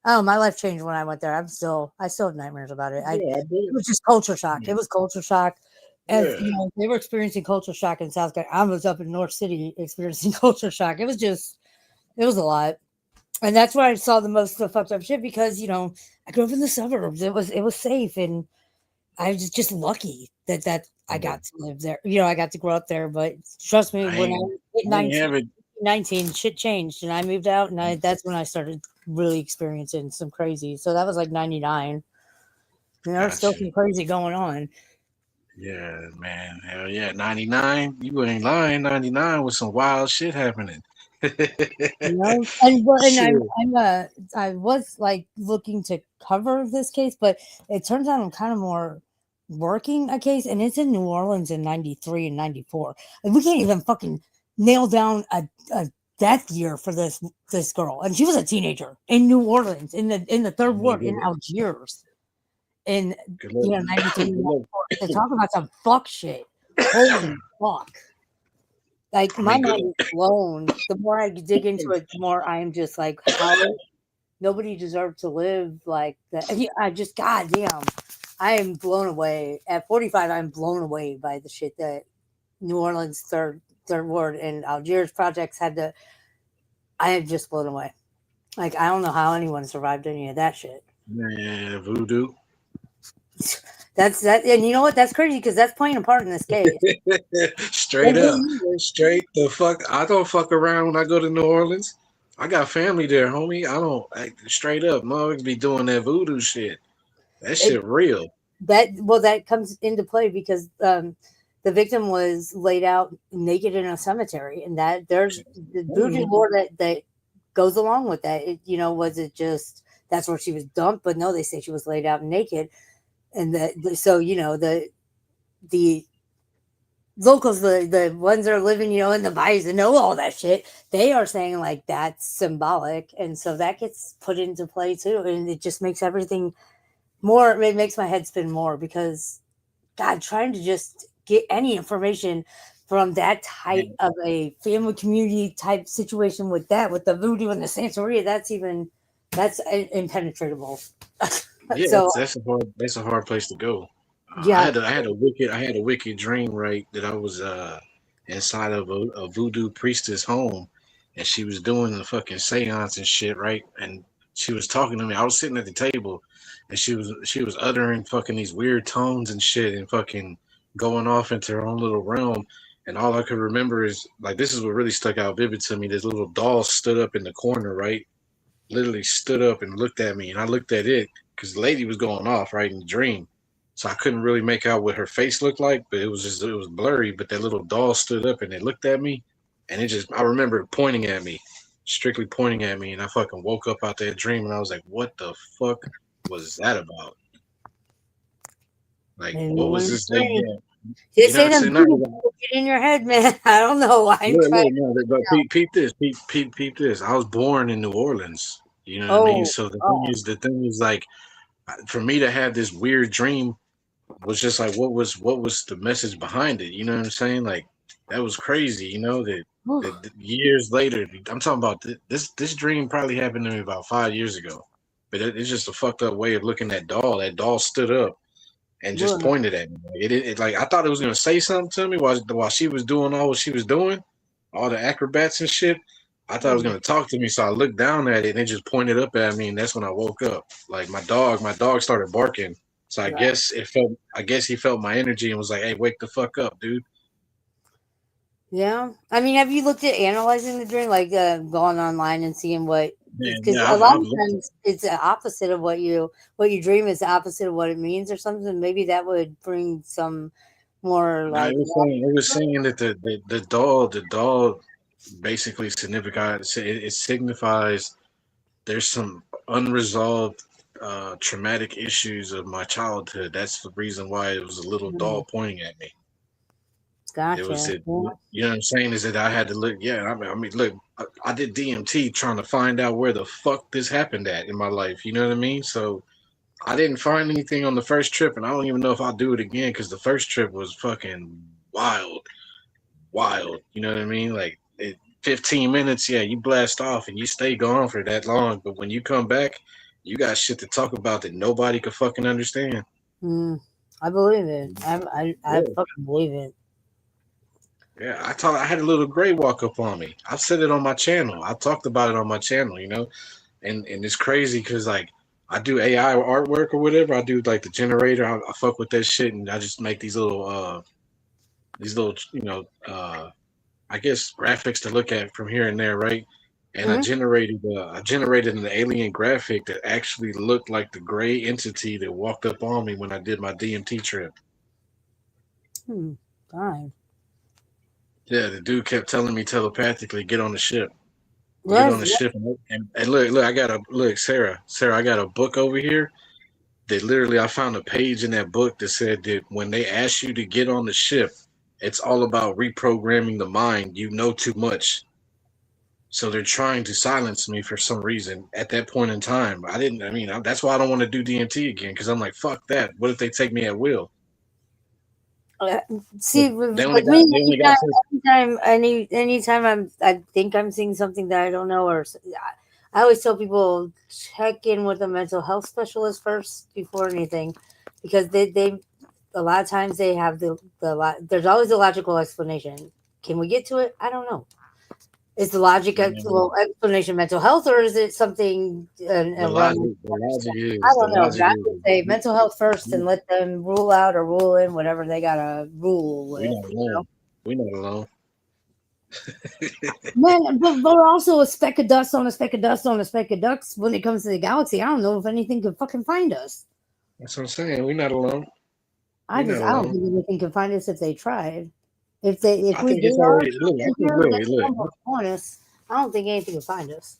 Oh, my life changed when I went there. I still have nightmares about it.
Yeah, I
It
bet.
was just culture shock. It was culture shock. As
Yeah.
they were experiencing culture shock in South Carolina. I was up in North City experiencing culture shock. It was a lot. And that's where I saw the most of the fucked up shit because, I grew up in the suburbs. It was safe, and I was just lucky that I
Yeah.
got to live there. I got to grow up there. But trust me, when I hit
I ain't
19,
have it.
19, shit changed, and I moved out, and that's when I started really experiencing some crazy. So that was like 99. And there's still
Gotcha.
some crazy going on.
Yeah, man. Hell yeah. 99. You ain't lying. 99 with some wild shit happening.
And
Shit.
I was like looking to cover this case, but it turns out I'm kind of more working a case, and it's in New Orleans in 93 and 94. And we can't even fucking nail down a death year for this girl. And she was a teenager in New Orleans, in the third ward in Algiers in
Good luck.
93
Good
and
luck.
94. To talk about some fuck shit. Holy fuck. Like
I
my
mean, good.
mind is blown. The more I dig into it, the more I am just like, how nobody deserved to live like that. And I just, goddamn, I am blown away. At 45, I'm blown away by the shit that New Orleans third ward and Algiers projects had to. I am just blown away. Like I don't know how anyone survived any of that shit.
Man, voodoo.
That's that, and you know what? That's crazy because that's playing a part in this case.
Straight
It
up.
really is.
Straight the fuck. I don't fuck around when I go to New Orleans. I got family there, homie. I don't straight up. Motherfuckers be doing that voodoo shit. That
It
shit real.
that comes into play because the victim was laid out naked in a cemetery, and that there's the voodoo lore that goes along with that. Was it just that's where she was dumped? But no, they say she was laid out naked, and so the locals, the ones that are living, in the valleys and know all that shit, they are saying like that's symbolic, and so that gets put into play too, and it just makes everything more. It makes my head spin more because God, trying to just get any information from that type of a family community type situation with the voodoo and the Santeria, that's impenetrable.
Yeah,
So
that's a hard place to go.
yeah,
I had a wicked dream, right, that I was inside of a voodoo priestess home, and she was doing the fucking seance and shit, right, and she was talking to me. I was sitting at the table, and she was uttering fucking these weird tones and shit, and fucking going off into her own little realm. And all I could remember is like this is what really stuck out vivid to me. This little doll stood up in the corner, right, literally stood up and looked at me, and I looked at it because the lady was going off right in the dream, so I couldn't really make out what her face looked like, but it was blurry. But that little doll stood up and it looked at me, and I remember it pointing at me, strictly pointing at me, and I fucking woke up out that dream, and I was like, what the fuck was that about? Like, what was this thing? Yeah,
they
you know what
say
I'm
them
saying? Not
voodoo
like,
people get in your head, man. I don't know. I'm
look,
trying.
look, no, but peep this, peep this. I was born in New Orleans. You know what I mean?
Oh,
So
oh,
the thing is like for me to have this weird dream was just like what was the message behind it, you know what I'm saying? Like that was crazy, that Years later, I'm talking about this dream probably happened to me about 5 years ago, but it's just a fucked up way of looking at doll. That doll stood up and just
Well,
pointed at me. It like I thought it was gonna say something to me while she was doing all what she was doing, all the acrobats and shit. I thought it was gonna talk to me, so I looked down at it and it just pointed up at me, and that's when I woke up. Like my dog started barking. So I guess he felt my energy and was like, "Hey, wake the fuck up, dude."
yeah. I mean, have you looked at analyzing the dream, like going online and seeing what?
Man,
Because
yeah,
a lot
I've
of
looked.
times it's the opposite of what you dream is the opposite of what it means or something. Maybe that would bring some more
No,
like.
it was saying that the doll basically signifies it signifies there's some unresolved traumatic issues of my childhood. That's the reason why it was a little doll pointing at me. It was
Gotcha.
it.
Yeah.
You know what I'm saying? Is that I had to look? Yeah, I mean, look, I did DMT trying to find out where the fuck this happened at in my life. You know what I mean? So I didn't find anything on the first trip, and I don't even know if I'll do it again because the first trip was fucking wild, wild. You know what I mean? 15 minutes, yeah, you blast off and you stay gone for that long, but when you come back, you got shit to talk about that nobody could fucking understand.
Mm, I believe it. I
Yeah,
fucking believe it.
yeah. I had a little gray walk up on me. I've said it on my channel. I talked about it on my channel, and it's crazy because like I do AI artwork or whatever. I do like the generator. I fuck with that shit, and I just make these little I guess graphics to look at from here and there, right? And
Hmm.
I generated an alien graphic that actually looked like the gray entity that walked up on me when I did my DMT trip.
Hmm. Fine.
Yeah, the dude kept telling me telepathically, "Get on the ship, get on
Yes.
the ship." And look, I got a look, Sarah, I got a book over here that literally I found a page in that book that said that when they ask you to get on the ship, it's all about reprogramming the mind. You know too much. So they're trying to silence me for some reason at that point in time. I didn't. I mean, that's why I don't want to do DMT again because I'm like, fuck that. What if they take me at will?
Uh,
But
See, with,
they only
with
got.
me,
They only got.
anytime I think I'm seeing something that I don't know, I always tell people check in with a mental health specialist first before anything, because they a lot of times they have there's always a logical explanation. Can we get to it? I don't know. Is the logic
Man,
well explanation mental health, or is it something
the
around?
logic. The logic
I
is. The
don't know, but
logic
I
is.
would say mental health first and let them rule out or rule in whatever they gotta rule
We
with.
not alone. We not alone.
Man, but we're also a speck of dust on a speck of dust on a speck of dust when it comes to the galaxy. I don't know if anything could fucking find us.
That's what I'm saying. We not alone. We not
I don't
alone.
think anything could find us if they tried. If
I
we
think
they
it's
are
already. Look. I think.
here and they
Look.
stumble upon us, I don't think anything could find us.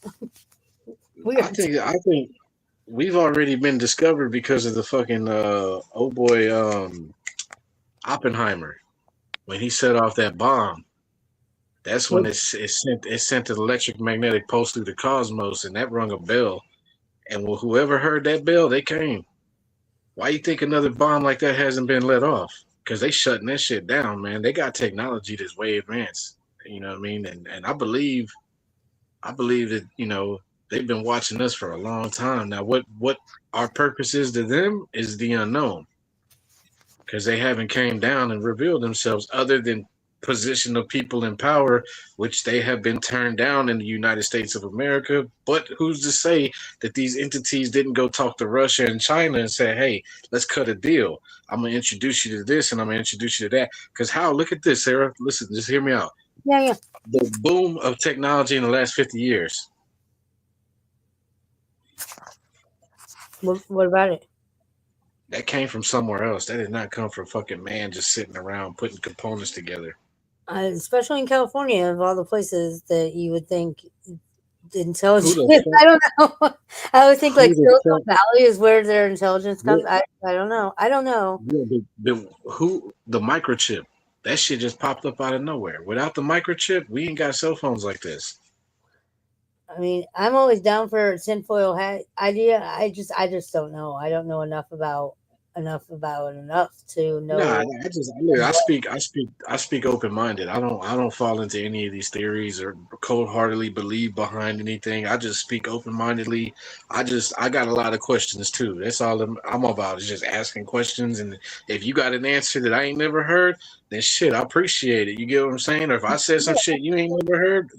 We
I
are
think. I think we've already been discovered because of the fucking oh boy Oppenheimer when he set off that bomb. That's when it sent an electromagnetic pulse through the cosmos, and that rung a bell. And whoever heard that bell, they came. Why you think another bomb like that hasn't been let off? Because they shutting that shit down, man. They got technology that's way advanced. You know what I mean? And I believe that they've been watching us for a long time now. What our purpose is to them is the unknown because they haven't came down and revealed themselves other than position of people in power, which they have been turned down in the United States of America. But who's to say that these entities didn't go talk to Russia and China and say, hey, let's cut a deal. I'm going to introduce you to this and I'm going to introduce you to that. Because how, look at this, Sarah. Listen, just hear me out.
yeah, yeah.
The boom of technology in the last 50 years,
What about it?
that came from somewhere else. That did not come from fucking man just sitting around putting components together.
Especially in California, of all the places that you would think
Who
intelligence.
the
I
fuck?
don't know. I would think like
Who the
Silicon
fuck?
Valley is where their intelligence comes.
What?
I don't know. I don't know.
Yeah, the microchip? That shit just popped up out of nowhere. Without the microchip, we ain't got cell phones like this.
I mean, I'm always down for a tinfoil hat idea. I just don't know. I don't know enough about. enough about it enough to
Nah,
know.
I speak open minded. I don't fall into any of these theories or cold heartedly believe behind anything. I just speak open mindedly. I got a lot of questions too. That's all I'm about is just asking questions. And if you got an answer that I ain't never heard, then shit, I appreciate it. You get what I'm saying? Or if I said some shit you ain't never heard,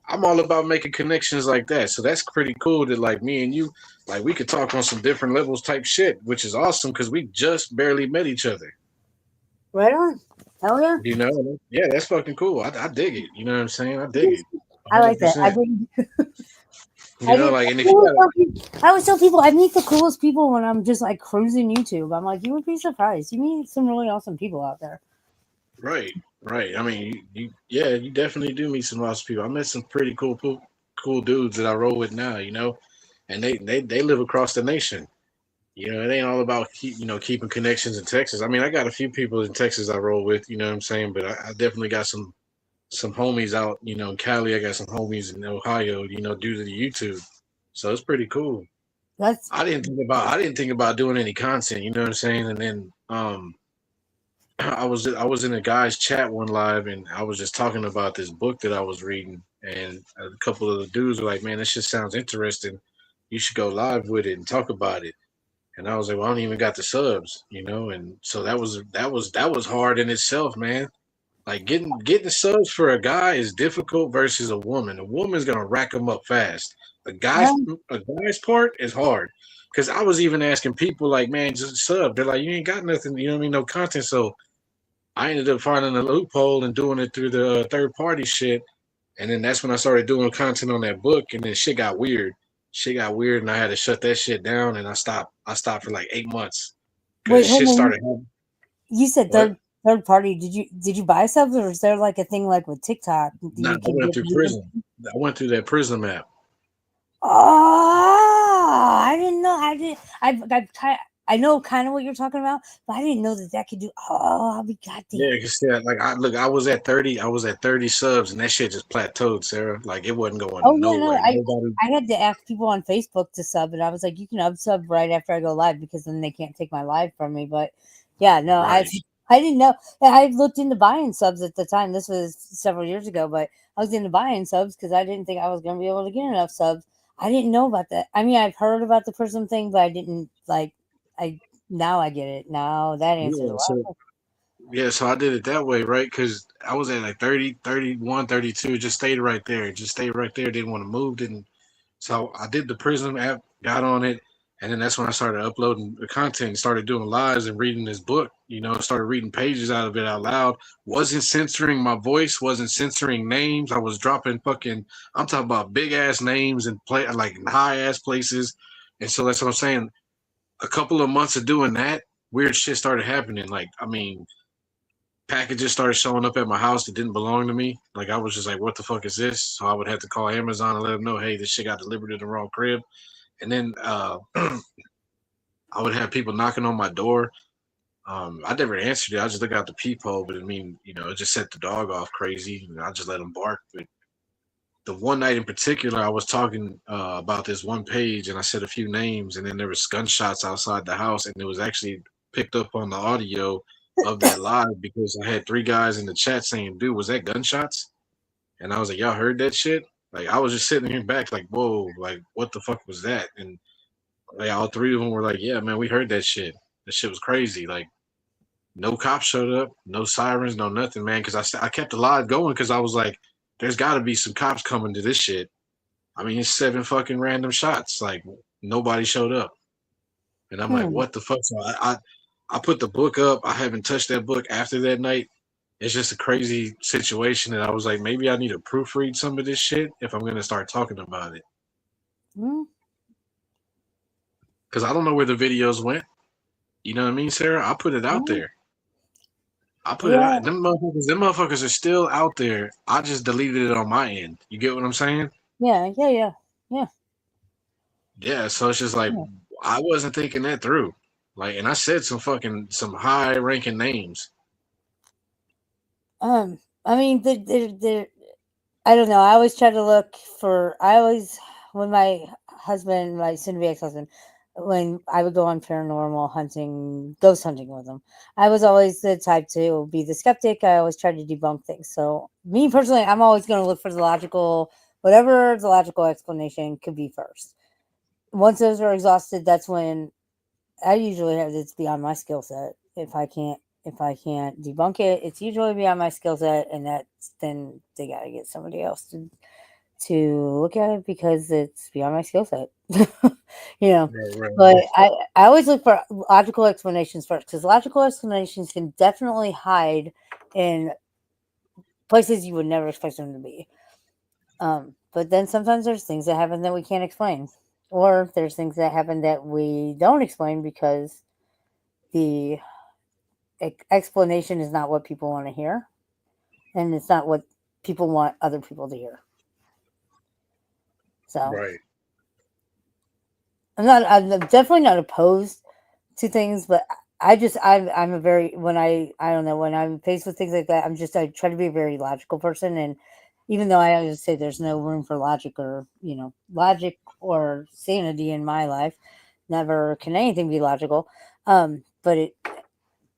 I'm all about making connections like that. So that's pretty cool that like me and you, like we could talk on some different levels type shit, which is awesome because we just barely met each other.
Right on. Hell yeah.
You know, yeah, that's fucking cool. I dig it. You know what I'm saying? I dig it.
I like that.
100%. You
I
know,
did.
like, and if you got
I always tell people I meet the coolest people when I'm just like cruising YouTube. I'm like, you would be surprised. You meet some really awesome people out there.
right, right. I mean, yeah, you definitely do meet some awesome people. I met some pretty cool dudes that I roll with now. You know, and they live across the nation. You know, it ain't all about keeping connections in Texas. I mean, I got a few people in Texas I roll with. You know what I'm saying? But I definitely got some homies out, in Cali. I got some homies in Ohio, due to the YouTube. So it's pretty cool.
That's
I didn't think about doing any content, you know what I'm saying? And then I was in a guy's chat one live and I was just talking about this book that I was reading and a couple of the dudes were like, "Man, this just sounds interesting. You should go live with it and talk about it." And I was like, "Well, I don't even got the subs, and so that was hard in itself, man. Like getting subs for a guy is difficult versus a woman. A woman's gonna rack them up fast. A guy's part is hard. Cause I was even asking people like, man, just sub. They're like, you ain't got nothing. You know what I mean? No content. So I ended up finding a loophole and doing it through the third party shit. And then that's when I started doing content on that book. And then shit got weird. Shit got weird, and I had to shut that shit down. And I stopped. I stopped for like 8 months because
wait, hold
shit
on.
started happening.
You said
What?
third party. Did you buy something, or is there like a thing like with TikTok that
Nah, I
you can
went
get?
through Prism. I went through that Prism app.
Oh, I didn't know. I didn't. I know kind of what you're talking about, but I didn't know that could do. Oh, I'll be goddamn.
Yeah, cause yeah, like I was at 30 subs, and that shit just plateaued, Sarah. Like it wasn't
Oh
going
yeah, no.
nowhere. Nobody,
I had to ask people on Facebook to sub, and I was like, you can unsub right after I go live because then they can't take my live from me. But yeah, no, I
right?
I didn't know. I looked into buying subs at the time. This was several years ago, but I was into buying subs because I didn't think I was going to be able to get enough subs. I didn't know about that. I mean, I've heard about the Prism thing, but I didn't like. I Now I get it. Now that answers a
Yeah,
lot.
so I did it that way, right? Because I was at like 30, 31, 32, just stayed right there, didn't want to move, didn't. So I did the Prism app, got on it, and then that's when I started uploading the content, started doing lives and reading this book. Started reading pages out of it out loud. Wasn't censoring my voice, wasn't censoring names. I was dropping fucking. I'm talking about big ass names and play like high ass places, and so that's what I'm saying. A couple of months of doing that, weird shit started happening. Like, I mean, packages started showing up at my house that didn't belong to me. Like I was just like, what the fuck is this? So I would have to call Amazon and let them know, hey, this shit got delivered to the wrong crib. And then I would have people knocking on my door. I never answered it. I just look out the peephole, but I mean, it just set the dog off crazy. I just let him bark. But the one night in particular, I was talking about this one page, and I said a few names, and then there was gunshots outside the house, and it was actually picked up on the audio of that live because I had three guys in the chat saying, "Dude, was that gunshots?" And I was like, "Y'all heard that shit?" Like I was just sitting here back, like, "Whoa, like what the fuck was that?" And like all three of them were like, "Yeah, man, we heard that shit. That shit was crazy." Like no cops showed up, no sirens, no nothing, man. Because I kept the live going because I was like, "There's got to be some cops coming to this shit." I mean, it's 7 fucking random shots. Like nobody showed up, and I'm like,
Hmm.
"What the fuck?" So I put the book up. I haven't touched that book after that night. It's just a crazy situation that I was like, maybe I need to proofread some of this shit if I'm gonna start talking about it
Hmm.
because I don't know where the videos went. You know what I mean, Sarah? I put it out
Hmm.
there. I put it
Yeah.
out. Them motherfuckers are still out there. I just deleted it on my end. You get what I'm saying?
Yeah. Yeah. Yeah. Yeah.
Yeah. So it's just like
Yeah.
I wasn't thinking that through. Like, and I said some high ranking names.
I mean, I don't know. I always when my husband, my soon to be ex husband, when I would go on paranormal hunting, ghost hunting with them, I was always the type to be the skeptic. I always tried to debunk things. So, me personally, I'm always going to look for the logical, whatever the logical explanation could be first. Once those are exhausted, that's when I usually have it's beyond my skill set. If I can't debunk it, it's usually beyond my skill set, and that's then they got to get somebody else to look at it because it's beyond my skill set. you know,
Right, right,
but
right.
I always look for logical explanations first because logical explanations can definitely hide in places you would never expect them to be. But then sometimes there's things that happen that we can't explain, or there's things that happen that we don't explain because the explanation is not what people want to hear, and it's not what people want other people to hear. So
Right.
I'm definitely not opposed to things, but I'm a very when I don't know when I'm faced with things like that, I try to be a very logical person, and even though I always say there's no room for logic or sanity in my life, never can anything be logical. But I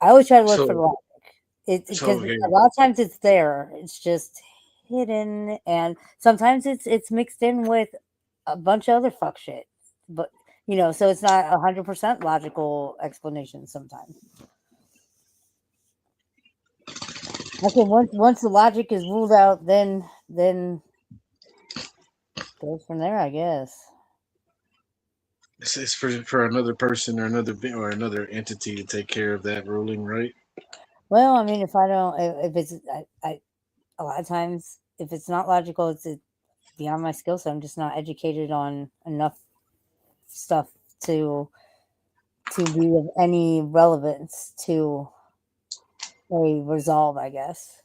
always try to look for
So,
logic. It
so
because
okay.
a lot of times it's there, it's just hidden, and sometimes it's mixed in with a bunch of other fuck shit. But so it's not 100% logical explanation sometimes. Okay, once the logic is ruled out, then goes from there, I guess.
It's for another person or or another entity to take care of that ruling, right?
Well, I mean, if I don't, if it's, a lot of times, if it's not logical, beyond my skill set. I'm just not educated on enough stuff to be of any relevance to a resolve, I guess.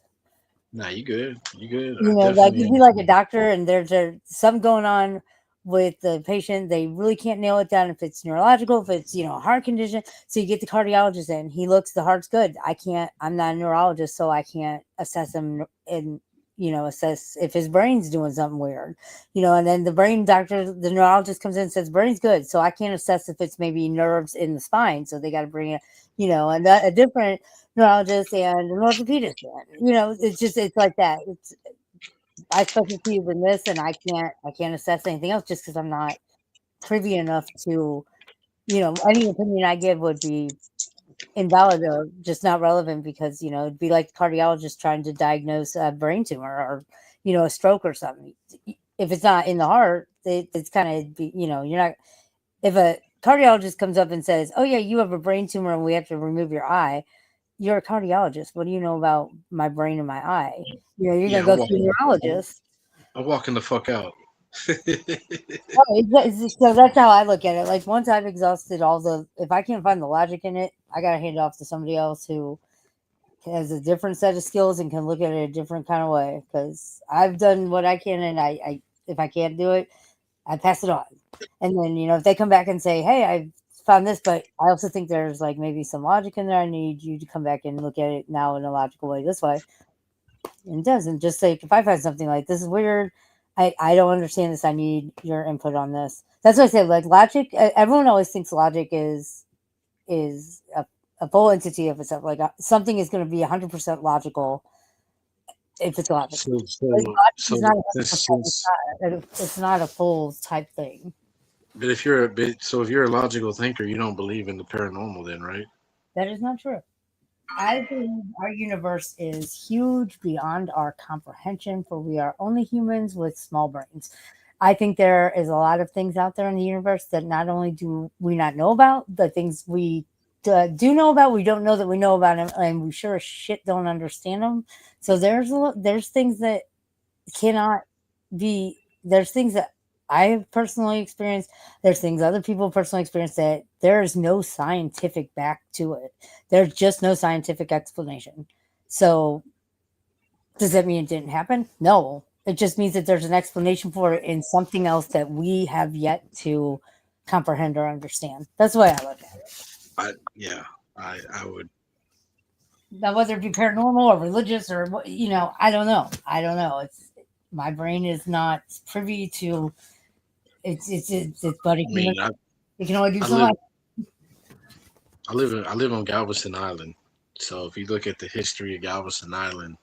Nah, you good. You good. I
Like
definitely
you'd be like a
understand.
doctor and there's something going on with the patient. They really can't nail it down if it's neurological, if it's, a heart condition. So you get the cardiologist in. He looks, the heart's good. I'm not a neurologist, so I can't assess him and, assess if his brain's doing something weird, and then the brain doctor, the neurologist comes in and says, brain's good. So I can't assess if it's maybe nerves in the spine. So they got to bring it, a different neurologist and an orthopedist. It's like that. I specialty is in this, and I can't assess anything else just because I'm not privy enough to, any opinion I give would be invalid or just not relevant because it'd be like the cardiologist trying to diagnose a brain tumor or a stroke or something. If it's not in the heart, it's kind of you're not. If a cardiologist comes up and says, "Oh yeah, you have a brain tumor and we have to remove your eye," you're a cardiologist. What do you know about my brain and my eye? You're gonna
Yeah,
go see a neurologist.
I'm walking the fuck out.
Oh, so that's how I look at it. Like once I've exhausted if I can't find the logic in it, I gotta hand it off to somebody else who has a different set of skills and can look at it a different kind of way. Because I've done what I can, and if I can't do it, I pass it on. And then if they come back and say, "Hey, I found this," but I also think there's like maybe some logic in there. I need you to come back and look at it now in a logical way. This way, and it doesn't just like if I find something like this is weird, I don't understand this. I need your input on this. That's what I say. Like logic, everyone always thinks logic is a full entity of itself. Like something is going to be 100% logical if it's logical.
so
Like,
so
logic is not
so
100%.
since
It's not a full type thing.
but if you're a bit so if you're a logical thinker, you don't believe in the paranormal, then, right?
That is not true. I believe our universe is huge beyond our comprehension, for we are only humans with small brains. I think there is a lot of things out there in the universe that not only do we not know about, the things we do know about, we don't know that we know about them, and we sure as shit don't understand them. So there's things that cannot be. There's things that I have personally experienced. There's things other people personally experience that there is no scientific back to it. There's just no scientific explanation. So does that mean it didn't happen? No. It just means that there's an explanation for it in something else that we have yet to comprehend or understand. That's the way I look at it.
Yeah, I would.
Now, whether it be paranormal or religious or what, I don't know. I don't know. It's my brain is not privy to it's but a
I
human.
mean, I
You can only do
I
so
live
much.
I live on Galveston Island. So if you look at the history of Galveston Island,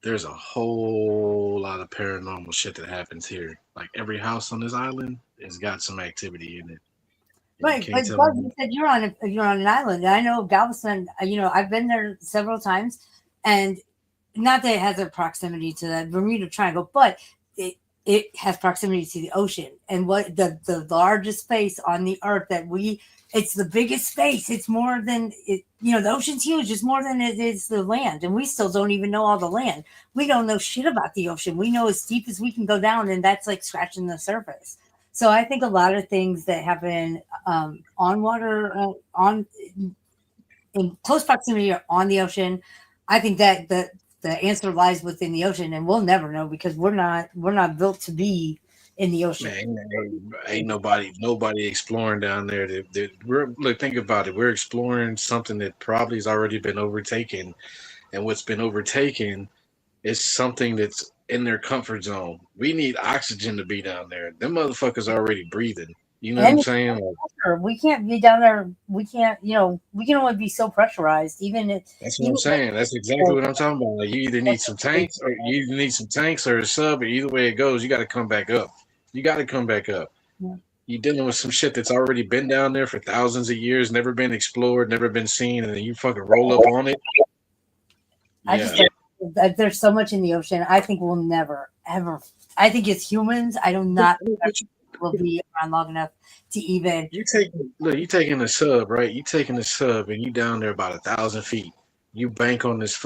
there's a whole lot of paranormal shit that happens here. Like every house on this island has got some activity in it, and you
Right,
can't
but
tell
Bug,
me.
you said you're on an island. I know Galveston. I've been there several times, and not that it has a proximity to the Bermuda Triangle, but it has proximity to the ocean. And what the largest space on the earth that it's the biggest space. It's more than it. The ocean's huge. It's more than it is the land, and we still don't even know all the land. We don't know shit about the ocean. We know as deep as we can go down, and that's like scratching the surface. So I think a lot of things that happen on water, on in close proximity or on the ocean, I think that the answer lies within the ocean, and we'll never know because we're not built to be in the ocean.
Man, ain't nobody exploring down there. Look, think about it. We're exploring something that probably has already been overtaken, and what's been overtaken is something that's in their comfort zone. We need oxygen to be down there. Them motherfuckers already breathing. You know what I'm
And
saying? Like,
we can't be down there. We can't. We can only be so pressurized.
that's what I'm
Even
saying. That's exactly what I'm talking about. Like, you either need some tanks, or you either need some tanks or a sub, or either way it goes, you got to come back up. You got to come back up. You dealing with some shit that's already been down there for thousands of years, never been explored, never been seen, and then you fucking roll up on it.
I just
Yeah.
that there's so much in the ocean. I think we'll never ever. I think as humans, I do not think we'll be around long enough to even.
You taking a sub, right? You taking a sub and you down there about 1,000 feet. You bank on this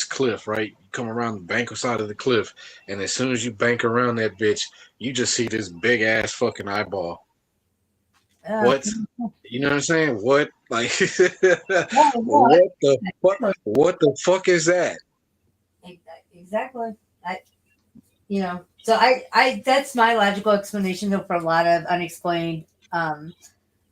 cliff, right? You come around the bank side of the cliff, and as soon as you bank around that bitch, you just see this big ass fucking eyeball.
Uh,
What? You know what I'm saying? What? Like
no, no,
what the fuck is that?
exactly. So I that's my logical explanation though for a lot of unexplained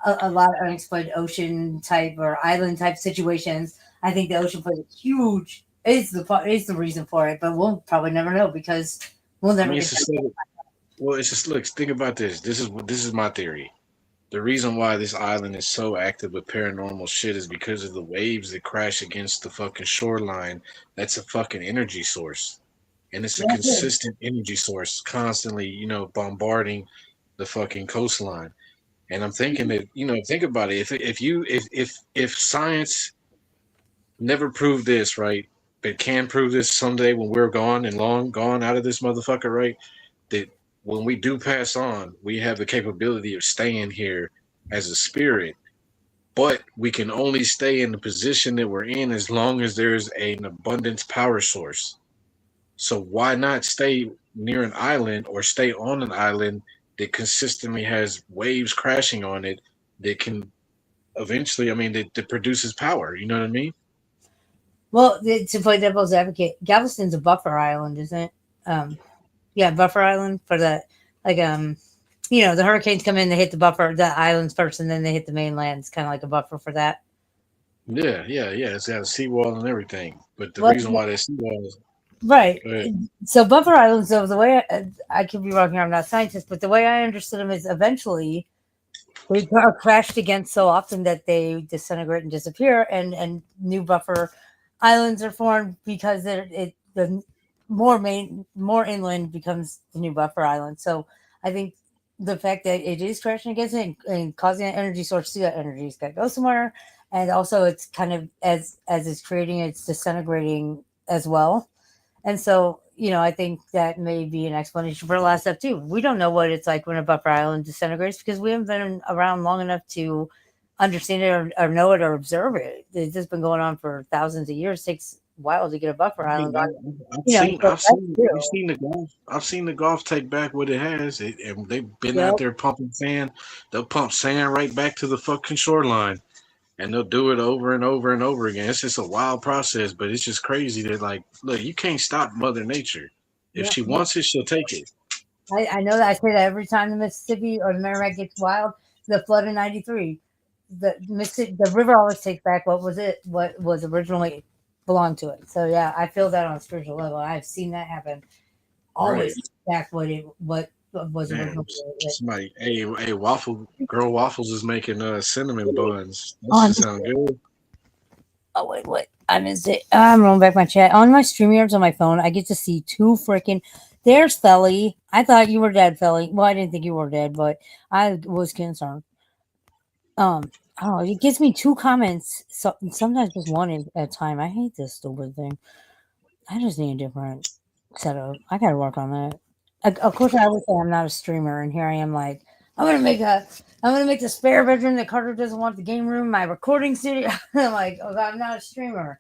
a lot of unexplained ocean type or island type situations. I think the ocean plays a huge is the reason for it, but we'll probably never know because we'll
I
never
mean,
get that.
it's just look. Think about this. This is my theory. The reason why this island is so active with paranormal shit is because of the waves that crash against the fucking shoreline. That's a fucking energy source. And it's a
Yeah,
consistent energy source constantly, bombarding the fucking coastline. And I'm thinking that, think about it. If science never proved this, right, but can prove this someday when we're gone and long gone out of this motherfucker, right? That when we do pass on, we have the capability of staying here as a spirit, but we can only stay in the position that we're in as long as there's an abundance power source. So why not stay near an island or stay on an island that consistently has waves crashing on it that can eventually, I mean, that produces power. You know what I mean?
well, to play devil's advocate, Galveston's a buffer island, isn't it? Yeah, buffer island for the like the hurricanes come in, they hit the islands first, and then they hit the mainland. It's kind of like a buffer for that.
Yeah, yeah, yeah. It's got a seawall and everything. But the
Well,
reason why that seawall is
right.
go ahead.
So buffer islands, though, the way I could be wrong here, I'm not a scientist, but the way I understood them is eventually they are crashed against so often that they disintegrate and disappear, and new buffer islands are formed because the more inland becomes the new buffer island. So I think the fact that it is crashing against it and causing an energy source to that energy's got to go somewhere, and also it's kind of as it's creating, it's disintegrating as well. And so, I think that may be an explanation for a lot of stuff too. We don't know what it's like when a buffer island disintegrates because we haven't been around long enough to understand it or know it or observe it. It's just been going on for thousands of years. It takes a while to get a buffer
I mean,
island on.
I've
So
seen, I've
that's
seen, I've
true.
seen the golf. I've seen the golf take back what it has, and they've been
Yep.
out there pumping sand. They'll pump sand right back to the fucking shoreline, and they'll do it over and over and over again. It's just a wild process, but it's just crazy that, like, look, you can't stop Mother Nature. If
Yeah.
she wants it, she'll take it.
I know that I say that every time the Mississippi or the Merrimack gets wild, the flood in '93, the river always takes back what was originally belonged to it. So yeah, I feel that on a spiritual level. I've seen that happen.
Right.
Always back what was
Damn,
original.
somebody, hey, Waffles is making cinnamon buns. That
On
should sound good.
oh wait, what? I missed it. I'm rolling back my chat on my StreamYards on my phone. I get to see two freaking. There's Felly. I thought you were dead, Felly. Well, I didn't think you were dead, but I was concerned. Oh, it gives me two comments. So sometimes just one at a time. I hate this stupid thing. I just need a different setup. I gotta work on that. Of course, I would say I'm not a streamer, and here I am like, I'm gonna make the spare bedroom that Carter doesn't want the game room, my recording studio. I'm like, oh, I'm not a streamer.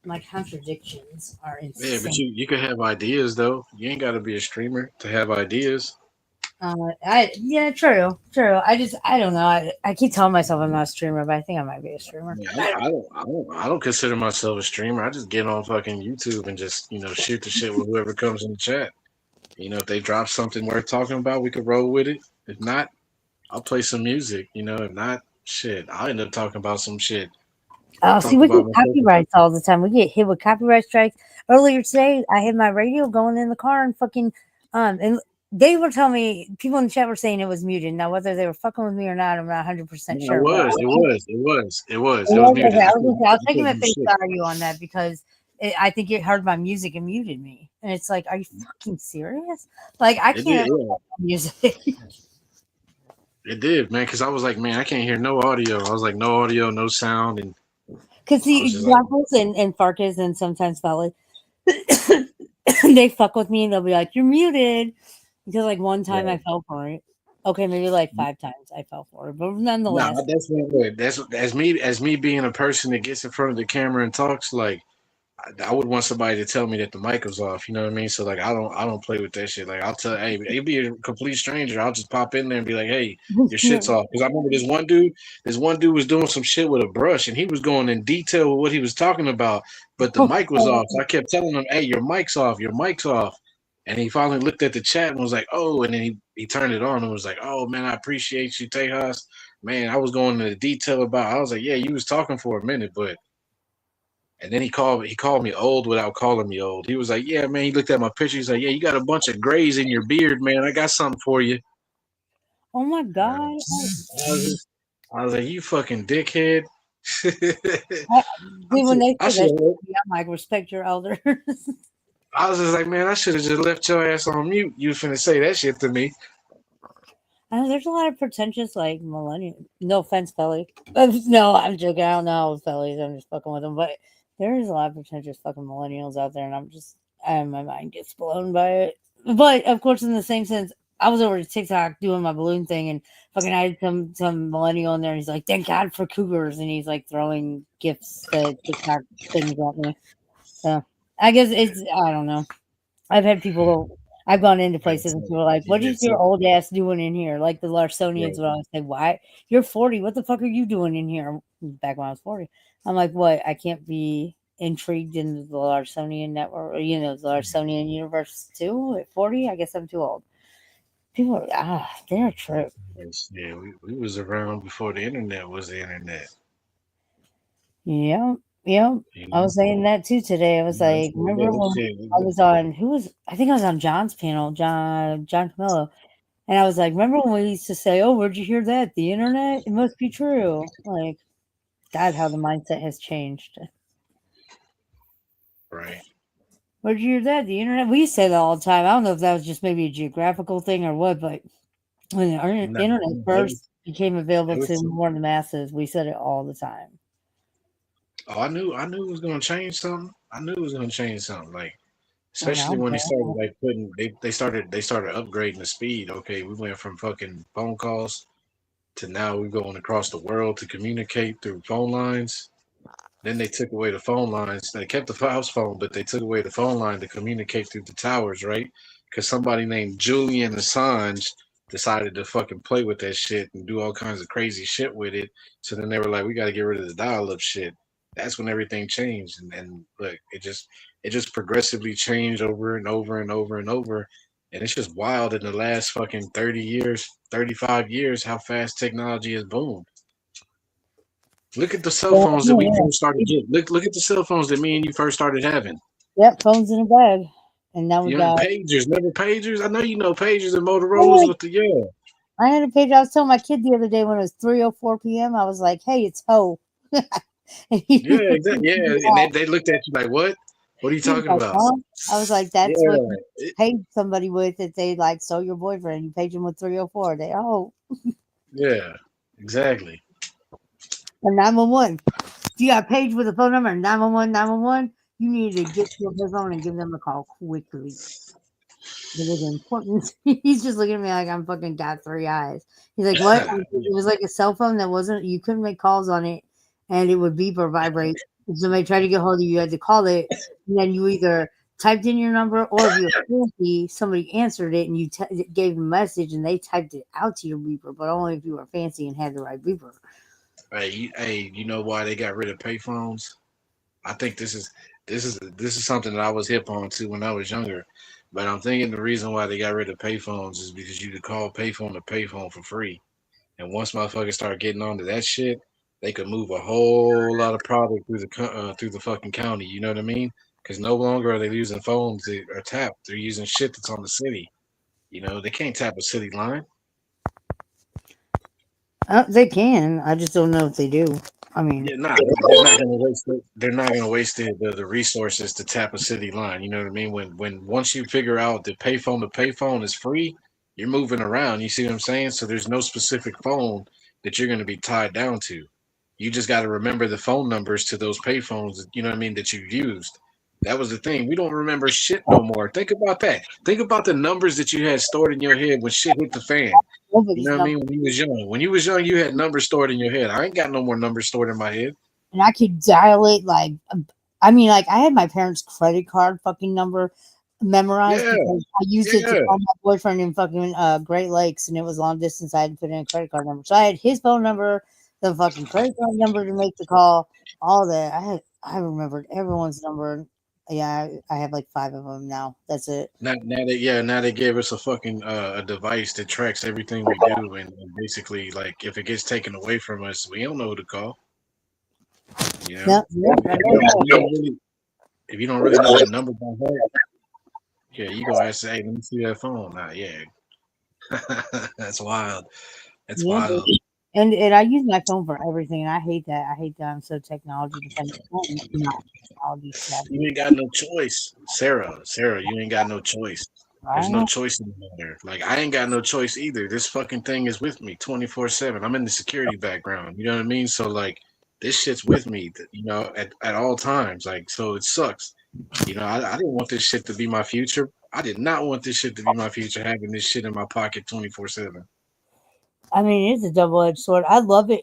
My contradictions are
Yeah, but
insane.
you could have ideas though. You ain't got to be a streamer to have ideas.
Yeah, true. I don't know. I keep telling myself I'm not a streamer, but I think I might be a streamer.
Yeah, I don't consider myself a streamer. I just get on fucking YouTube and just shoot the shit with whoever comes in the chat. If they drop something worth talking about, we could roll with it. If not, I'll play some music. If not, shit, I'll end up talking about some shit.
Oh, see,
Talk
we get
about myself.
copyrights all the time. We get hit with copyright strikes. Earlier today, I had my radio going in the car and fucking and they were telling me people in the chat were saying it was muted. Now, whether they were fucking with me or not, I'm not 100%
No, it
sure. But
was, it was, it was, it was, it was muted.
okay, I was
I
taking
couldn't
my
do
face
shit.
value on that because I think it heard my music and muted me. And it's like, are you fucking serious? Like, I
It
can't
did, yeah.
music.
It did, man. Because I was like, man, I can't hear no audio. I was like, no audio, no sound, and
Because
I was
see,
just like,
Waffles and Farkas and sometimes Fellas, they fuck with me and they'll be like, you're muted. Because like one time I
yeah.
fell for it. Okay, maybe like 5 times I fell for it. But
No,
nonetheless,
that's not good. That's as me being a person that gets in front of the camera and talks. Like, I would want somebody to tell me that the mic was off. You know what I mean? So like, I don't play with that shit. Like, I'll tell, hey, it be a complete stranger. I'll just pop in there and be like, hey, your shit's off. Because I remember this one dude was doing some shit with a brush, and he was going in detail with what he was talking about, but the mic was off. So I kept telling him, hey, your mic's off, your mic's off. And he finally looked at the chat and was like, oh, and then he turned it on and was like, oh man, I appreciate you, Tejas. Man, I was going into detail about. I was like, yeah, you was talking for a minute, but. And then he called me old without calling me old. He was like, "Yeah, man." He looked at my picture. He's like, "Yeah, you got a bunch of grays in your beard, man. I got something for you."
oh my
And
God.
I was like, "You fucking dickhead."
See, when they
I
say
should.
that, I'm like, respect your elders.
I was just like, man, I should have just left your ass on mute. You was finna say that shit to me.
There's a lot of pretentious, like, millennial. No offense, Felly. No, I'm joking. I don't know Fellies. I'm just fucking with them. But there is a lot of pretentious fucking millennials out there, and my mind gets blown by it. But of course, in the same sense, I was over to TikTok doing my balloon thing, and fucking I had some millennial in there, and he's like, "Thank God for cougars," and he's like throwing gifts to TikTok things at me. So I guess I don't know. I've had people. I've gone into places and people are like, "What
Yeah,
is your old ass doing in here?" Like the Larsonians would always say, "Why you're 40? What the fuck are you doing in here?" Back when I was 40, I'm like, "What? I can't be intrigued in the Larsonian network, or the Larsonian universe too at 40? I guess I'm too old." People are they're true.
yeah, we was around before the internet was the internet.
Yeah, yeah.
You
I
know?
was saying that too today. I was
Yeah,
like, remember
that
when
shit.
I was on? Who was? I think I was on John's panel, John Camillo. And I was like, remember when we used to say, "Oh, where'd you hear that? The internet? It must be true." Like, God, how the mindset has changed.
Right.
Where'd you hear that? The internet? We say that all the time. I don't know if that was just maybe a geographical thing or what, but when the
No,
internet first became available
it
to
was.
more of the masses, we said it all the time.
Oh, I knew it was gonna change something. I knew it was gonna change something. Like,
And
especially
now,
when they started like putting they started upgrading the speed. Okay, we went from fucking phone calls to now we're going across the world to communicate through phone lines. Then they took away the phone lines. They kept the house phone, but they took away the phone line to communicate through the towers, right? Because somebody named Julian Assange decided to fucking play with that shit and do all kinds of crazy shit with it. So then they were like, we got to get rid of the dial-up shit. That's when everything changed, and look, it just progressively changed over and over and over and over, and it's just wild in the last fucking 30 years, 35 years, how fast technology has boomed. Look at the cell phones that we
yeah.
first started getting. Look at the cell phones that me and you first started having.
Yep, phones in a bag. And now we
You know,
got.
pagers, never pagers. I know you know pagers and Motorola's with the
I had a page. I was telling my kid the other day when it was 3:04 p.m. I was like, "Hey, it's Ho." And
yeah, exactly. Yeah, and they looked at you like, what? What are you
he was
talking
like,
about?
"Huh?" I was like, "That's what
Yeah,
you page somebody with if they like stole your boyfriend. You page them with 3:04. They
yeah, exactly.
or 911. If you got a page with a phone number 911, you need to get to your phone and give them a call quickly. It was important. He's just looking at me like I'm fucking got three eyes. He's like, "What?" It was like a cell phone that wasn't. You couldn't make calls on it, and it would beep or vibrate. If somebody tried to get hold of you, you had to call it, and then you either typed in your number, or if you were fancy, somebody answered it, and you gave them a message, and they typed it out to your beeper, but only if you were fancy and had the right beeper.
Hey, you know why they got rid of payphones? I think this is something that I was hip on to when I was younger. But I'm thinking the reason why they got rid of payphones is because you could call payphone to payphone for free. And once motherfuckers start getting onto that shit, they could move a whole lot of product through the fucking county. You know what I mean? Because no longer are they using phones that are tapped. They're using shit that's on the city. You know, they can't tap a city line.
They can. I just don't know if they do. I mean,
Yeah, nah, they're not gonna waste it. They're not gonna waste the resources to tap a city line. You know what I mean? When once you figure out that payphone to payphone is free, you're moving around. You see what I'm saying? So there's no specific phone that you're gonna be tied down to. You just got to remember the phone numbers to those payphones. You know what I mean that you've used. That was the thing. We don't remember shit no more. Think about that. Think about the numbers that you had stored in your head when shit hit the fan. You
nobody's
know what I
number.
mean? When you was young. When you was young, you had numbers stored in your head. I ain't got no more numbers stored in my head.
And I could dial it like, I mean, like I had my parents' credit card fucking number memorized
Yeah,
because I used it to
yeah.
call my boyfriend in fucking Great Lakes, and it was long distance. I had to put in a credit card number, so I had his phone number, the fucking credit card number to make the call, all that. I remembered everyone's number. Yeah, I have like five of them now. That's it.
Now they gave us a fucking a device that tracks everything we do, and basically, like, if it gets taken away from us, we don't know who to call. You know,
Yep, yep,
if you don't, if you don't really, if you don't really know that number by heart, yeah, you gonna ask, hey, let me see that phone. Nah, yeah, that's wild. That's
yep.
wild.
And I use my phone for everything, and I hate that. I hate that I'm so technology dependent. I'm not technology savvy,
You ain't got no choice, Sarah. You ain't got no choice. There's no
right?
choice in the matter. Like I ain't got no choice either. This fucking thing is with me 24/7. I'm in the security background. You know what I mean? So like this shit's with me. You know, at all times. Like so, it sucks. You know, I didn't want this shit to be my future. I did not want this shit to be my future. Having this shit in my pocket 24/7.
I mean, it's a double-edged sword. I love it.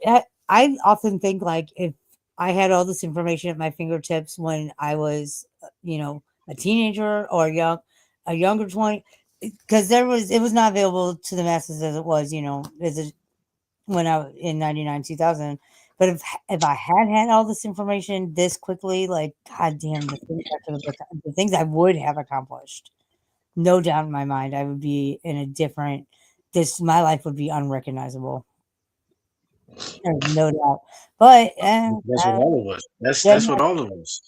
I often think like if I had all this information at my fingertips when I was, a teenager or a younger 20, because it was not available to the masses as it was, when I was in 99, 2000. But if I had all this information this quickly, like goddamn, the things I would have accomplished, no doubt in my mind, I would be in a different. My life would be unrecognizable. There's no doubt. But
That's what all of us. That's
Gen
what
X,
all of us.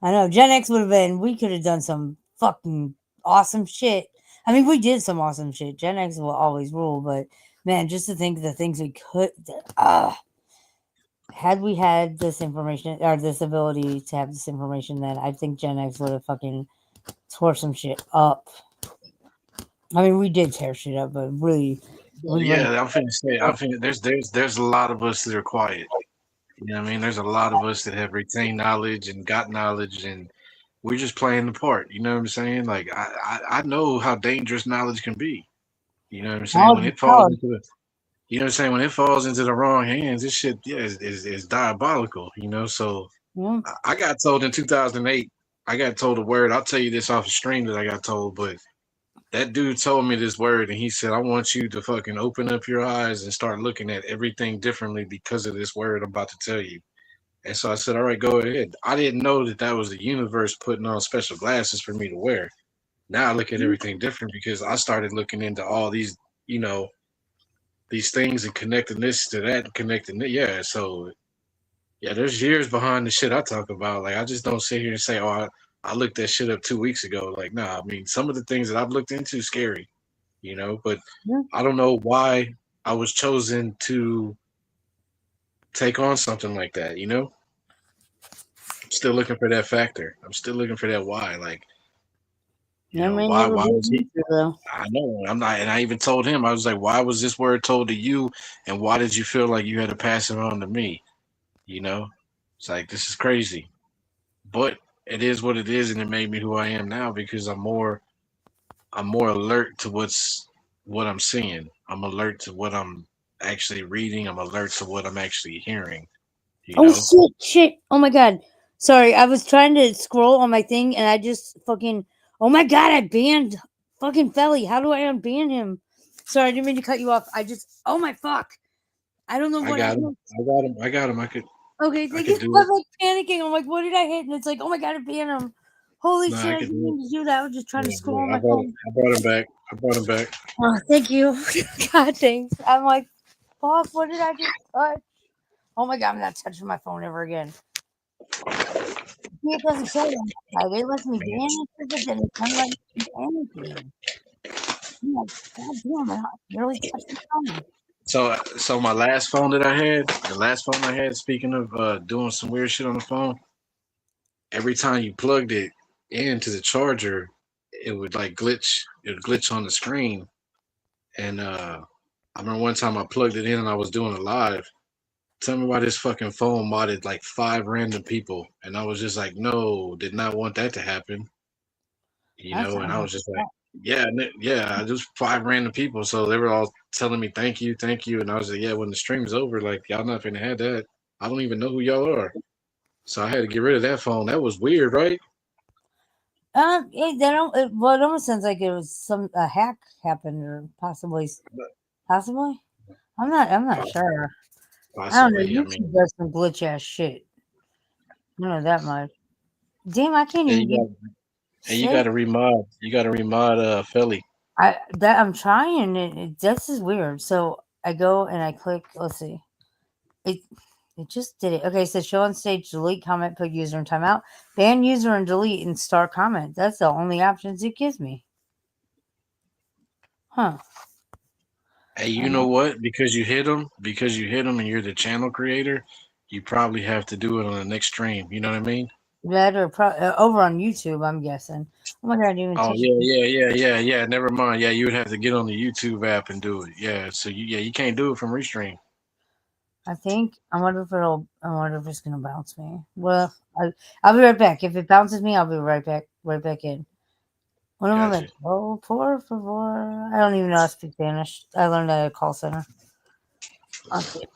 I know Gen X would have been. We could have done some fucking awesome shit. I mean, we did some awesome shit. Gen X will always rule, but man, just to think the things we could. Had we had this information or this ability to have this information, then I think Gen X would have fucking tore some shit up. I mean, we did tear shit up, but really, we really.
Yeah, I'm finna say. I'm finna. There's a lot of us that are quiet. You know what I mean? There's a lot of us that have retained knowledge and got knowledge, and we're just playing the part. You know what I'm saying? Like I know how dangerous knowledge can be. You know what I'm saying? When
Knowledge is
it falls
power.
into the, you know what I'm saying? When it falls into the wrong hands, this shit, yeah, is diabolical. You know, so
Yeah.
I got told in 2008. I got told a word. I'll tell you this off the stream that I got told, but that dude told me this word, and he said, "I want you to fucking open up your eyes and start looking at everything differently because of this word I'm about to tell you." And so I said, all right, go ahead. I didn't know that that was the universe putting on special glasses for me to wear. Now I look at everything different because I started looking into all these, you know, these things and connecting this to that and connecting it. Yeah. So, yeah, there's years behind the shit I talk about. Like, I just don't sit here and say, oh, I looked that shit up 2 weeks ago. Like, nah, I mean, some of the things that I've looked into scary, but
Yeah.
I don't know why I was chosen to take on something like that. I'm still looking for that factor. I'm still looking for that why. Like,
That may
why
never
why
be
was
an
he
answer, though.
I know I'm not, and I even told him, I was like, why was this word told to you, and why did you feel like you had to pass it on to me? You know, it's like this is crazy, but it is what it is, and it made me who I am now because I'm more alert to what I'm seeing. I'm alert to what I'm actually reading. I'm alert to what I'm actually hearing. You
Oh,
know,
shit. Oh, my God. Sorry, I was trying to scroll on my thing, and I just fucking... Oh, my God, I banned fucking Felly. How do I unban him? Sorry, I didn't mean to cut you off. Oh, my fuck. I don't know
I
what I
got him.
hit.
I got him. I got him.
Okay,
I
thank you.
could do
I'm
it.
like panicking. I'm like, what did I hit? And it's like, oh my god, I banned him. Holy
No,
shit,
I
I
could
didn't
do it.
mean to do that. I was just trying to
Yeah,
scroll on
yeah.
my phone.
I brought him back. I brought him back.
Oh, thank you. God, thanks. I'm like, fuck, what did I just touch? Oh my god, I'm not touching my phone ever again. See, it doesn't show on my side. It lets me ban it, but then it doesn't let me do anything. I'm like, god damn it, I nearly touched my phone.
So my last phone that I had, the last phone I had, speaking of doing some weird shit on the phone, every time you plugged it into the charger, it would like glitch. It would glitch on the screen. And I remember one time I plugged it in and I was doing a live. Tell me why this fucking phone modded like 5 random people, and I was just like, no, did not want that to happen.
That
And
sounds
I
like
was just like, yeah, yeah, just 5 random people. So they were all telling me thank you, and I was like, yeah, when the stream's over, like y'all not gonna have that. I don't even know who y'all are. So I had to get rid of that phone. That was weird, right?
well, it almost sounds like it was a hack happened, or possibly. I'm not
Possibly,
sure. I don't know.
possibly. I
YouTube
mean,
does some glitch ass shit. I know that much. Damn, I can't
and
even
you
get
got and you got
shit.
to remod. You got to remod Philly.
I'm trying. This is weird. So I go and I click. Let's see. It it just did it. Okay, so show on stage, delete comment, put user in timeout, ban user and delete and start comment. That's the only options it gives me. Huh.
Hey,
I
you
don't
know
know.
what? Because you hit them, and you're the channel creator, you probably have to do it on the next stream. You know what I mean?
That or over on YouTube, I'm guessing. Oh my god, I didn't even
Oh
touch
yeah,
it.
yeah. Never mind. Yeah, you would have to get on the YouTube app and do it. Yeah, so you can't do it from Restream.
I think I wonder if it's gonna bounce me. Well, I'll be right back. If it bounces me, I'll be right back. Right back in. One
Gotcha.
moment. Oh, por favor. I don't even know how to speak Spanish. I learned at a call center. Okay.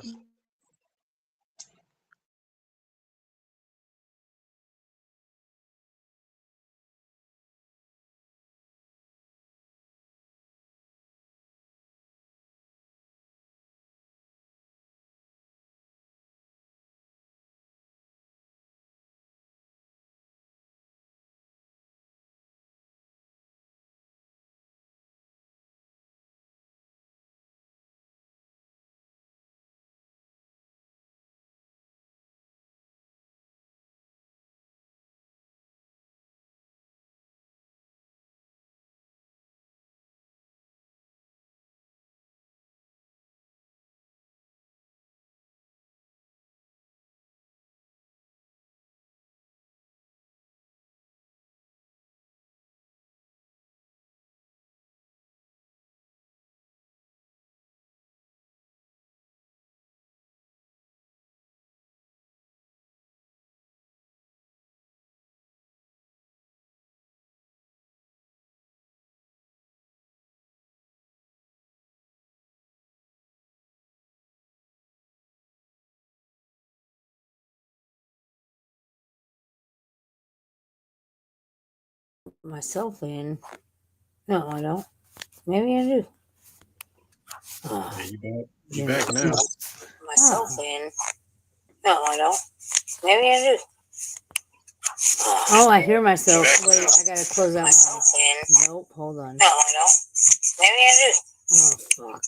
Myself in. No, I don't. Maybe I do.
Yeah,
Oh,
you back. You
yeah.
back now.
Myself in. No, I don't. Maybe I do. Oh, I hear myself. Wait, I gotta close out. Nope, hold on. No, I don't. Maybe I do. Oh, fuck.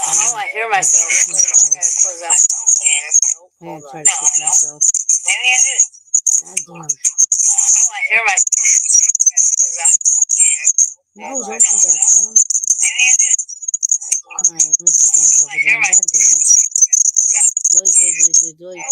Oh, I hear myself. Wait, I gotta close out. Nope, hold on. Try to fix myself. Maybe I do. God damn. Oh, I No, don't do that, phone. Alright, let me put myself again. God damn it. Do it.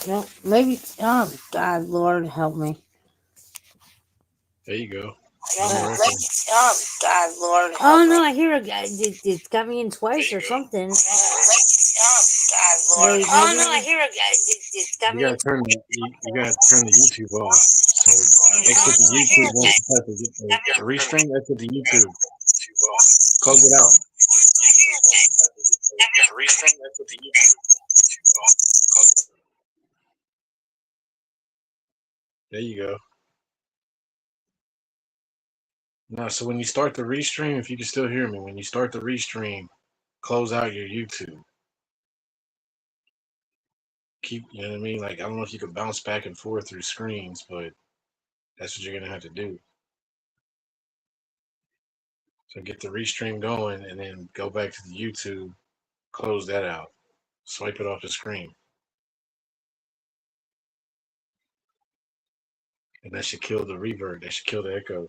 No, maybe. Oh God, Lord, help me.
There you go.
Oh God, Lord. Oh no, I hear a guy. It got me in twice or something. Oh God, Lord. Oh no, I hear a guy. It got
You
me in.
gotta turn you gotta turn the YouTube off. So exit the YouTube once you type the restream. Exit the YouTube. Close it out. Restream. Exit the YouTube. There you go. No, so when you start the restream, if you can still hear me, when you start the restream, close out your YouTube. Keep, you know what I mean? Like, I don't know if you can bounce back and forth through screens, but that's what you're gonna have to do. So get the restream going and then go back to the YouTube, close that out, swipe it off the screen. And that should kill the reverb, that should kill the echo.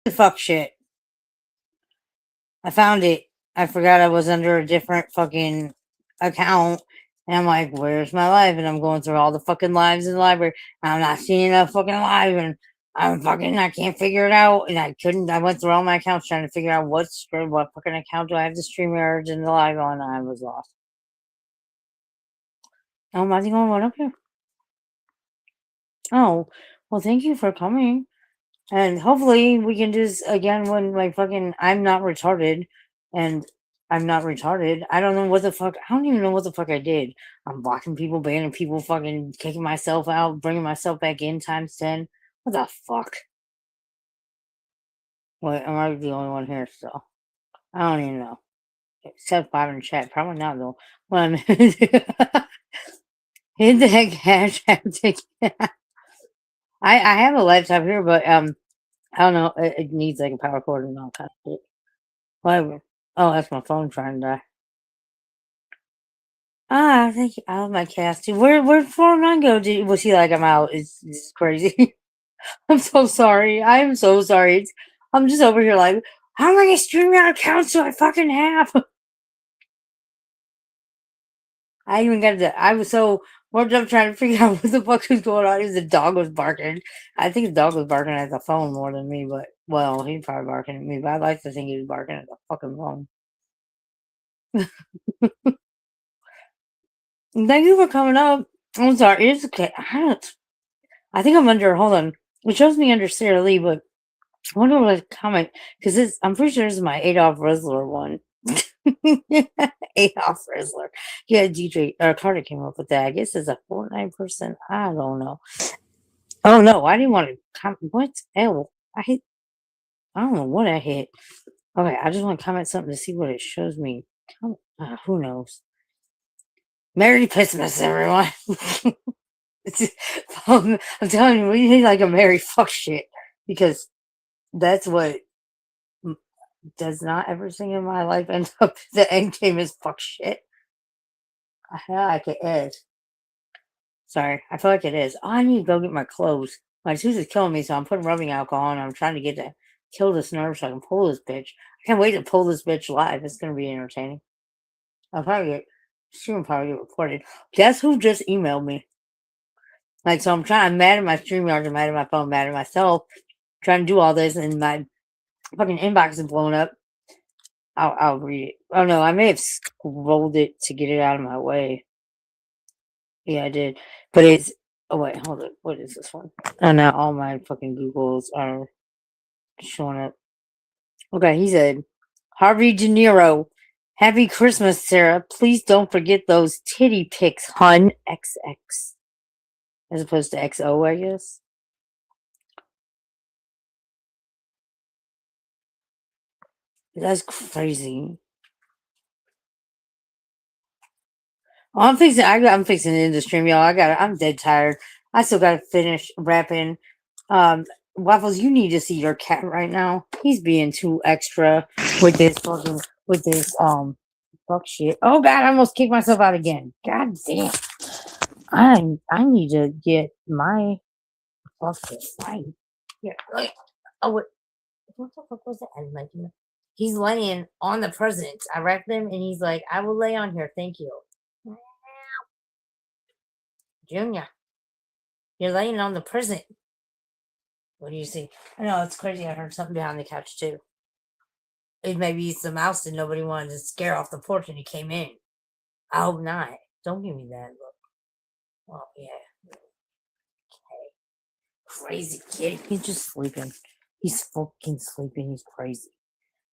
Fuck shit. I found it. I forgot I was under a different fucking account. And I'm like, where's my live? And I'm going through all the fucking lives in the library. And I'm not seeing a fucking live. And I can't figure it out. And I went through all my accounts trying to figure out what fucking account do I have the StreamYard and the live on. And I was lost. Oh, am I the only one up here? Oh, well, thank you for coming. And hopefully we can do this again when I'm not retarded and I'm not retarded. I don't know what the fuck. I don't even know what the fuck I did. I'm blocking people, banning people, fucking kicking myself out, bringing myself back in times 10. What the fuck? Wait, am I the only one here still? I don't even know. Except 5 in the chat. Probably not though. Well, I'm hit the heck hashtag. I have a laptop here, but I don't know. It needs like a power cord and all kinds of shit. Whatever. Oh, that's my phone trying to die. Ah, thank you. I love my cast too. Where'd 409 go? Was he like, I'm out? It's crazy. I'm so sorry. I'm so sorry. I'm just over here like, how am I gonna stream out accounts do I fucking have? I even got to. I was so worked up trying to figure out what the fuck was going on. The dog was barking. I think the dog was barking at the phone more than me, but well, he's probably barking at me. But I like to think he was barking at the fucking phone. Thank you for coming up. I'm sorry. It's okay. I think I'm under. Hold on. It shows me under Sarah Lee, but I wonder what comment because I'm pretty sure this is my Adolf Rizzler one. Adolf Rizzler. Yeah, DJ Carter came up with that. I guess it's a Fortnite person. I don't know. Oh no, I didn't want to comment. What? Hell, I don't know what I hit. Okay, I just want to comment something to see what it shows me. Who knows? Merry Christmas, everyone. I'm telling you, we need like a merry fuck shit because that's what does not everything in my life end up. The end game is fuck shit. I feel like it is. Sorry, I feel like it is. Oh, I need to go get my clothes. My tooth is killing me, so I'm putting rubbing alcohol on. I'm trying to get to kill this nerve so I can pull this bitch. I can't wait to pull this bitch live. It's gonna be entertaining. She will probably get reported. Guess who just emailed me? Like, so I'm mad at my StreamYard, I'm mad at my phone, mad at myself, trying to do all this, and my fucking inbox is blown up. I'll read it. Oh no, I may have scrolled it to get it out of my way. Yeah, I did. But it's oh wait, hold on. What is this one? Oh now all my fucking Googles are showing up. Okay, he said Harvey De Niro. Happy Christmas, Sarah. Please don't forget those titty pics, hun. XX. As opposed to XO, I guess. That's crazy. Oh, I'm fixing it in the stream, y'all. I'm dead tired. I still gotta finish wrapping. Waffles, you need to see your cat right now. He's being too extra with this fuck shit. Oh god, I almost kicked myself out again. God damn. I need to get my fuck it right. Here, look. Oh wait. What the fuck was that? I'm like, he's laying on the present. I wrapped him and he's like, I will lay on here, thank you. Junior, you're laying on the present. What do you see? I know, it's crazy. I heard something behind the couch, too. It maybe it's the mouse that nobody wanted to scare off the porch and he came in. I hope not. Don't give me that look. Oh, yeah. Okay. Crazy kid. He's just sleeping. He's fucking sleeping. He's crazy.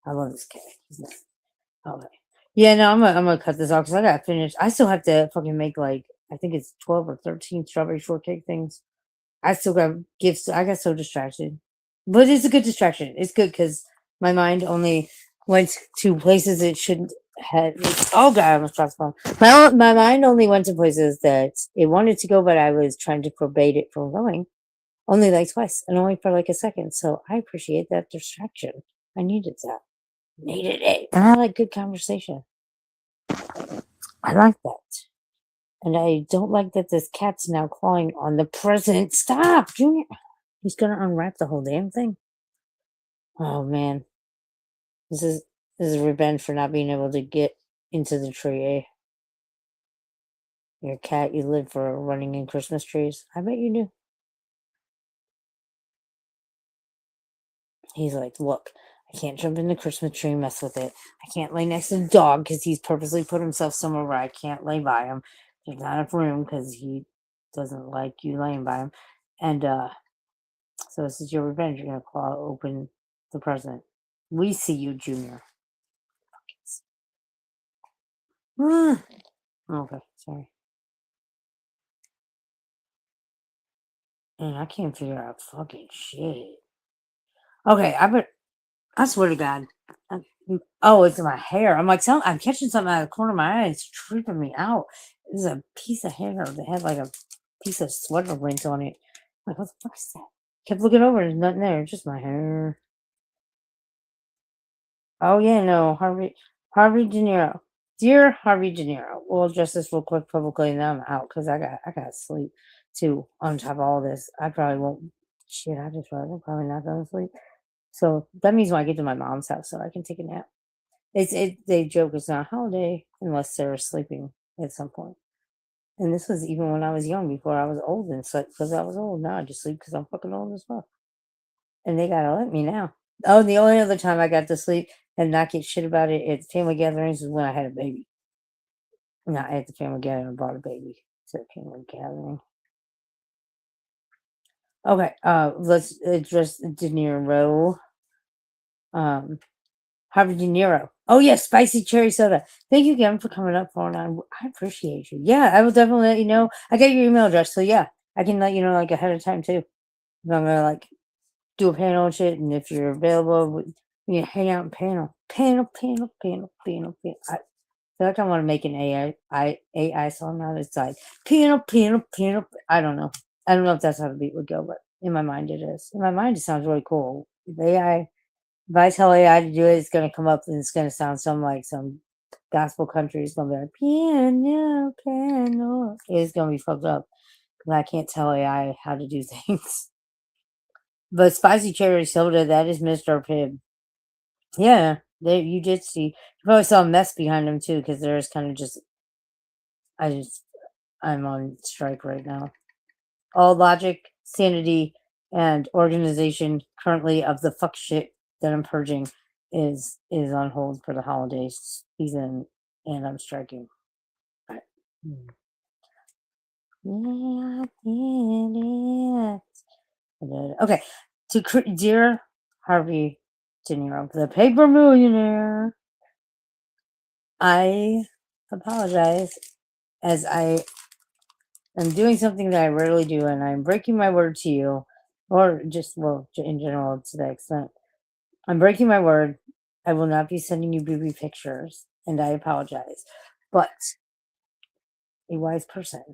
I love this cat. He's nice. Okay. Yeah, no, I'm gonna cut this off because I gotta finish. I still have to fucking make like I think it's 12 or 13 strawberry shortcake things. I still got gifts. I got so distracted, but it's a good distraction. It's good because my mind only went to places it shouldn't have. Oh god, I almost dropped the phone. My mind only went to places that it wanted to go, but I was trying to forbade it from going. Only like twice, and only for like a second. So I appreciate that distraction. I needed that. Needed it, and I like good conversation. I like that. And I don't like that this cat's now clawing on the present. Stop, Junior. He's gonna unwrap the whole damn thing. Oh man, this is this is revenge for not being able to get into the tree, eh? Your cat you live for running in Christmas trees. I bet you do. He's like, look, I can't jump in the Christmas tree and mess with it. I can't lay next to the dog because he's purposely put himself somewhere where I can't lay by him. There's not enough room because he doesn't like you laying by him. And so this is your revenge. You're gonna claw open the present. We see you, Junior. Okay, sorry. Man, I can't figure out fucking shit. Okay, I swear to God. Oh, it's in my hair. I'm like, I'm catching something out of the corner of my eye. It's tripping me out. This is a piece of hair that had like a piece of sweater lint on it. I'm like, what the fuck is that? Kept looking over. There's nothing there. It's just my hair. Oh yeah, no, Harvey De Niro. Dear Harvey De Niro, we'll address this real quick publicly, and then I'm out because I got sleep too. On top of all this, I probably won't. Shit, I just realized I'm probably not going to sleep. So that means when I get to my mom's house, so I can take a nap. They joke it's not a holiday unless they're sleeping at some point. And this was even when I was young, before I was old and slept because I was old. Now I just sleep because I'm fucking old as well. And they gotta let me now. Oh, the only other time I got to sleep and not get shit about it at family gatherings was when I had a baby. Not at the family gathering, I brought a baby to the family gathering. Okay, let's address De Niro. Harvey De Niro. Oh yeah, spicy cherry soda. Thank you again for coming up, for I appreciate you. Yeah, I will definitely let you know. I got your email address, so yeah, I can let you know like ahead of time too. If I'm gonna like do a panel and shit, and if you're available, we can hang out and panel. I feel like I want to make an AI song now. It's like panel. I don't know. I don't know if that's how the beat would go, but in my mind it is. In my mind it sounds really cool. The AI, if I tell AI to do it, it's gonna come up and it's gonna sound some like some gospel country. It's gonna be like piano. It's gonna be fucked up because I can't tell AI how to do things. But spicy cherry soda, that is Mr. Pibb. Yeah, you did see. You probably saw a mess behind him too, because there's kind of just. I'm on strike right now. All logic, sanity, and organization currently of the fuck shit that I'm purging is on hold for the holiday season, and I'm striking. Right. Yeah, I did it. Okay, dear Harvey De Niro, the paper millionaire. I apologize as I am doing something that I rarely do, and I'm breaking my word to you, or just, well, in general, to that extent. I'm breaking my word. I will not be sending you booby pictures, and I apologize. But a wise person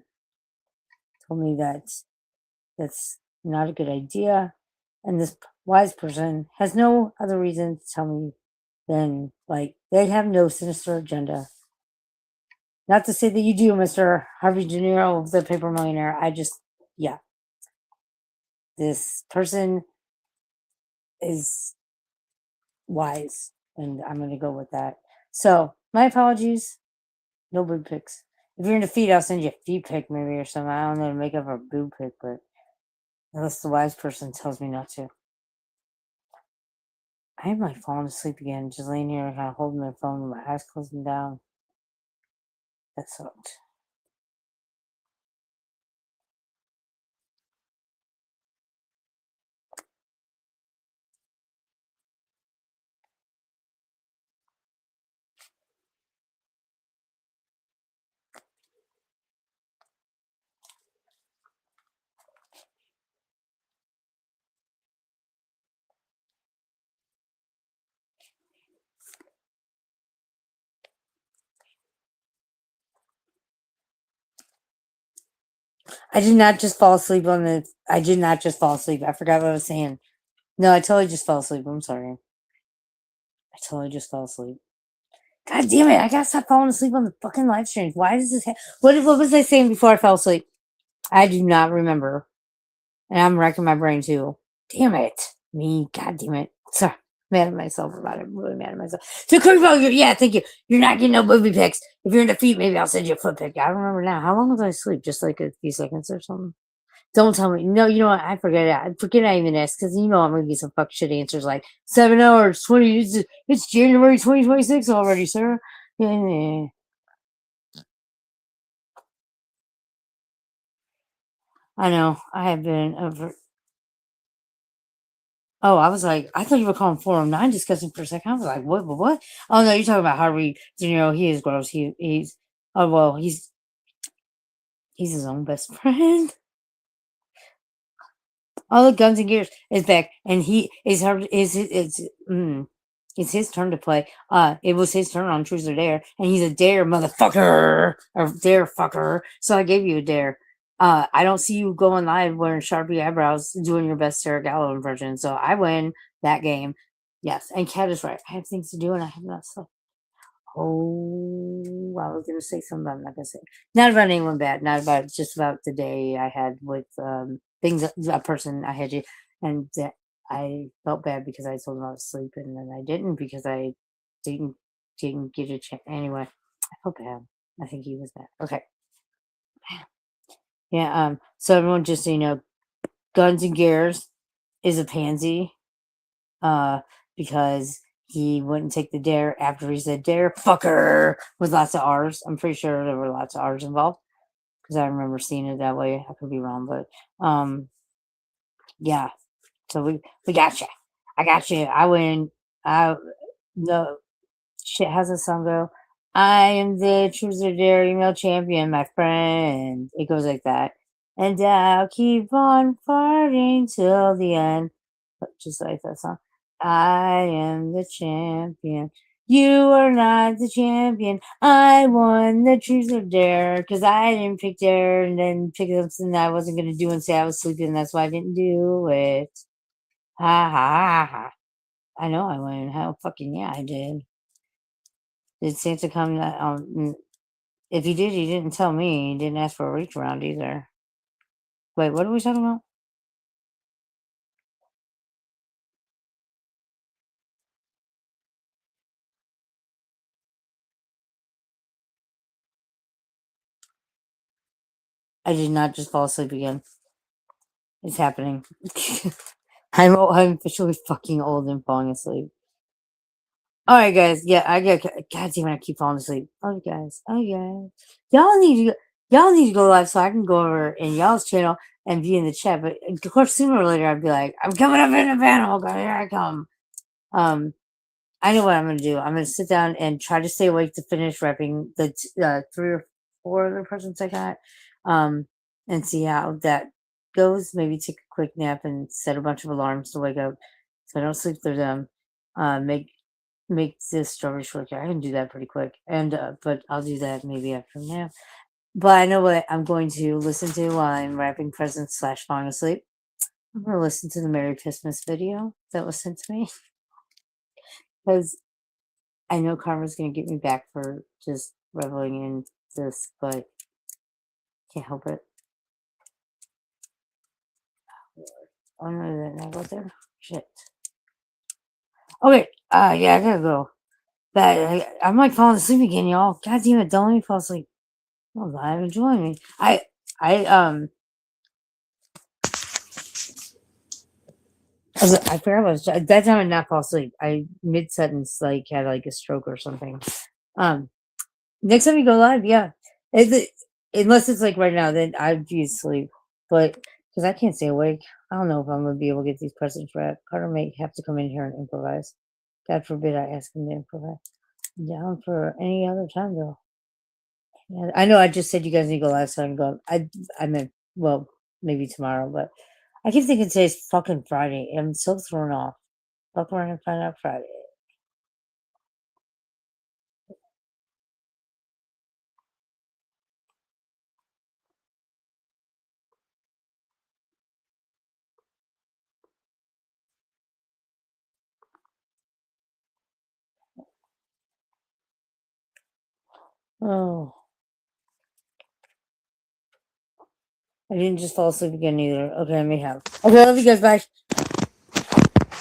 told me that that's not a good idea, and this wise person has no other reason to tell me than, like, they have no sinister agenda. Not to say that you do, Mr. Harvey De Niro, the paper millionaire. Yeah. This person is wise, and I'm going to go with that. So, my apologies. No boob pics. If you're into feet, I'll send you a feet pic maybe or something. I don't know to make up a boob pic, but unless the wise person tells me not to. I am like falling asleep again, just laying here kind of holding my phone with my eyes closing down. That sucked. I did not just fall asleep on the. I did not just fall asleep. I forgot what I was saying. No, I totally just fell asleep. I'm sorry. I totally just fell asleep. God damn it! I gotta stop falling asleep on the fucking live streams. Why does this? What was I saying before I fell asleep? I do not remember, and I'm wrecking my brain too. Damn it, me! God damn it! Sorry. mad at myself about it. I'm really mad at myself. So Creepo, yeah, thank you. You're not getting no booby pics. If you're in defeat, maybe I'll send you a foot pic. I don't remember now. How long was I asleep? Just like a few seconds or something. Don't tell me. No, you know what? I forget it. I forget I even asked because you know I'm gonna get some fuck shit answers like 7 hours 20. It's January 2026 already, sir. Yeah. I know. I have been over. Oh, I was like, I thought you were calling 409 discussing for a second. I was like, what? Oh no, you're talking about Harvey. You know, he is gross. He's. Oh well, he's his own best friend. All the Guns and Gears is back, and he is hard. It's his turn to play. It was his turn on Truth or Dare, and he's a dare motherfucker or dare fucker. So I gave you a dare. I don't see you going live wearing Sharpie eyebrows, doing your best Sarah Gallo impression. So I win that game. Yes, and Kat is right. I have things to do, and I have not slept. Oh, I was gonna say something, but I'm not gonna say. Not about anyone bad. Not about just about the day I had with things. A person I had to, and that I felt bad because I told him I was sleeping, and then I didn't because I didn't didn't get a chance. Anyway, I felt bad. I think he was bad. Okay, yeah. So everyone, just so you know, Guns and Gears is a pansy. Because he wouldn't take the dare after he said dare fucker with lots of R's. I'm pretty sure there were lots of R's involved because I remember seeing it that way. I could be wrong, but yeah. So we got you. I got you. I win. I no shit. How's the song go? I am the Truth or Dare email champion, my friend. It goes like that, and I'll keep on fighting till the end, just like that song. I am the champion. You are not the champion. I won the Truth or Dare because I didn't pick Dare and then pick something that I wasn't going to do and say I was sleeping. That's why I didn't do it. Ha ha ha ha. I know I won. How fucking yeah, I did. Did Santa come? If he did, he didn't tell me. He didn't ask for a reach around either. Wait, what are we talking about? I did not just fall asleep again. It's happening. I'm officially fucking old and falling asleep. All right, guys. Yeah, I got. God damn it, I keep falling asleep. Oh, you guys. Oh, you guys. Y'all need to go live so I can go over in y'all's channel and be in the chat. But of course, sooner or later, I'd be like, I'm coming up in the panel. Here I come. I know what I'm gonna do. I'm gonna sit down and try to stay awake to finish repping the 3 or 4 other persons I got, and see how that goes. Maybe take a quick nap and set a bunch of alarms to wake up so I don't sleep through them. Make this strawberry shortcake. I can do that pretty quick, and but I'll do that maybe after a nap. But I know what I'm going to listen to while I'm wrapping presents / falling asleep. I'm gonna listen to the Merry Christmas video that was sent to me because I know karma's gonna get me back for just reveling in this, but can't help it. Oh no, did I go there? Shit. Okay, yeah, I gotta go. But I'm like falling asleep again, y'all. God damn it, don't let me fall asleep. Oh, live and join me. I forgot about that time I not fall asleep. I mid sentence like had like a stroke or something. Next time you go live, yeah. Unless it's like right now, then I'd be asleep. But because I can't stay awake, I don't know if I'm gonna be able to get these presents wrapped. Carter may have to come in here and improvise. God forbid I ask him to improvise. I'm down for any other time though. Yeah, I know I just said you guys need to go live, so I can go. I meant well maybe tomorrow, but I keep thinking today's fucking Friday. I'm so thrown off. Fuck around and find out Friday. Oh, I didn't just fall asleep again either. Okay, I may have. Okay, I love you guys. Bye.